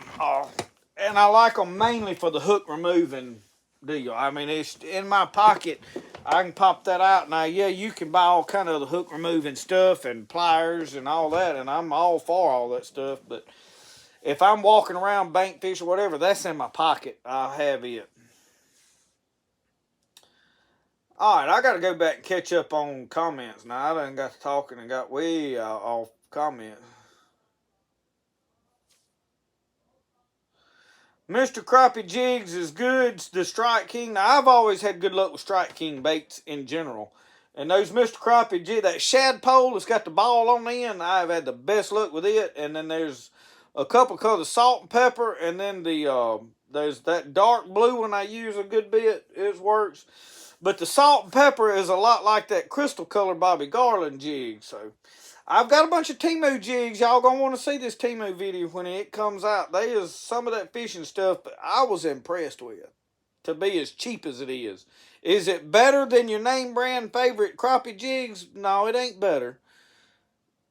And I like them mainly for the hook removing deal. I mean, it's in my pocket. I can pop that out. Now, yeah, you can buy all kind of the hook removing stuff and pliers and all that, and I'm all for all that stuff. But if I'm walking around bank fish or whatever, that's in my pocket. I'll have it. All right, I got to go back and catch up on comments now. I done got to talking and got way off comments. Mr. Crappie Jigs is good. The Strike King. Now, I've always had good luck with Strike King baits in general. And those Mr. Crappie Jigs, that shad pole that's got the ball on the end, I've had the best luck with it. And then there's a couple called the salt and pepper. And then there's that dark blue one I use a good bit. It works. But the salt and pepper is a lot like that crystal color Bobby Garland jig. So I've got a bunch of TeeMu jigs. Y'all gonna want to see this TeeMu video when it comes out. They is some of that fishing stuff that I was impressed with. To be as cheap as it is. Is it better than your name brand favorite crappie jigs? No, it ain't better.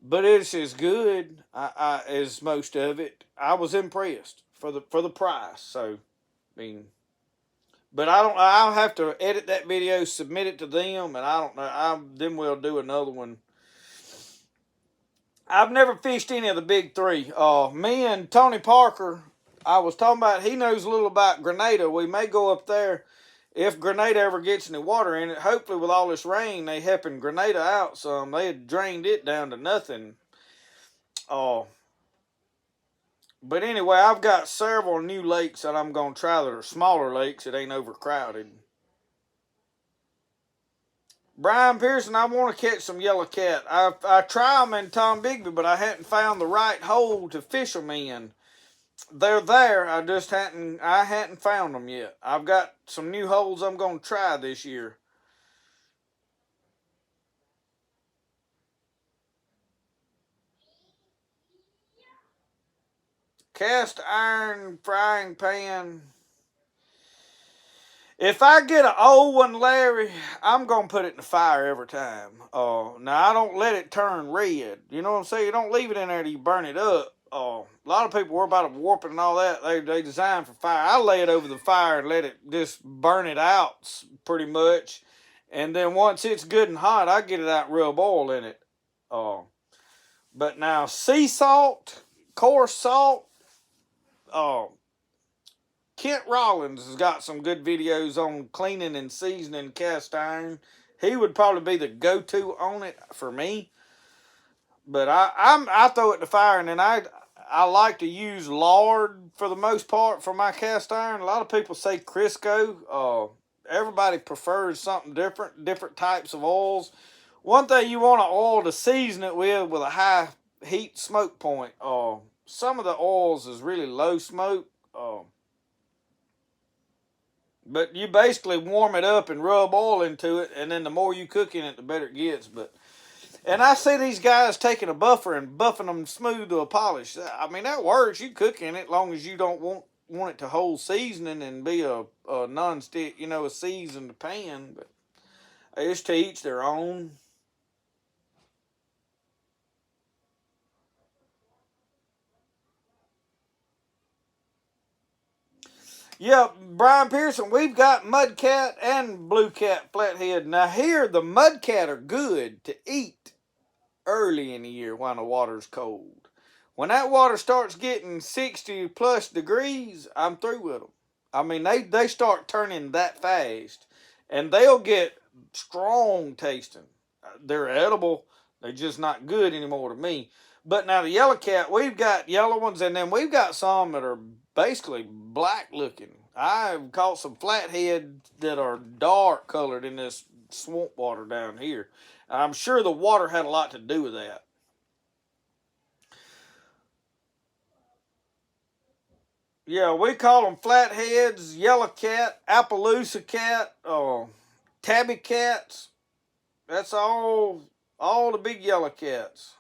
But it's as good as most of it. I was impressed for the price. So, I mean... But I'll have to edit that video, submit it to them, and I don't know. Then we'll do another one. I've never fished any of the big three. Me and Tony Parker, I was talking about, he knows a little about Grenada. We may go up there if Grenada ever gets any water in it. Hopefully with all this rain, they helping Grenada out some. They had drained it down to nothing. But anyway, I've got several new lakes that I'm going to try that are smaller lakes that ain't overcrowded. Brian Pearson, I want to catch some yellow cat. I try them in Tom Bigby, but I hadn't found the right hole to fish them in. They're there. I hadn't found them yet. I've got some new holes I'm going to try this year. Cast iron frying pan. If I get an old one, Larry, I'm going to put it in the fire every time. Now, I don't let it turn red. You know what I'm saying? You don't leave it in there till you burn it up. A lot of people worry about it warping and all that. They design for fire. I lay it over the fire and let it just burn it out pretty much. And then once it's good and hot, I get it out and rub oil in it. But now, sea salt, coarse salt, Kent Rollins has got some good videos on cleaning and seasoning cast iron. He would probably be the go-to on it for me. But I throw it in the fire, and then I like to use lard for the most part for my cast iron. A lot of people say Crisco. Everybody prefers something different types of oils. One thing you want an oil to season it with a high heat smoke point. Some of the oils is really low smoke. But you basically warm it up and rub oil into it, and then the more you cook in it, the better it gets. And I see these guys taking a buffer and buffing them smooth to a polish. I mean, that works. You cook in it as long as you don't want it to hold seasoning and be a non-stick, a seasoned pan. But it's to each their own. Yeah, Brian Pearson, we've got mudcat and blue cat flathead. Now here, the mudcat are good to eat early in the year when the water's cold. When that water starts getting 60 plus degrees, I'm through with them. I mean, they start turning that fast, and they'll get strong tasting. They're edible. They're just not good anymore to me. But now the yellow cat, we've got yellow ones, and then we've got some that are basically black looking. I've caught some flatheads that are dark colored in this swamp water down here. I'm sure the water had a lot to do with that. Yeah, we call them flatheads, yellow cat, Appaloosa cat, tabby cats. That's all the big yellow cats.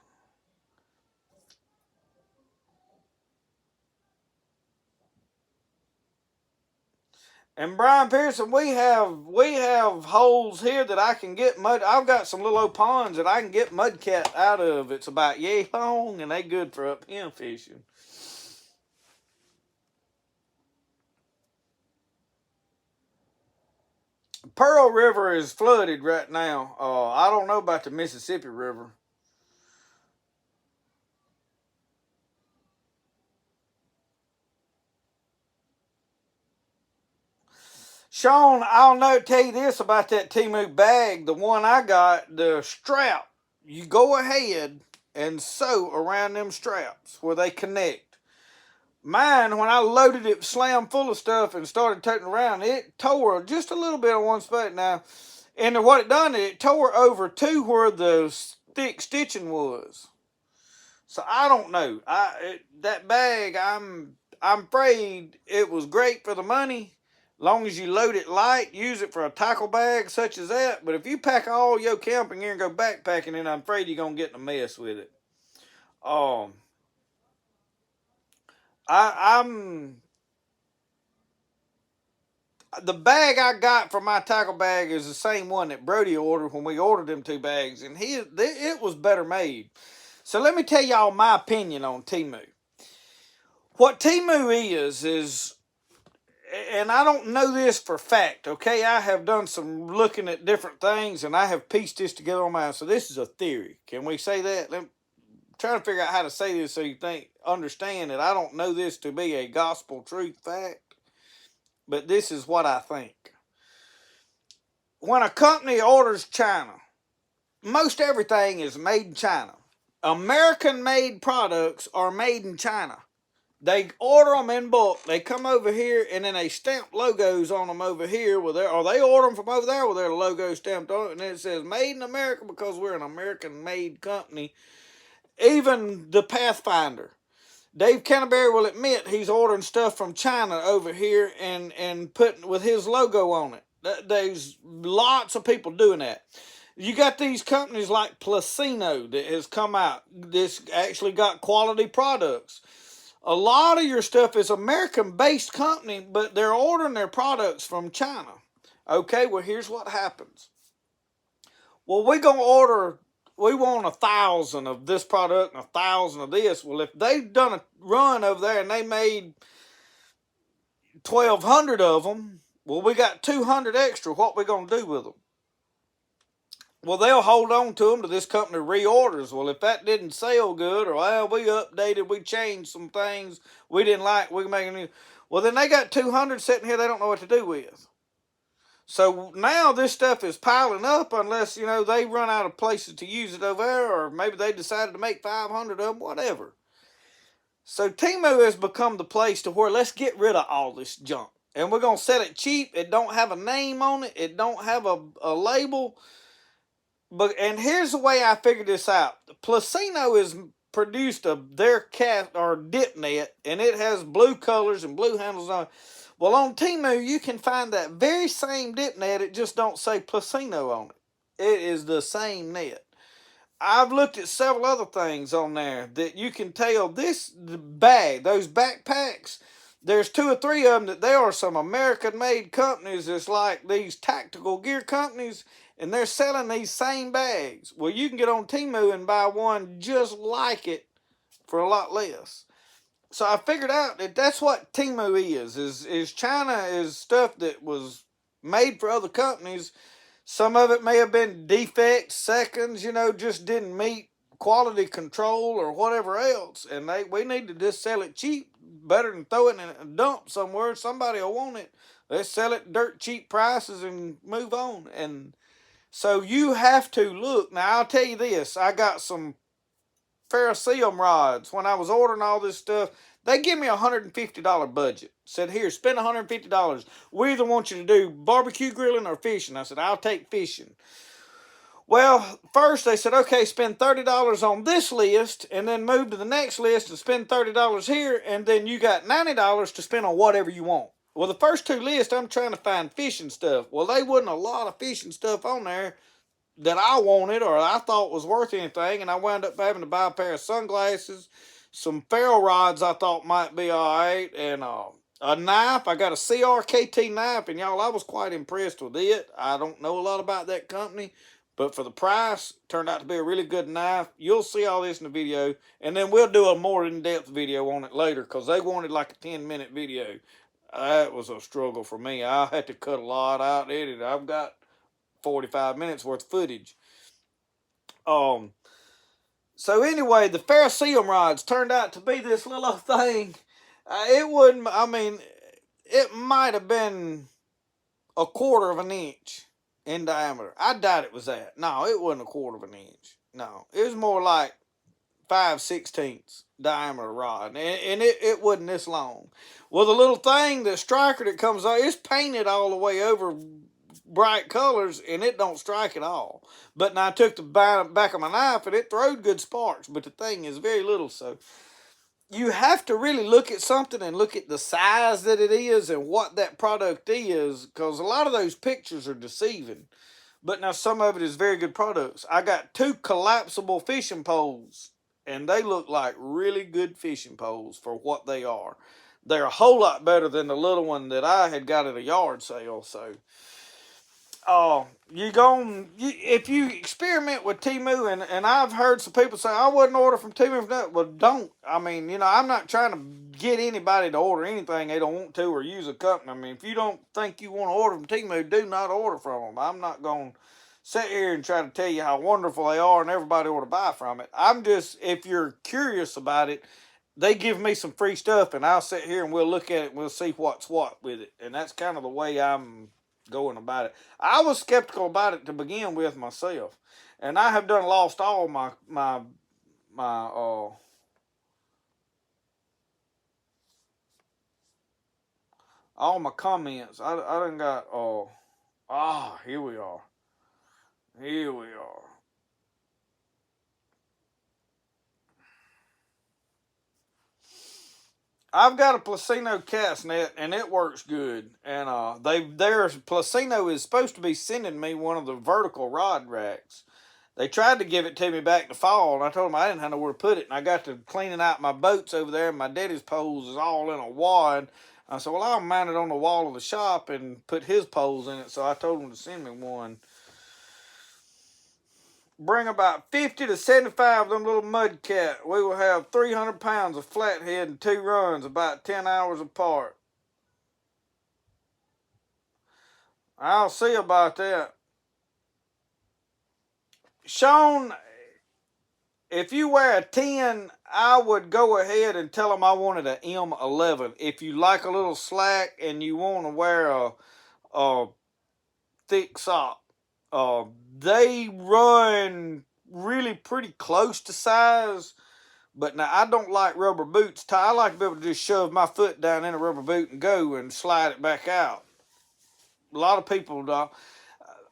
And Brian Pearson, we have holes here that I can get mud. I've got some little old ponds that I can get mudcat out of. It's about yay long, and they good for up here fishing. Pearl River is flooded right now. I don't know about the Mississippi River. Sean, I'll tell you this about that TeeMu bag. The one I got, the strap, you go ahead and sew around them straps where they connect. Mine, when I loaded it slam full of stuff and started toting around, it tore just a little bit on one spot now. And what it done, it tore over to where the thick stitching was. So I don't know. That bag, I'm afraid it was great for the money. Long as you load it light, use it for a tackle bag such as that. But if you pack all your camping gear and go backpacking, then I'm afraid you're going to get in a mess with it. The bag I got for my tackle bag is the same one that Brody ordered when we ordered them 2 bags. And it was better made. So let me tell y'all my opinion on TeeMu. What TeeMu is, and I don't know this for fact, okay? I have done some looking at different things, and I have pieced this together on my own. So this is a theory. Can we say that? I'm trying to figure out how to say this so you understand that I don't know this to be a gospel truth fact, but this is what I think. When a company orders China, most everything is made in China. American-made products are made in China. They order them in bulk. They come over here, and then they stamp logos on them over here. Or they order them from over there with their logo stamped on it, and then it says Made in America because we're an American-made company. Even the Pathfinder. Dave Canterbury will admit he's ordering stuff from China over here and putting with his logo on it. There's lots of people doing that. You got these companies like Placino that has come out. This actually got quality products. A lot of your stuff is American-based company, but they're ordering their products from China. Okay, well, here's what happens. Well, we want 1,000 of this product and 1,000 of this. Well, if they've done a run over there and they made 1,200 of them, well, we got 200 extra. What we going to do with them? Well, they'll hold on to them till this company reorders. Well, if that didn't sell good, or well, we updated, we changed some things we didn't like, we can make a new. Well, then they got 200 sitting here they don't know what to do with. So now this stuff is piling up unless, they run out of places to use it over there, or maybe they decided to make 500 of them, whatever. So TeeMu has become the place to where let's get rid of all this junk. And we're going to sell it cheap. It don't have a name on it. It don't have a label. And here's the way I figured this out. Placino has produced their cat or dip net, and it has blue colors and blue handles on it. Well, on TeeMu, you can find that very same dip net. It just don't say Placino on it. It is the same net. I've looked at several other things on there that you can tell this bag, those backpacks, there's 2 or 3 of them that they are some American-made companies. It's like these tactical gear companies, and they're selling these same bags. Well, you can get on TeeMu and buy one just like it for a lot less. So I figured out that that's what TeeMu is China is stuff that was made for other companies. Some of it may have been defects, seconds, just didn't meet quality control or whatever else. And we need to just sell it cheap. Better than throw it in a dump somewhere. Somebody will want it. Let's sell it dirt cheap prices and move on. And so you have to look. Now, I'll tell you this. I got some ferrocerium rods, when I was ordering all this stuff, they give me a $150 budget. Said, here, spend $150. We either want you to do barbecue grilling or fishing. I said, I'll take fishing. Well, first they said, okay, spend $30 on this list and then move to the next list and spend $30 here, and then you got $90 to spend on whatever you want. Well, the first two lists, I'm trying to find fishing stuff. Well, they wasn't a lot of fishing stuff on there that I wanted or I thought was worth anything, and I wound up having to buy a pair of sunglasses, some ferro rods I thought might be all right, and a knife. I got a CRKT knife, and y'all, I was quite impressed with it. I don't know a lot about that company, but for the price, turned out to be a really good knife. You'll see all this in the video, and then we'll do a more in-depth video on it later, because they wanted like a 10-minute video. That was a struggle for me. I had to cut a lot out, edit. I've got 45 minutes worth of footage. So anyway, the ferrocerium rods turned out to be this little thing. It wouldn't, I mean, it might have been a quarter of an inch in diameter. I doubt it was that. No, it wasn't a quarter of an inch. No, it was more like 5/16 diameter rod, and it wasn't this long. Well, the little thing, the striker that comes out, it's painted all the way over bright colors, and it don't strike at all. But now I took the back of my knife, and it throwed good sparks, but the thing is very little. So you have to really look at something and look at the size that it is and what that product is, because a lot of those pictures are deceiving. But now some of it is very good products. I got 2 collapsible fishing poles, and they look like really good fishing poles for what they are. They're a whole lot better than the little one that I had got at a yard sale. So if you experiment with TeeMu, and I've heard some people say, I wouldn't order from TeeMu for that. Well, don't. I mean, I'm not trying to get anybody to order anything they don't want to or use a company. I mean, if you don't think you want to order from TeeMu, do not order from them. I'm not going to sit here and try to tell you how wonderful they are and everybody ought to buy from it. I'm just, if you're curious about it, they give me some free stuff, and I'll sit here and we'll look at it and we'll see what's what with it. And that's kind of the way I'm going about it. I was skeptical about it to begin with myself, and I have lost all my all my comments. I done got here we are. I've got a Placino cast net, and it works good. And their Placino is supposed to be sending me one of the vertical rod racks. They tried to give it to me back in the fall, and I told them I didn't have nowhere to put it. And I got to cleaning out my boats over there, and my daddy's poles is all in a wad. I said, well, I'll mount it on the wall of the shop and put his poles in it. So I told him to send me one. Bring about 50 to 75 of them little mud cat. We will have 300 pounds of flathead in 2 runs, about 10 hours apart. I'll see about that. Sean, if you wear a 10, I would go ahead and tell them I wanted an M11. If you like a little slack and you want to wear a thick sock. They run really pretty close to size, but now I don't like rubber boots. I like to be able to just shove my foot down in a rubber boot and go and slide it back out. A lot of people do.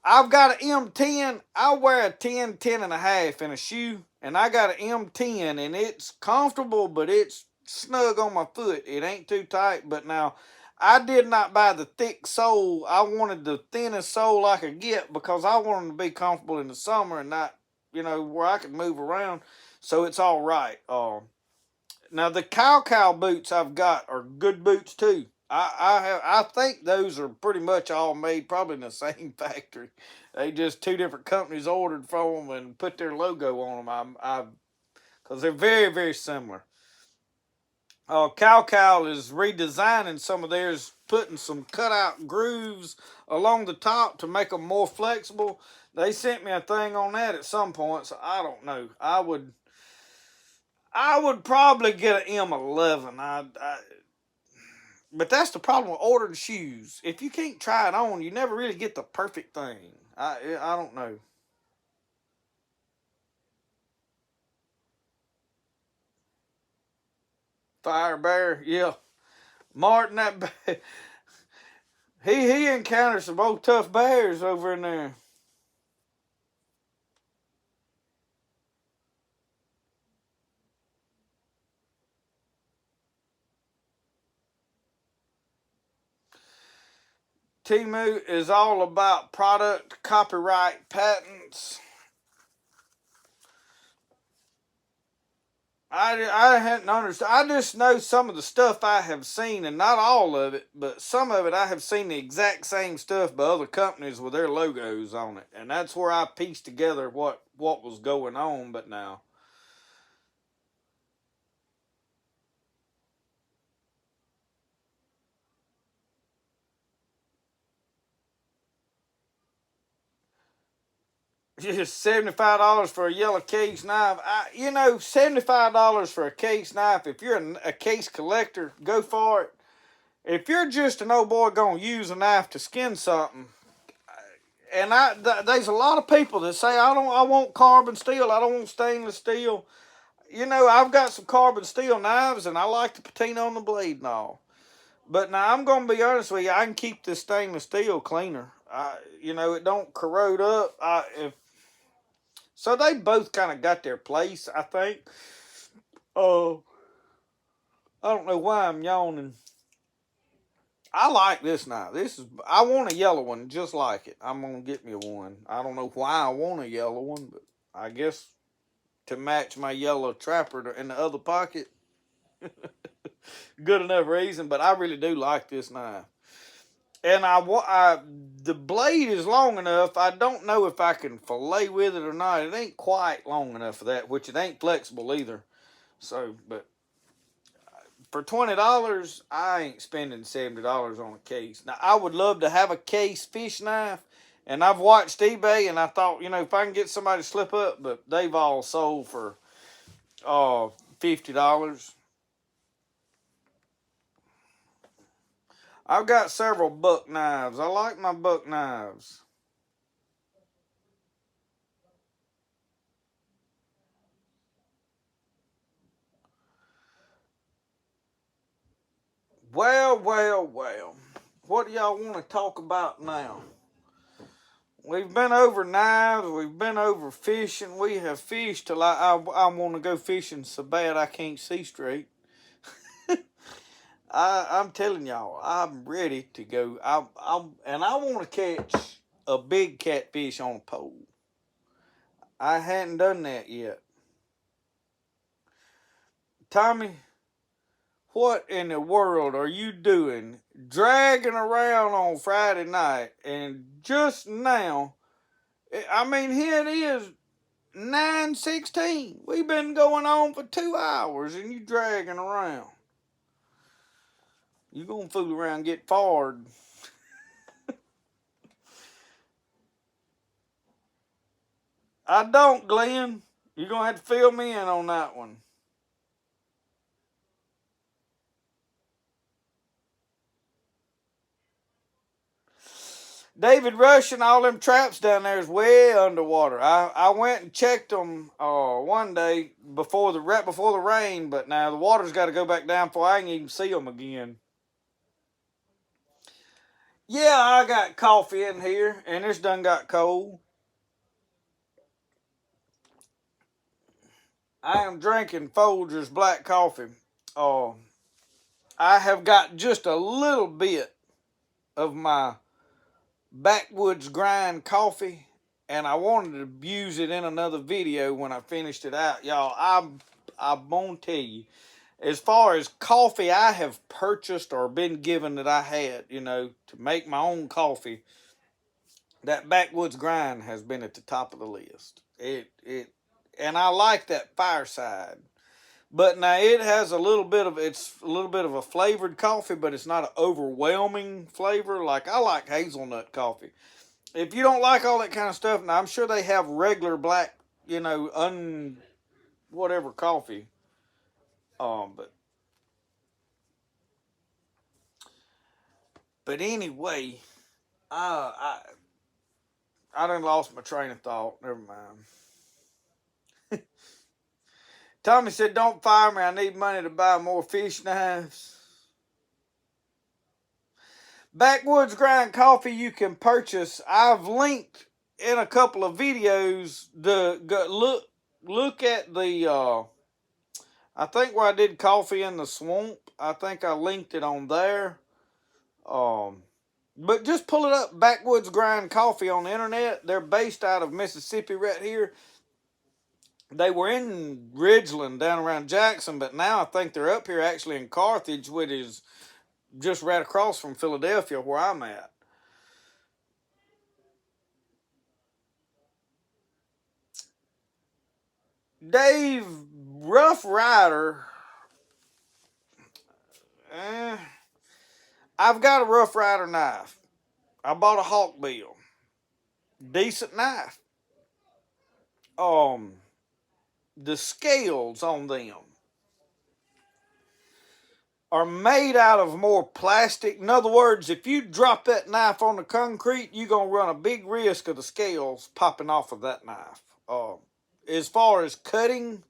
I've got an M10. I wear a 10, 10 and a half in a shoe, and I got an M10, and it's comfortable, but it's snug on my foot. It ain't too tight, but now I did not buy the thick sole. I wanted the thinnest sole I could get because I wanted to be comfortable in the summer and not, where I could move around. So it's all right. Now the cow boots I've got are good boots too. I think those are pretty much all made probably in the same factory. They just 2 different companies ordered from them and put their logo on them. Because they're very, very similar. Cow is redesigning some of theirs, putting some cutout grooves along the top to make them more flexible. They sent me a thing on that at some point, so I don't know. I would probably get an M11. But that's the problem with ordering shoes. If you can't try it on, you never really get the perfect thing. I don't know. Fire bear, yeah. Martin, that bear, he encountered some old tough bears over in there. TeeMu is all about product, copyright, patents. I hadn't understood. I just know some of the stuff I have seen, and not all of it, but some of it I have seen the exact same stuff by other companies with their logos on it, and that's where I pieced together what was going on. But now, just $75 for a yellow case knife. $75 for a case knife. If you're a case collector, go for it. If you're just an old boy gonna use a knife to skin something, and there's a lot of people that say I want carbon steel. I don't want stainless steel. I've got some carbon steel knives, and I like the patina on the blade and all. But now I'm gonna be honest with you. I can keep this stainless steel cleaner. It don't corrode up. So they both kind of got their place, I think. Oh, I don't know why I'm yawning. I like this knife. I want a yellow one just like it. I'm going to get me one. I don't know why I want a yellow one, but I guess to match my yellow trapper in the other pocket. Good enough reason, but I really do like this knife. And the blade is long enough. I don't know if I can fillet with it or not. It ain't quite long enough for that, which it ain't flexible either. So, but for $20, I ain't spending $70 on a case. Now, I would love to have a case fish knife, and I've watched eBay, and I thought, if I can get somebody to slip up, but they've all sold for $50. I've got several buck knives. I like my buck knives. Well. What do y'all want to talk about now? We've been over knives. We've been over fishing. We have fished till I want to go fishing so bad I can't see straight. I'm telling y'all, I'm ready to go. And I want to catch a big catfish on a pole. I hadn't done that yet. Tommy, what in the world are you doing dragging around on Friday night? And just now, here it is, 9:16. We've been going on for 2 hours and you dragging around. You gonna fool around and get forward. I don't, Glenn. You're gonna have to fill me in on that one. David Rush and all them traps down there is way underwater. I went and checked them one day right before the rain, but now the water's got to go back down before I can even see them again. Yeah, I got coffee in here, and it's done got cold. I am drinking Folgers black coffee. I have got just a little bit of my backwoods grind coffee, and I wanted to use it in another video when I finished it out. Y'all, I'm gonna tell you, as far as coffee I have purchased or been given that I had, to make my own coffee, that backwoods grind has been at the top of the list. And I like that fireside. But now it's a little bit of a flavored coffee, but it's not an overwhelming flavor. Like I like hazelnut coffee. If you don't like all that kind of stuff, now I'm sure they have regular black, whatever coffee. But anyway, I done lost my train of thought. Never mind. Tommy said, don't fire me. I need money to buy more fish knives. Backwoods Grind Coffee you can purchase. I've linked in a couple of videos. Look at the, I think where I did coffee in the swamp. I think I linked it on there. But just pull it up, Backwoods Grind Coffee on the internet. They're based out of Mississippi right here. They were in Ridgeland down around Jackson, but now I think they're up here actually in Carthage, which is just right across from Philadelphia where I'm at. Dave, Rough Rider. I've got a Rough Rider knife. I bought a Hawkbill. Decent knife. The scales on them are made out of more plastic. In other words, if you drop that knife on the concrete, you're going to run a big risk of the scales popping off of that knife. As far as cutting,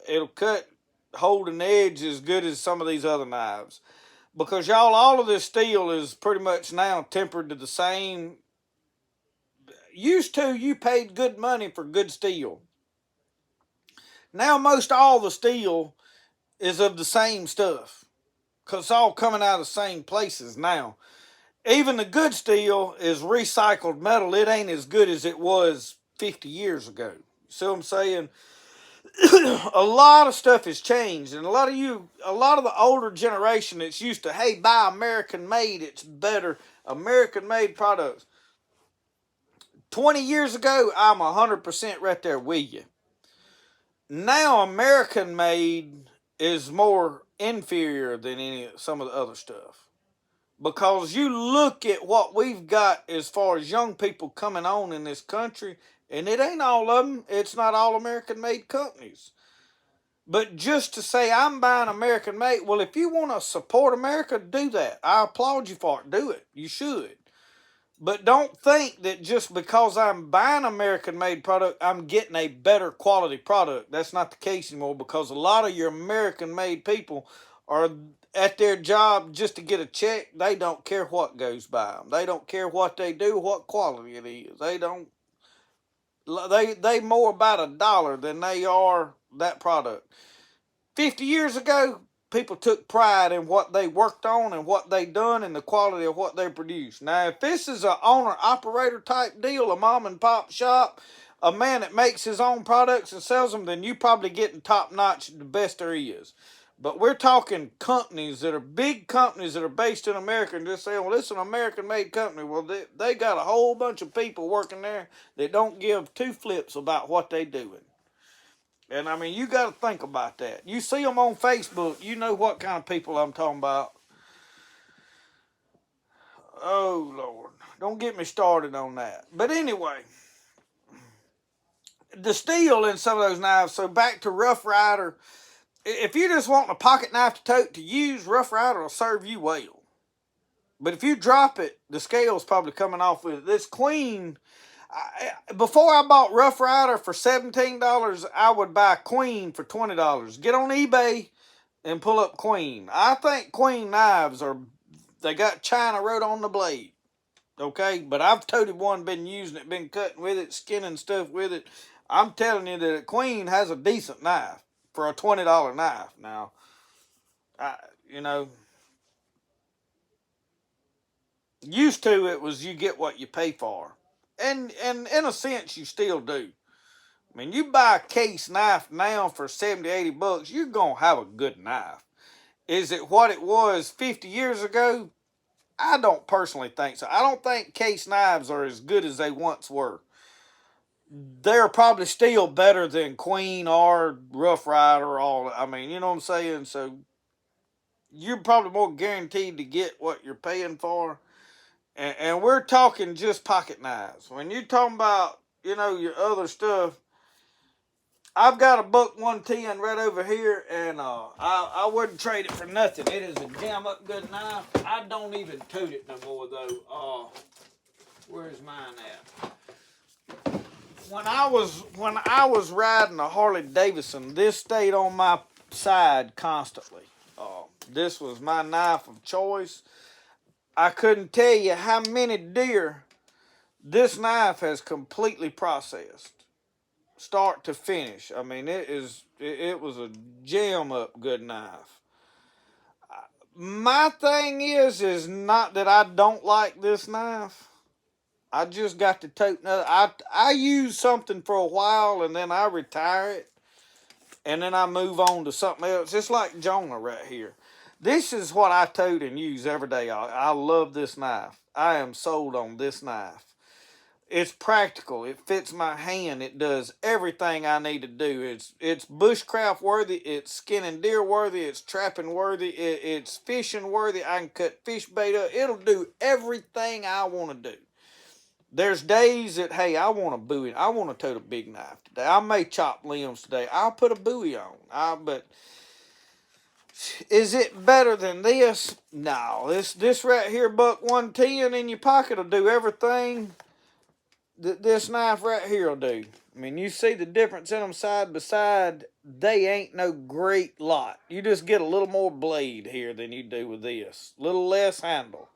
it'll cut holding the edge as good as some of these other knives. Because y'all, all of this steel is pretty much now tempered to the same. Used to, you paid good money for good steel. Now most all the steel is of the same stuff. Because it's all coming out of the same places now. Even the good steel is recycled metal. It ain't as good as it was 50 years ago. See what I'm saying? A lot of stuff has changed. And a lot of the older generation that's used to, hey, buy American made, it's better. American made products. 20 years ago, I'm 100% right there with you. Now, American made is more inferior than some of the other stuff. Because you look at what we've got as far as young people coming on in this country, and it ain't all of them. It's not all American made companies. But just to say I'm buying American made, well, if you want to support America, do that. I applaud you for it. Do it. You should. But don't think that just because I'm buying American-made product, I'm getting a better quality product. That's not the case anymore, because a lot of your American-made people are at their job just to get a check. They don't care what goes by them. They don't care what they do, what quality it is. They more about a dollar than they are that product. 50 years ago, people took pride in what they worked on and what they done and the quality of what they produced. Now, if this is an owner-operator type deal, a mom-and-pop shop, a man that makes his own products and sells them, then you probably getting top-notch, the best there is. But we're talking companies that are big companies that are based in America and just saying, well, this is an American-made company. Well, they got a whole bunch of people working there that don't give two flips about what they doing. And, I mean, you got to think about that. You see them on Facebook, you know what kind of people I'm talking about. Oh, Lord. Don't get me started on that. But anyway, the steel in some of those knives, so back to Rough Rider. If you just want a pocket knife to tote to use, Rough Rider will serve you well. But if you drop it, the scale's probably coming off with it. This Queen... before I bought Rough Rider for $17, I would buy Queen for $20. Get on eBay and pull up Queen. I think Queen knives they got China wrote on the blade. Okay, but I've toted one, been using it, been cutting with it, skinning stuff with it. I'm telling you that Queen has a decent knife for a $20 knife. Now, used to it was you get what you pay for. And in a sense, you still do. I mean, you buy a case knife now for $70, $80, you're going to have a good knife. Is it what it was 50 years ago? I don't personally think so. I don't think case knives are as good as they once were. They're probably still better than Queen or Rough Rider. I mean, you know what I'm saying? So, you're probably more guaranteed to get what you're paying for. And we're talking just pocket knives. When you're talking about, your other stuff, I've got a buck 110 right over here, and I wouldn't trade it for nothing. It is a damn up good knife. I don't even tote it no more, though. Where's mine at? When I was riding a Harley Davidson, this stayed on my side constantly. This was my knife of choice. I couldn't tell you how many deer this knife has completely processed, start to finish. I mean, it was a jam up good knife. My thing is not that I don't like this knife. I just got to tote another. I use something for a while and then I retire it and then I move on to something else. It's like Jonah right here. This is what I tote and use every day. I love this knife. I am sold on this knife. It's practical. It fits my hand. It does everything I need to do. It's bushcraft worthy. It's skinning deer worthy. It's trapping worthy. It's fishing worthy. I can cut fish bait up. It'll do everything I want to do. There's days that, hey, I want a buoy. I want to tote a big knife today. I may chop limbs today. I'll put a buoy on. But is it better than this? No. This right here, buck 110 in your pocket will do everything that this knife right here will do. I mean, you see the difference in them side by side. They ain't no great lot. You just get a little more blade here than you do with this. A little less handle.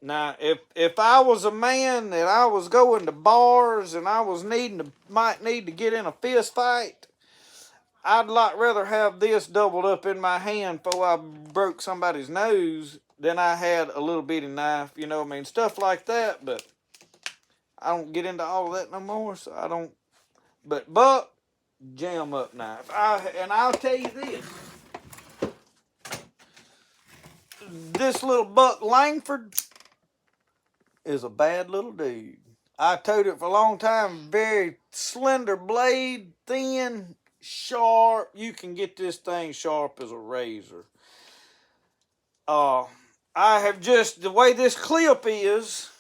Now, if I was a man that I was going to bars and I was might need to get in a fist fight, I'd rather have this doubled up in my hand before I broke somebody's nose than I had a little bitty knife, you know what I mean? Stuff like that, but I don't get into all of that no more, so I don't. But buck, jam up knife. And I'll tell you this little buck Langford is a bad little dude. I towed it for a long time. Very slender blade, thin, sharp. You can get this thing sharp as a razor. I have just, the way this clip is,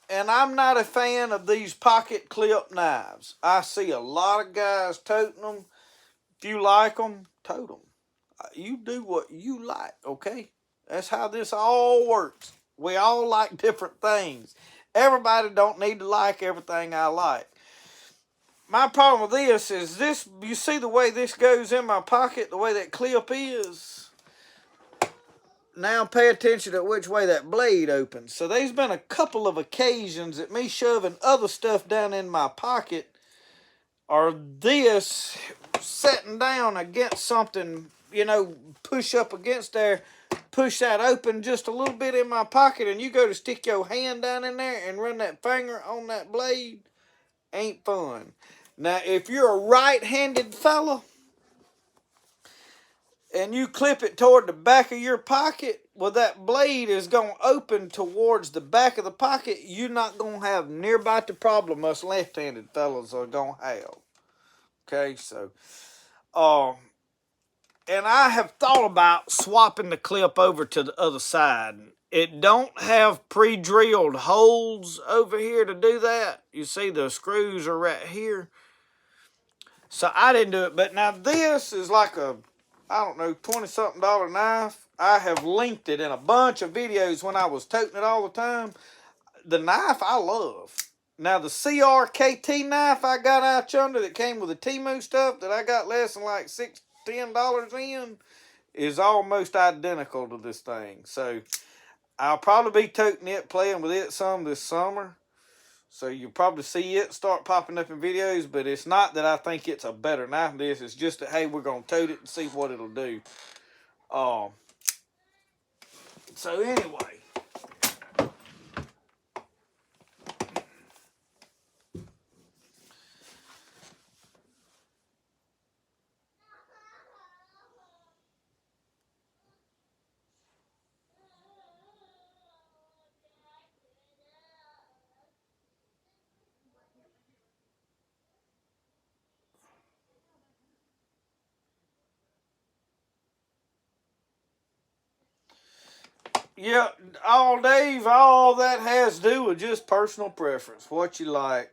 and I'm not a fan of these pocket clip knives. I see a lot of guys toting them. If you like them, tote them. You do what you like, okay? That's how this all works. We all like different things. Everybody don't need to like everything I like. My problem with this is this, you see the way this goes in my pocket, the way that clip is? Now pay attention to which way that blade opens. So there's been a couple of occasions that me shoving other stuff down in my pocket or this setting down against something, you know, push up against there, push that open just a little bit in my pocket, and you go to stick your hand down in there and run that finger on that blade, ain't fun. Now, if you're a right-handed fella and you clip it toward the back of your pocket, well, that blade is going to open towards the back of the pocket. You're not going to have nearby the problem us left-handed fellas are going to have. Okay, so, and I have thought about swapping the clip over to the other side. It don't have pre-drilled holes over here to do that. You see the screws are right here. So I didn't do it. But now this is like a, I don't know, $20-something knife. I have linked it in a bunch of videos when I was toting it all the time. The knife I love. Now the CRKT knife I got out yonder that came with the TeeMu stuff that I got less than like $10 in is almost identical to this thing. So I'll probably be toting it, playing with it some this summer. So you'll probably see it start popping up in videos, but it's not that I think it's a better knife than this. It's just that, hey, we're going to tote it and see what it'll do. So anyway. Yeah, Dave, all that has to do with just personal preference, what you like.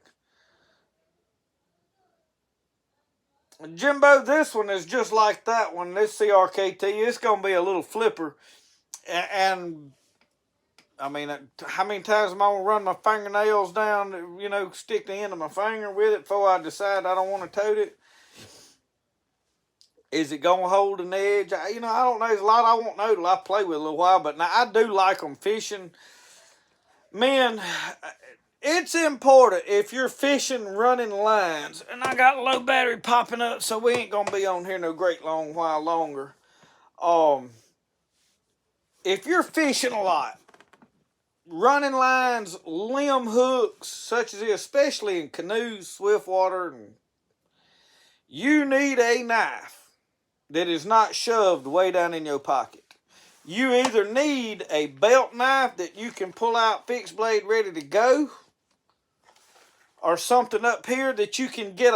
Jimbo, this one is just like that one, this CRKT. It's going to be a little flipper. And I mean, how many times am I going to run my fingernails down, you know, stick the end of my finger with it before I decide I don't want to tote it? Is it going to hold an edge? You know, I don't know. There's a lot I won't know till I play with it a little while. But now, I do like them fishing. Man, it's important if you're fishing running lines. And I got low battery popping up, so we ain't going to be on here no great long while longer. If you're fishing a lot, running lines, limb hooks, such as this, especially in canoes, swift water, and you need a knife that is not shoved way down in your pocket. You either need a belt knife that you can pull out fixed blade ready to go, or something up here that you can get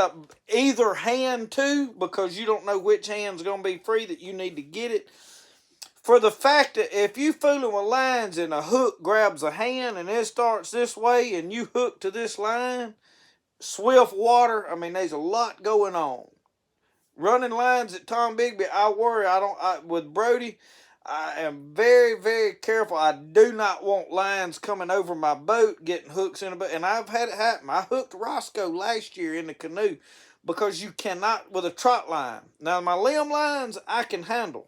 either hand to, because you don't know which hand's going to be free that you need to get it. For the fact that if you fooling with lines and a hook grabs a hand and it starts this way and you hook to this line, swift water, I mean, there's a lot going on. Running lines at Tom Bigby, I worry. With Brody, I am very, very careful. I do not want lines coming over my boat, getting hooks in a boat. And I've had it happen. I hooked Roscoe last year in the canoe because you cannot with a trot line. Now, my limb lines, I can handle.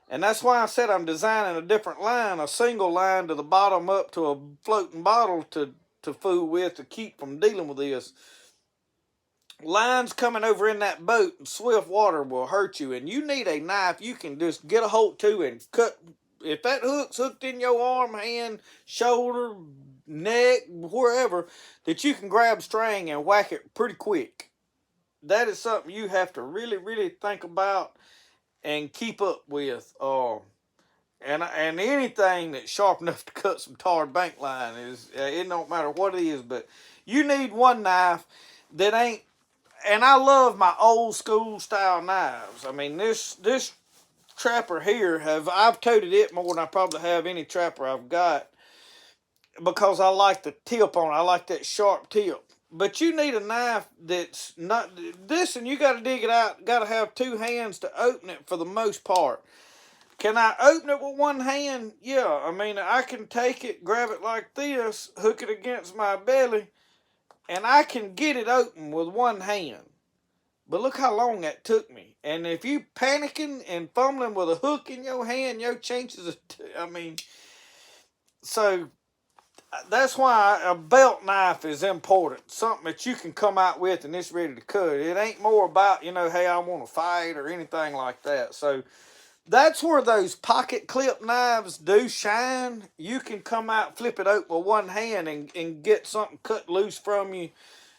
And that's why I said I'm designing a different line, a single line to the bottom up to a floating bottle to fool with to keep from dealing with this. Lines coming over in that boat and swift water will hurt you. And you need a knife you can just get a hold to and cut. If that hook's hooked in your arm, hand, shoulder, neck, wherever, that you can grab string and whack it pretty quick. That is something you have to really, really think about and keep up with. And anything that's sharp enough to cut some tarred bank line is, it don't matter what it is, but you need one knife that ain't, and I love my old school style knives. I mean, this trapper here, I've toted it more than I probably have any trapper I've got, because I like the tip on it. I like that sharp tip. But you need a knife that's not this, and you got to dig it out. Got to have two hands to open it for the most part. Can I open it with one hand? Yeah, I mean, I can take it, grab it like this, hook it against my belly, and I can get it open with one hand. But look how long that took me. And if you panicking and fumbling with a hook in your hand, your chances of, so that's why a belt knife is important. Something that you can come out with and it's ready to cut. It ain't more about, hey, I want to fight or anything like that. So that's where those pocket clip knives do shine. You can come out, flip it open with one hand and get something cut loose from you.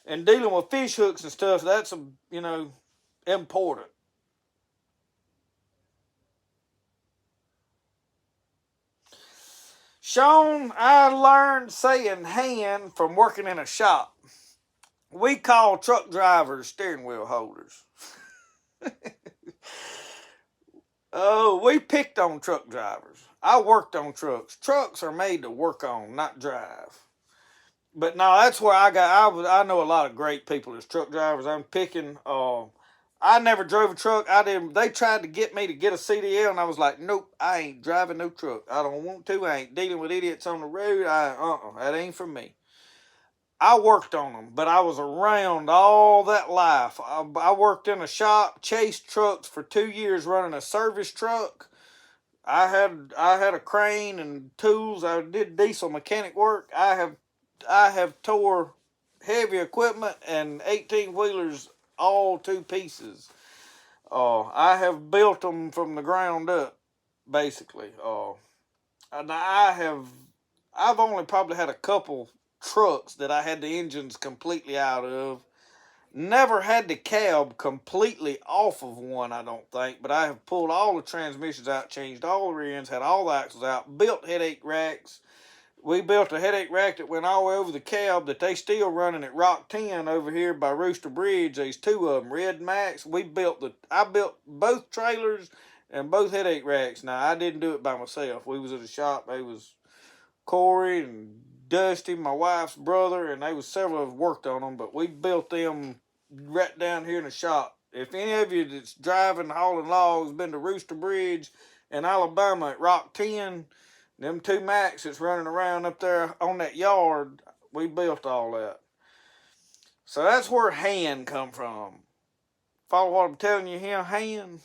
And dealing with fish hooks and stuff, that's, important. Sean, I learned saying hand from working in a shop. We call truck drivers steering wheel holders. Oh, we picked on truck drivers. I worked on trucks. Trucks are made to work on, not drive. But no, that's where I know a lot of great people as truck drivers. I'm picking. I never drove a truck. They tried to get me to get a CDL, and I was like, nope, I ain't driving no truck. I don't want to. I ain't dealing with idiots on the road. That ain't for me. I worked on them, but I was around all that life. I worked in a shop, chased trucks for 2 years, running a service truck. I had a crane and tools. I did diesel mechanic work. I have tore heavy equipment and 18-wheelers all to pieces. I have built them from the ground up, basically. And I've only probably had a couple trucks that I had the engines completely out of. Never had the cab completely off of one, I don't think, but I have pulled all the transmissions out, changed all the rear ends, had all the axles out, built headache racks. We built a headache rack that went all the way over the cab that they still running at Rock 10 over here by Rooster Bridge. There's two of them, Red Max. I built both trailers and both headache racks. Now, I didn't do it by myself. We was at a shop. They was Corey and Dusty, my wife's brother, and they was several of us worked on them, but we built them right down here in the shop. If any of you that's driving, hauling logs, been to Rooster Bridge in Alabama at Rock 10, Them 2 Macs that's running around up there on that yard, we built all that. So that's where hand come from. Follow what I'm telling you here, hand.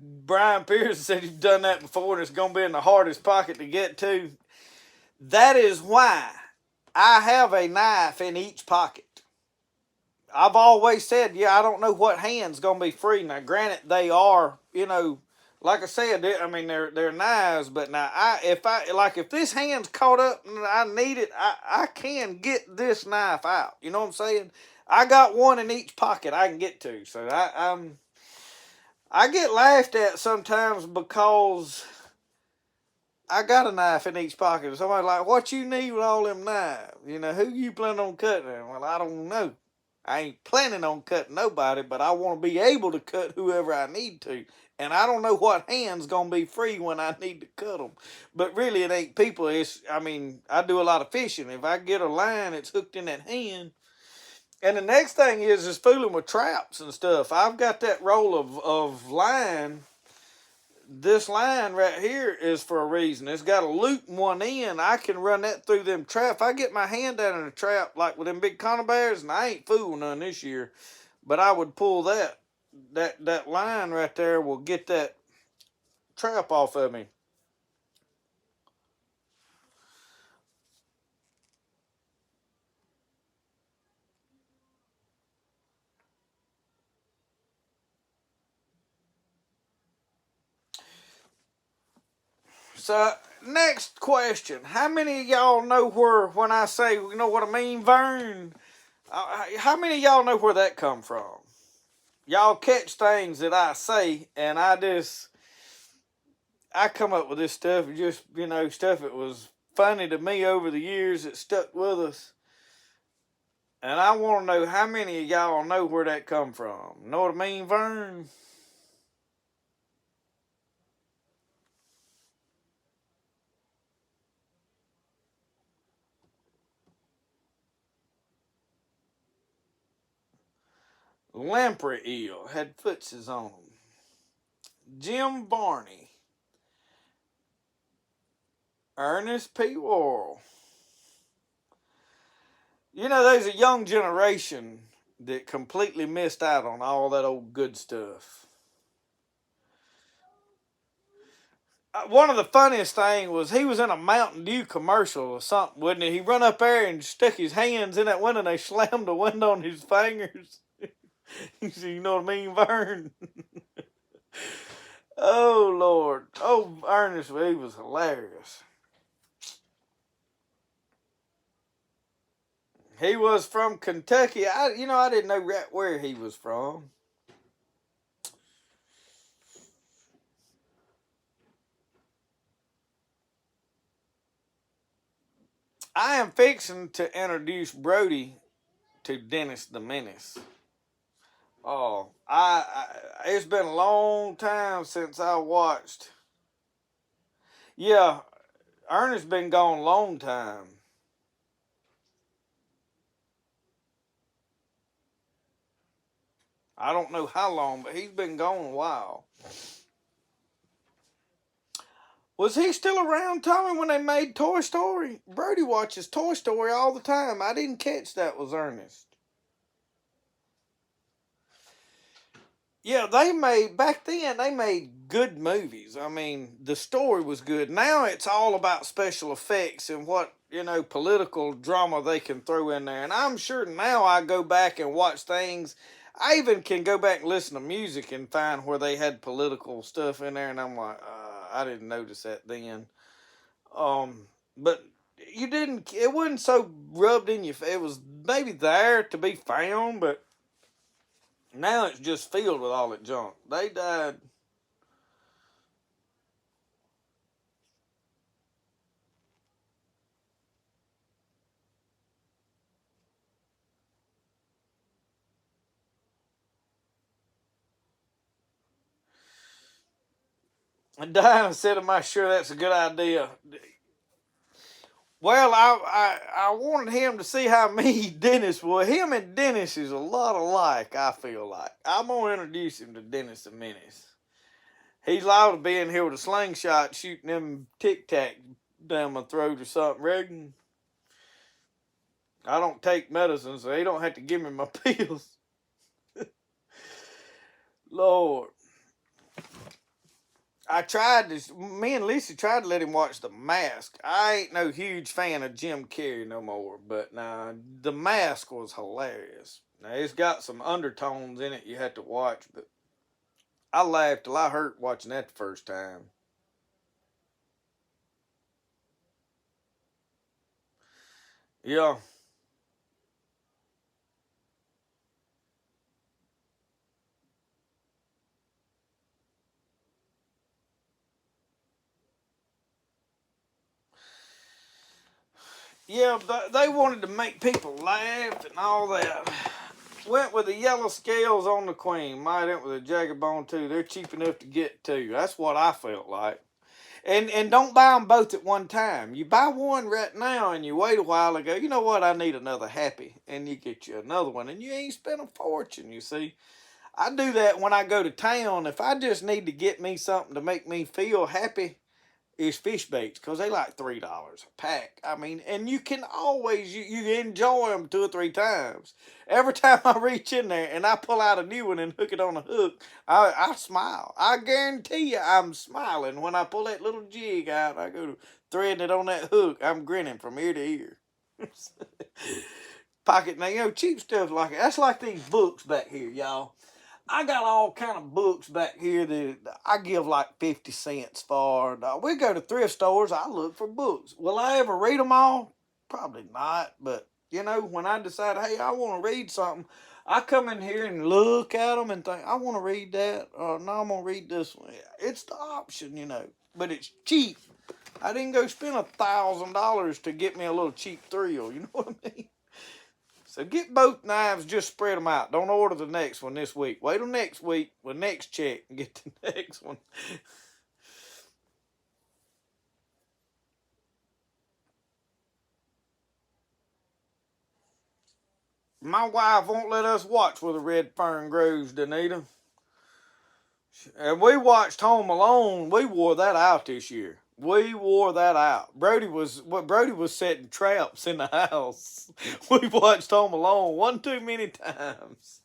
Brian Pierce said you've done that before and it's going to be in the hardest pocket to get to. That is why I have a knife in each pocket. I've always said, yeah, I don't know what hand's going to be free. Now, granted, they are, you know, like I said, I mean, they're knives, but now, if this hand's caught up and I need it, I can get this knife out. You know what I'm saying? I got one in each pocket I can get to. So, I get laughed at sometimes because I got a knife in each pocket. Somebody's like, what you need with all them knives? You know, who you planning on cutting? Well, I don't know. I ain't planning on cutting nobody, but I want to be able to cut whoever I need to. And I don't know what hand's going to be free when I need to cut them. But really, it ain't people. I do a lot of fishing. If I get a line, it's hooked in that hand. And the next thing is fooling with traps and stuff. I've got that roll of line. This line right here is for a reason. It's got a loop in one end. I can run that through them traps. If I get my hand down in a trap like with them big Conway bears, and I ain't fooling none this year, but I would pull that line right there will get that trap off of me. So, next question. How many of y'all know when I say, you know what I mean, Vern? How many of y'all know where that come from? Y'all catch things that I say, and I come up with this stuff, just, you know, stuff that was funny to me over the years that stuck with us. And I want to know how many of y'all know where that come from. Know what I mean, Vern? Lamprey eel had footses on them. Jim Barney. Ernest P. Worrell. You know, there's a young generation that completely missed out on all that old good stuff. One of the funniest things was he was in a Mountain Dew commercial or something, wasn't he? He run up there and stuck his hands in that window and they slammed the window on his fingers. You know what I mean, Vern? Oh, Lord. Oh, Ernest, he was hilarious. He was from Kentucky. I didn't know right where he was from. I am fixing to introduce Brody to Dennis the Menace. Oh, it's been a long time since I watched. Yeah, Ernest's been gone a long time. I don't know how long, but he's been gone a while. Was he still around, Tommy, when they made Toy Story? Brody watches Toy Story all the time. I didn't catch that was Ernest. Yeah, back then, they made good movies. I mean, the story was good. Now it's all about special effects and what, political drama they can throw in there. And I'm sure now I go back and watch things. I even can go back and listen to music and find where they had political stuff in there. And I'm like, I didn't notice that then. But it wasn't so rubbed in your face. It was maybe there to be found, but now it's just filled with all that junk. They died. And Diana said, am I sure that's a good idea? Well, I wanted him to see how me Dennis was. Him and Dennis is a lot alike, I feel like. I'm going to introduce him to Dennis a minute. He's liable to be in here with a slingshot shooting them Tic Tac down my throat or something, Regan. I don't take medicine, so he don't have to give me my pills. Lord. Me and Lisa tried to let him watch The Mask. I ain't no huge fan of Jim Carrey no more, but nah, The Mask was hilarious. Now, it's got some undertones in it you have to watch, but I laughed till I hurt watching that the first time. Yeah. Yeah, they wanted to make people laugh and all that. Went with the yellow scales on the queen. Might went with a jagged bone too. They're cheap enough to get too. That's what I felt like. And don't buy them both at one time. You buy one right now and you wait a while and go, you know what, I need another happy. And you get you another one. And you ain't spend a fortune, you see. I do that when I go to town. If I just need to get me something to make me feel happy, is fish baits, because they like $3 a pack. I mean, and you can always, you enjoy them 2 or 3 times. Every time I reach in there and I pull out a new one and hook it on a hook, I smile. I guarantee you I'm smiling. When I pull that little jig out, I go to threading it on that hook, I'm grinning from ear to ear. Pocket, now, you know, cheap stuff like it. That's like these books back here, y'all. I got all kind of books back here that I give like 50 cents for. We go to thrift stores, I look for books. Will I ever read them all? Probably not, but you know, when I decide, hey, I want to read something, I come in here and look at them and think, I want to read that, or no, I'm going to read this one. It's the option, you know, but it's cheap. I didn't go spend $1,000 to get me a little cheap thrill, you know what I mean? So get both knives, just spread them out. Don't order the next one this week. Wait till next week with next check and get the next one. My wife won't let us watch where the red fern grows, Danita. And we watched Home Alone. We wore that out this year. We wore that out. Brody was setting traps in the house. We watched Home Alone one too many times.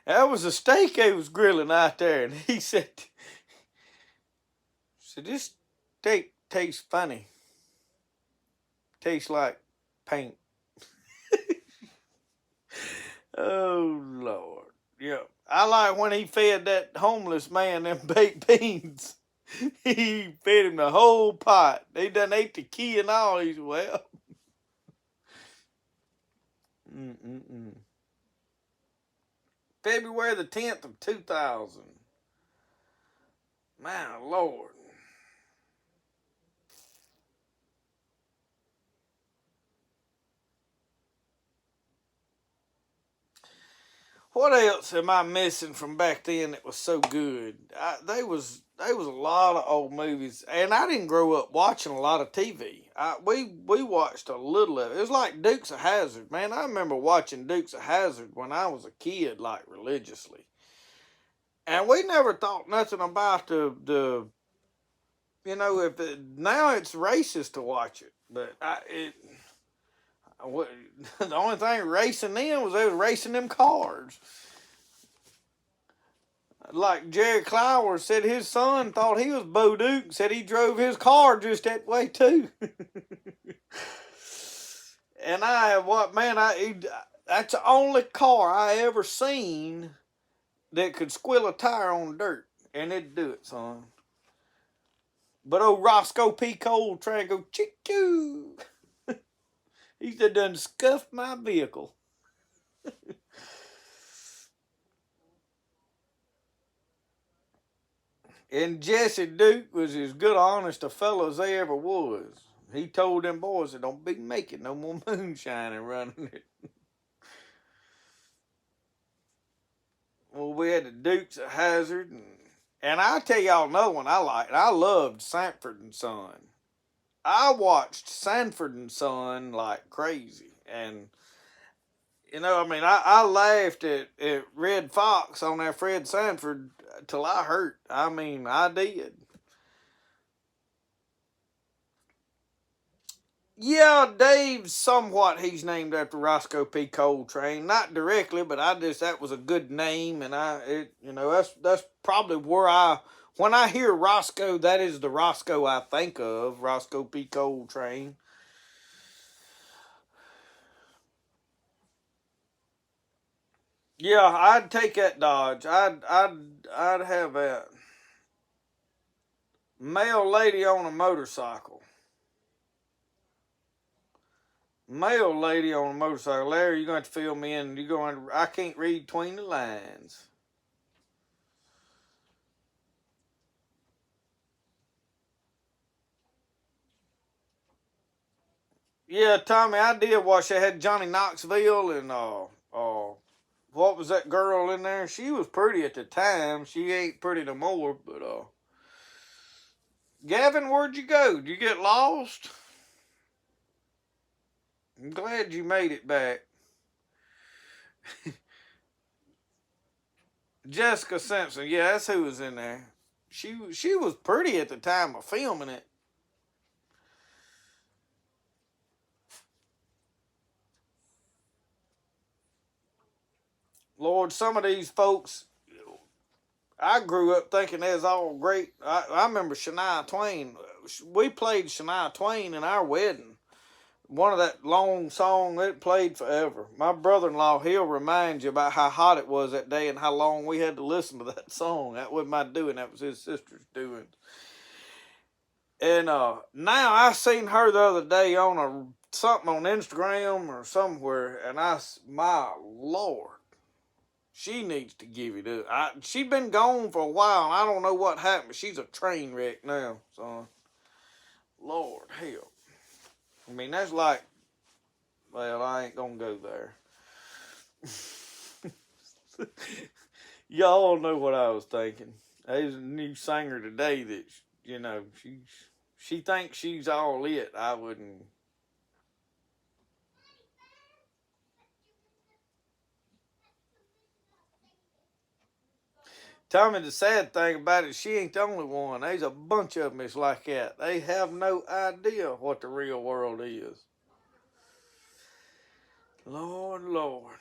That was a steak he was grilling out there, and he said, this steak tastes funny. Tastes like paint. Oh, Lord. Yeah. I like when he fed that homeless man them baked beans. He fed him the whole pot. They done ate the key and all. He's, well. February the 10th of 2000. My Lord. What else am I missing from back then that was so good? They was a lot of old movies, and I didn't grow up watching a lot of TV. We watched a little of it. It was like Dukes of Hazzard, man. I remember watching Dukes of Hazzard when I was a kid, like religiously, and we never thought nothing about the you know, if now it's racist to watch it, but the only thing racing them was they was racing them cars. Like Jerry Clower said, his son thought he was Bo Duke, said he drove his car just that way too. And that's the only car I ever seen that could squill a tire on dirt, and it'd do it, son. But old Roscoe P. Cole trying to go choo-choo. He said done scuffed my vehicle. And Jesse Duke was as good honest a fellow as they ever was. He told them boys that don't be making no more moonshine and running it. Well, we had the Dukes of Hazzard, and I'll tell y'all another one I liked. I loved Sanford and Son. I watched Sanford and Son like crazy, and you know, I mean, I laughed at Red Fox on that Fred Sanford till I hurt. I mean, I did. Yeah, Dave's somewhat, he's named after Roscoe P. Coltrane. Not directly, but that was a good name, and that's probably where when I hear Roscoe, that is the Roscoe I think of, Roscoe P. Coltrane. Yeah, I'd take that Dodge. I'd have that. Male lady on a motorcycle. Male lady on a motorcycle. Larry, you're going to fill me in. I can't read between the lines. Yeah, Tommy, I did watch. They had Johnny Knoxville and what was that girl in there? She was pretty at the time. She ain't pretty no more, but Gavin, where'd you go? Did you get lost? I'm glad you made it back. Jessica Simpson, yeah, that's who was in there. She was pretty at the time of filming it. Lord, some of these folks, I grew up thinking they was all great. I remember Shania Twain. We played Shania Twain in our wedding. One of that long song, it played forever. My brother-in-law, he'll remind you about how hot it was that day and how long we had to listen to that song. That wasn't my doing, that was his sister's doing. And now I seen her the other day on something on Instagram or somewhere, and my Lord, she needs to give it up. She's been gone for a while, and I don't know what happened, but she's a train wreck now, son. Lord help. I mean, that's like, well, I ain't gonna go there. Y'all know what I was thinking. There's a new singer today that, she thinks she's all it. I wouldn't. Tommy, the sad thing about it, she ain't the only one. There's a bunch of them that's like that. They have no idea what the real world is. Lord, Lord.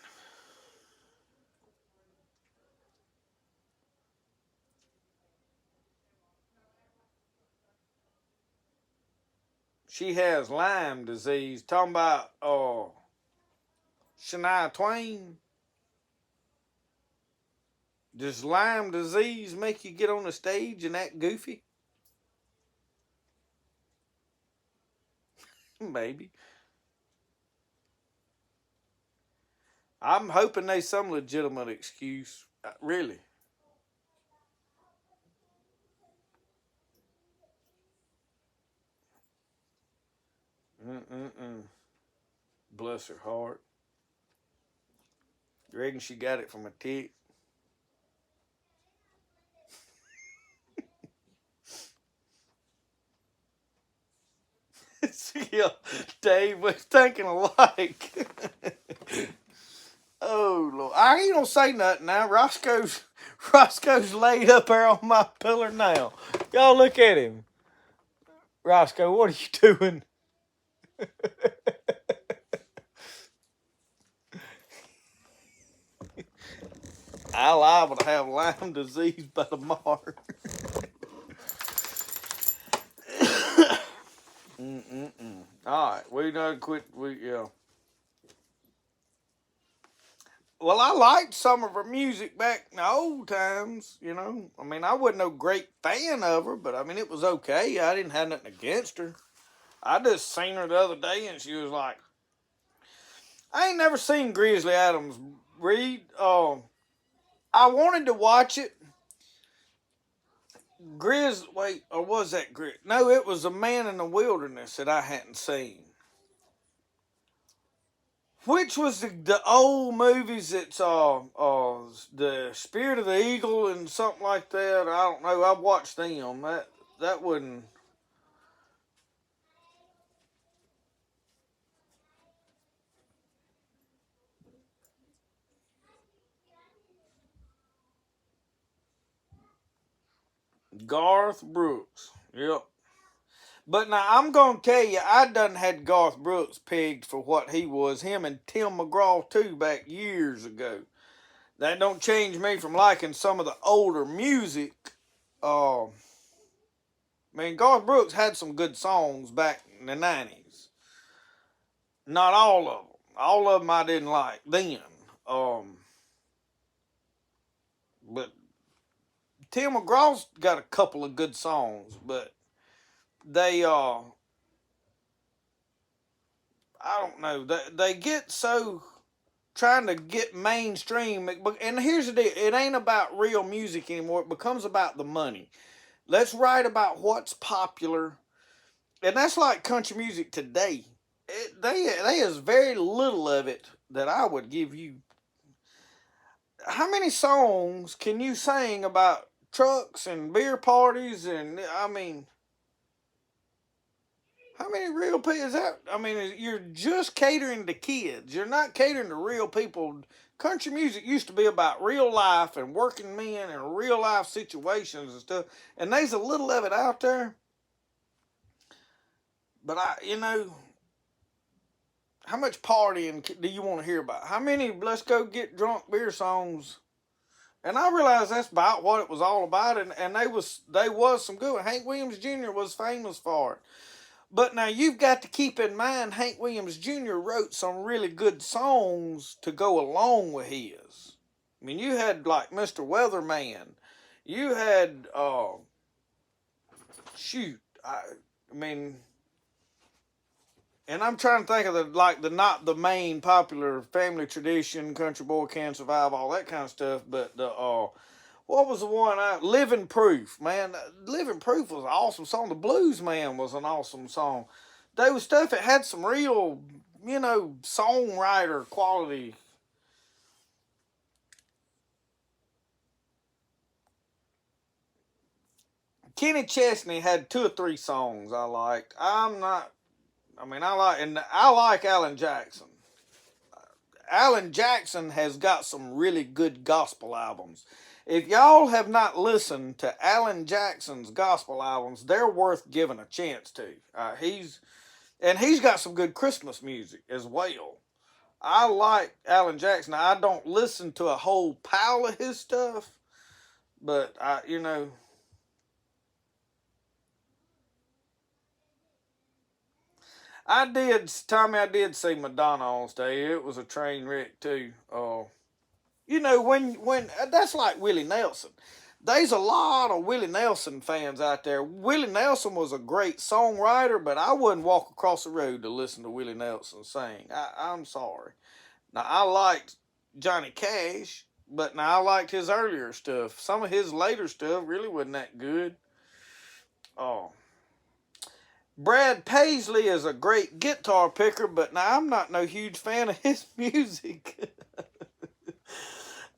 She has Lyme disease. Talking about Shania Twain. Does Lyme disease make you get on the stage and act goofy? Maybe. I'm hoping there's some legitimate excuse. Really. Bless her heart. You reckon she got it from a tick? Yeah, Dave was thinking alike. Oh Lord, I ain't gonna say nothing now. Roscoe's laid up there on my pillar now. Y'all look at him. Roscoe, what are you doing? I liable to have Lyme disease by tomorrow. All right, we done quit. Yeah. Well, I liked some of her music back in the old times, I mean, I wasn't no great fan of her, but I mean, it was okay. I didn't have nothing against her. I just seen her the other day, and she was like, I ain't never seen Grizzly Adams read. I wanted to watch it. Wait, or was that Grizz? No, it was A Man in the Wilderness that I hadn't seen. Which was the old movies that's the Spirit of the Eagle and something like that. I don't know. I watched them. That wouldn't. Garth Brooks. Yep. But now I'm gonna tell you, I done had Garth Brooks pegged for what he was. Him and Tim McGraw too, back years ago. That don't change me from liking some of the older music. I mean, Garth Brooks had some good songs back in the 90s. Not all of them. All of them I didn't like then. But Tim McGraw's got a couple of good songs, but they I don't know. They get so trying to get mainstream. And here's the deal: it ain't about real music anymore. It becomes about the money. Let's write about what's popular, and that's like country music today. There is very little of it that I would give you. How many songs can you sing about trucks and beer parties? And I mean, how many real people is that? I mean, you're just catering to kids. You're not catering to real people. Country music used to be about real life and working men and real life situations and stuff. And there's a little of it out there. But how much partying do you want to hear about? How many let's go get drunk beer songs? And I realized that's about what it was all about. And they was some good. Hank Williams Jr. was famous for it. But now you've got to keep in mind Hank Williams Jr. wrote some really good songs to go along with his. I mean, you had like Mr. Weatherman. You had I mean, and I'm trying to think of the not the main popular Family Tradition, Country Boy Can Survive, all that kind of stuff, but the what was the one? Living Proof, man. Living Proof was an awesome song. The Blues Man was an awesome song. There was stuff that had some real, songwriter quality. Kenny Chesney had 2 or 3 songs I liked. I like Alan Jackson. Alan Jackson has got some really good gospel albums. If y'all have not listened to Alan Jackson's gospel albums, they're worth giving a chance to. He's got some good Christmas music as well. I like Alan Jackson. I don't listen to a whole pile of his stuff, but I did see Madonna on stage. It was a train wreck too. When that's like Willie Nelson. There's a lot of Willie Nelson fans out there. Willie Nelson was a great songwriter, but I wouldn't walk across the road to listen to Willie Nelson sing. I'm sorry. Now, I liked Johnny Cash, but now I liked his earlier stuff. Some of his later stuff really wasn't that good. Oh. Brad Paisley is a great guitar picker, but now I'm not no huge fan of his music.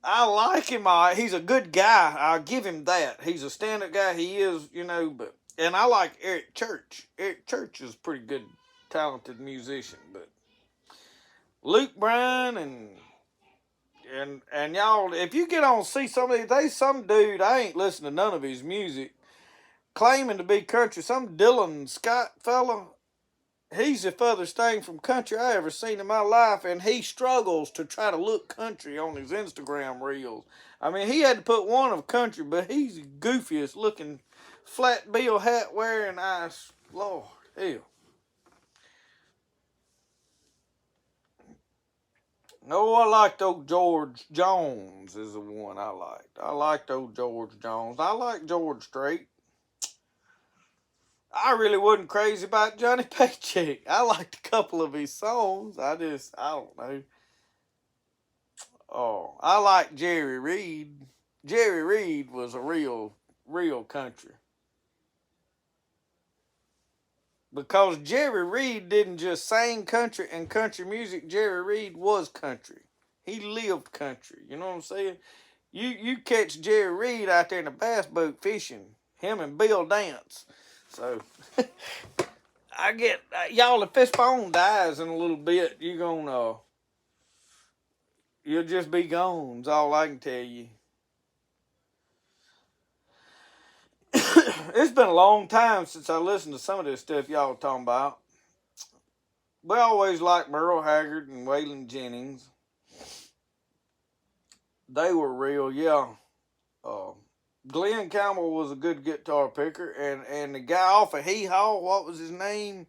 I like him. He's a good guy. I'll give him that. He's a stand-up guy. He is, and I like Eric Church. Eric Church is a pretty good, talented musician. But Luke Bryan and y'all, if you get on see some of these, there's some dude, I ain't listening to none of his music, claiming to be country. Some Dylan Scott fella. He's the furthest thing from country I ever seen in my life, and he struggles to try to look country on his Instagram reels. I mean, he had to put one of country, but he's the goofiest looking flat bill hat wearing eyes. Lord, hell. No, I liked old George Jones is the one I liked. I liked old George Jones. I like George Strait. I really wasn't crazy about Johnny Paycheck. I liked a couple of his songs. I don't know. Oh, I like Jerry Reed. Jerry Reed was a real country. Because Jerry Reed didn't just sing country and country music. Jerry Reed was country. He lived country. You know what I'm saying? You catch Jerry Reed out there in a bass boat fishing. Him and Bill dance. So I get y'all. If this phone dies in a little bit, you'll just be gone. That's all I can tell you. It's been a long time since I listened to some of this stuff y'all talking about. We always liked Merle Haggard and Waylon Jennings. They were real, yeah. Glenn Campbell was a good guitar picker, and the guy off of Hee Haw, what was his name?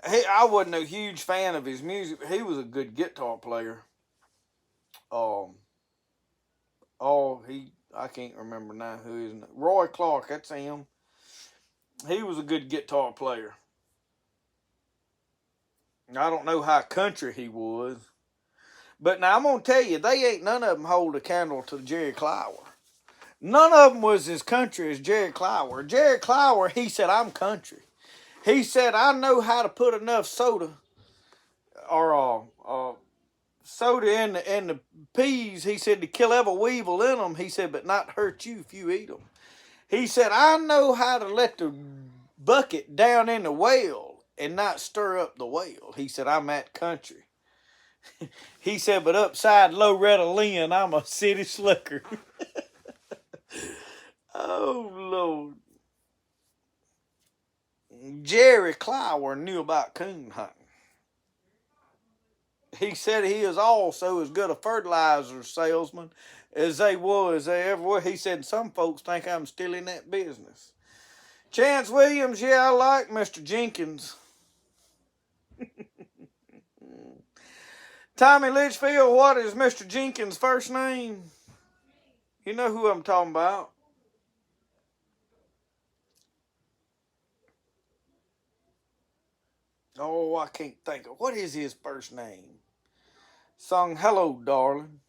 I wasn't a huge fan of his music, but he was a good guitar player. I can't remember now who his name. Roy Clark, that's him. He was a good guitar player. I don't know how country he was. But now I'm going to tell you, none of them hold a candle to Jerry Clower. None of them was as country as Jerry Clower. Jerry Clower, he said, I'm country. He said, I know how to put enough soda soda in the peas, he said, to kill every weevil in them. He said, but not hurt you if you eat them. He said, I know how to let the bucket down in the well and not stir up the whale. He said, I'm that country. He said, but upside Loretta Lynn, I'm a city slicker. Oh, Lord. Jerry Clower knew about coon hunting. He said he is also as good a fertilizer salesman as they ever were. He said some folks think I'm still in that business. Chance Williams, yeah, I like Mr. Jenkins. Tommy Litchfield, what is Mr. Jenkins' first name? You know who I'm talking about. Oh, I can't think of. What is his first name? Sung Hello, Darling.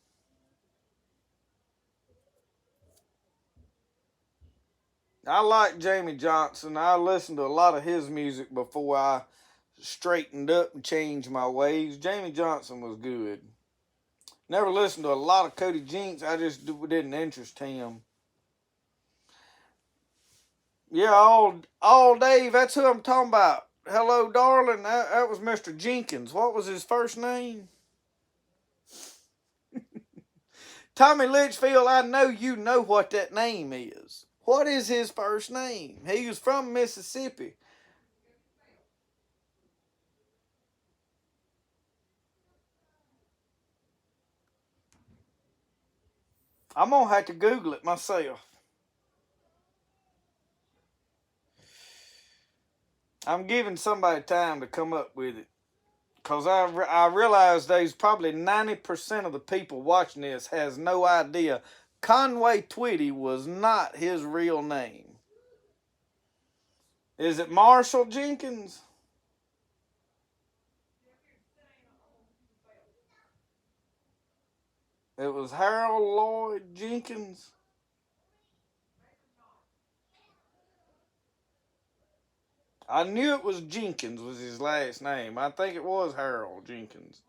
I like Jamie Johnson. I listened to a lot of his music before I straightened up and changed my ways. Jamie Johnson was good. Never listened to a lot of Cody Jinks. I just didn't interest him. Yeah, all Dave, that's who I'm talking about. Hello, darling. That was Mr. Jenkins. What was his first name? Tommy Litchfield, I know you know what that name is. What is his first name? He was from Mississippi. I'm going to have to Google it myself. I'm giving somebody time to come up with it. Because I realize there's probably 90% of the people watching this has no idea Conway Twitty was not his real name. Is it Marshall Jenkins? It was Harold Lloyd Jenkins. I knew it was Jenkins was his last name. I think it was Harold Jenkins.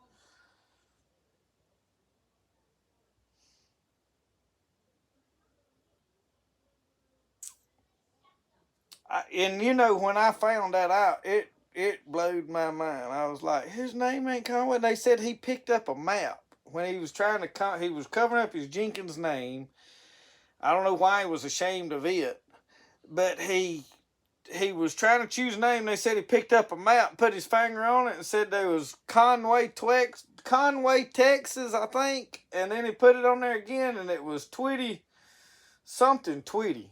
And you know, when I found that out, it blowed my mind. I was like, his name ain't Conway. They said he picked up a map when he was trying to he was covering up his Jenkins name. I don't know why he was ashamed of it, but he was trying to choose a name. They said he picked up a map, put his finger on it, and said there was Conway, Texas, I think. And then he put it on there again, and it was Twitty, something Twitty.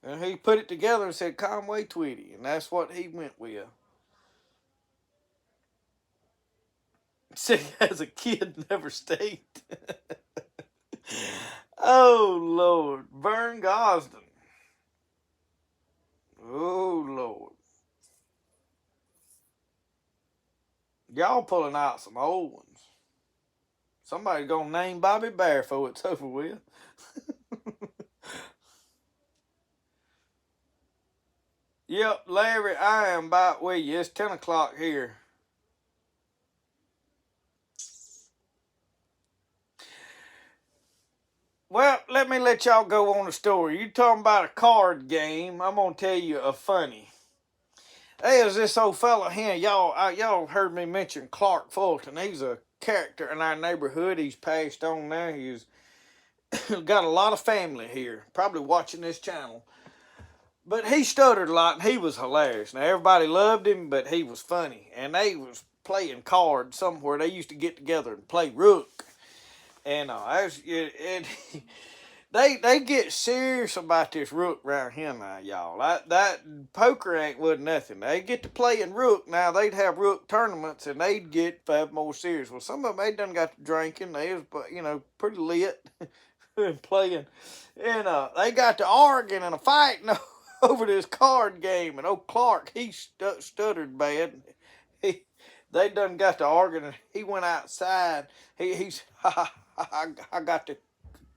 And he put it together and said Conway Twitty, and that's what he went with. Said as a kid, never stayed. Oh, Lord. Vern Gosden. Oh, Lord. Y'all pulling out some old ones. Somebody's going to name Bobby Bear before it's over with. Yep, Larry, I am about with you. It's 10 o'clock here. Well, let me let y'all go on a story. You talking about a card game. I'm going to tell you a funny. There's this old fella here. Y'all heard me mention Clark Fulton. He's a character in our neighborhood. He's passed on now. He's got a lot of family here, probably watching this channel. But he stuttered a lot, and he was hilarious. Now, everybody loved him, but he was funny. And they was playing cards somewhere. They used to get together and play rook. And they get serious about this rook around here now, y'all. That poker wasn't nothing. They get to playing rook. Now, they'd have rook tournaments, and they'd get five more serious. Well, some of them, they done got to drinking. They was, pretty lit and playing. And they got to arguing and a fighting over this card game. And old Clark, he stuttered bad. They done got to arguing, and he went outside. He said, I got to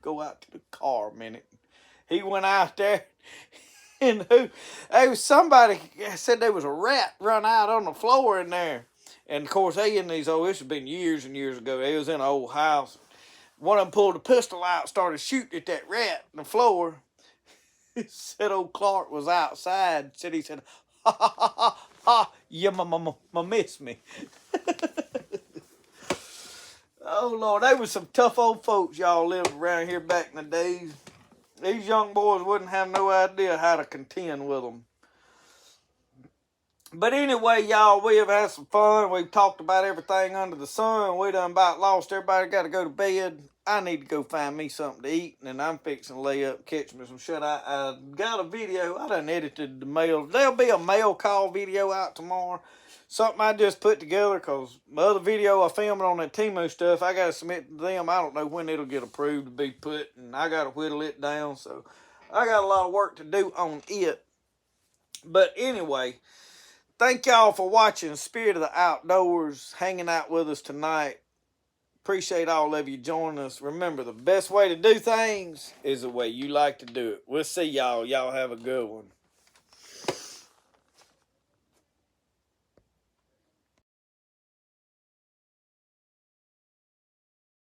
go out to the car a minute. He went out there, and somebody said there was a rat run out on the floor in there. And of course, this has been years and years ago. They was in an old house. One of them pulled a pistol out, started shooting at that rat on the floor. He said old Clark was outside. He said, ha ha ha ha ha, you miss me. Oh, Lord, they was some tough old folks y'all lived around here back in the days. These young boys wouldn't have no idea how to contend with them. But anyway, y'all, we have had some fun. We've talked about everything under the sun. We done about lost everybody. Got to go to bed. I need to go find me something to eat, and then I'm fixing to lay up and catch me some shit. I got a video. I done edited the mail. There'll be a mail call video out tomorrow. Something I just put together because my other video I filmed on that TeeMu stuff, I got to submit to them. I don't know when it'll get approved to be put, and I got to whittle it down. So I got a lot of work to do on it. But anyway, thank y'all for watching Spirit of the Outdoors, hanging out with us tonight. Appreciate all of you joining us. Remember, the best way to do things is the way you like to do it. We'll see y'all. Y'all have a good one.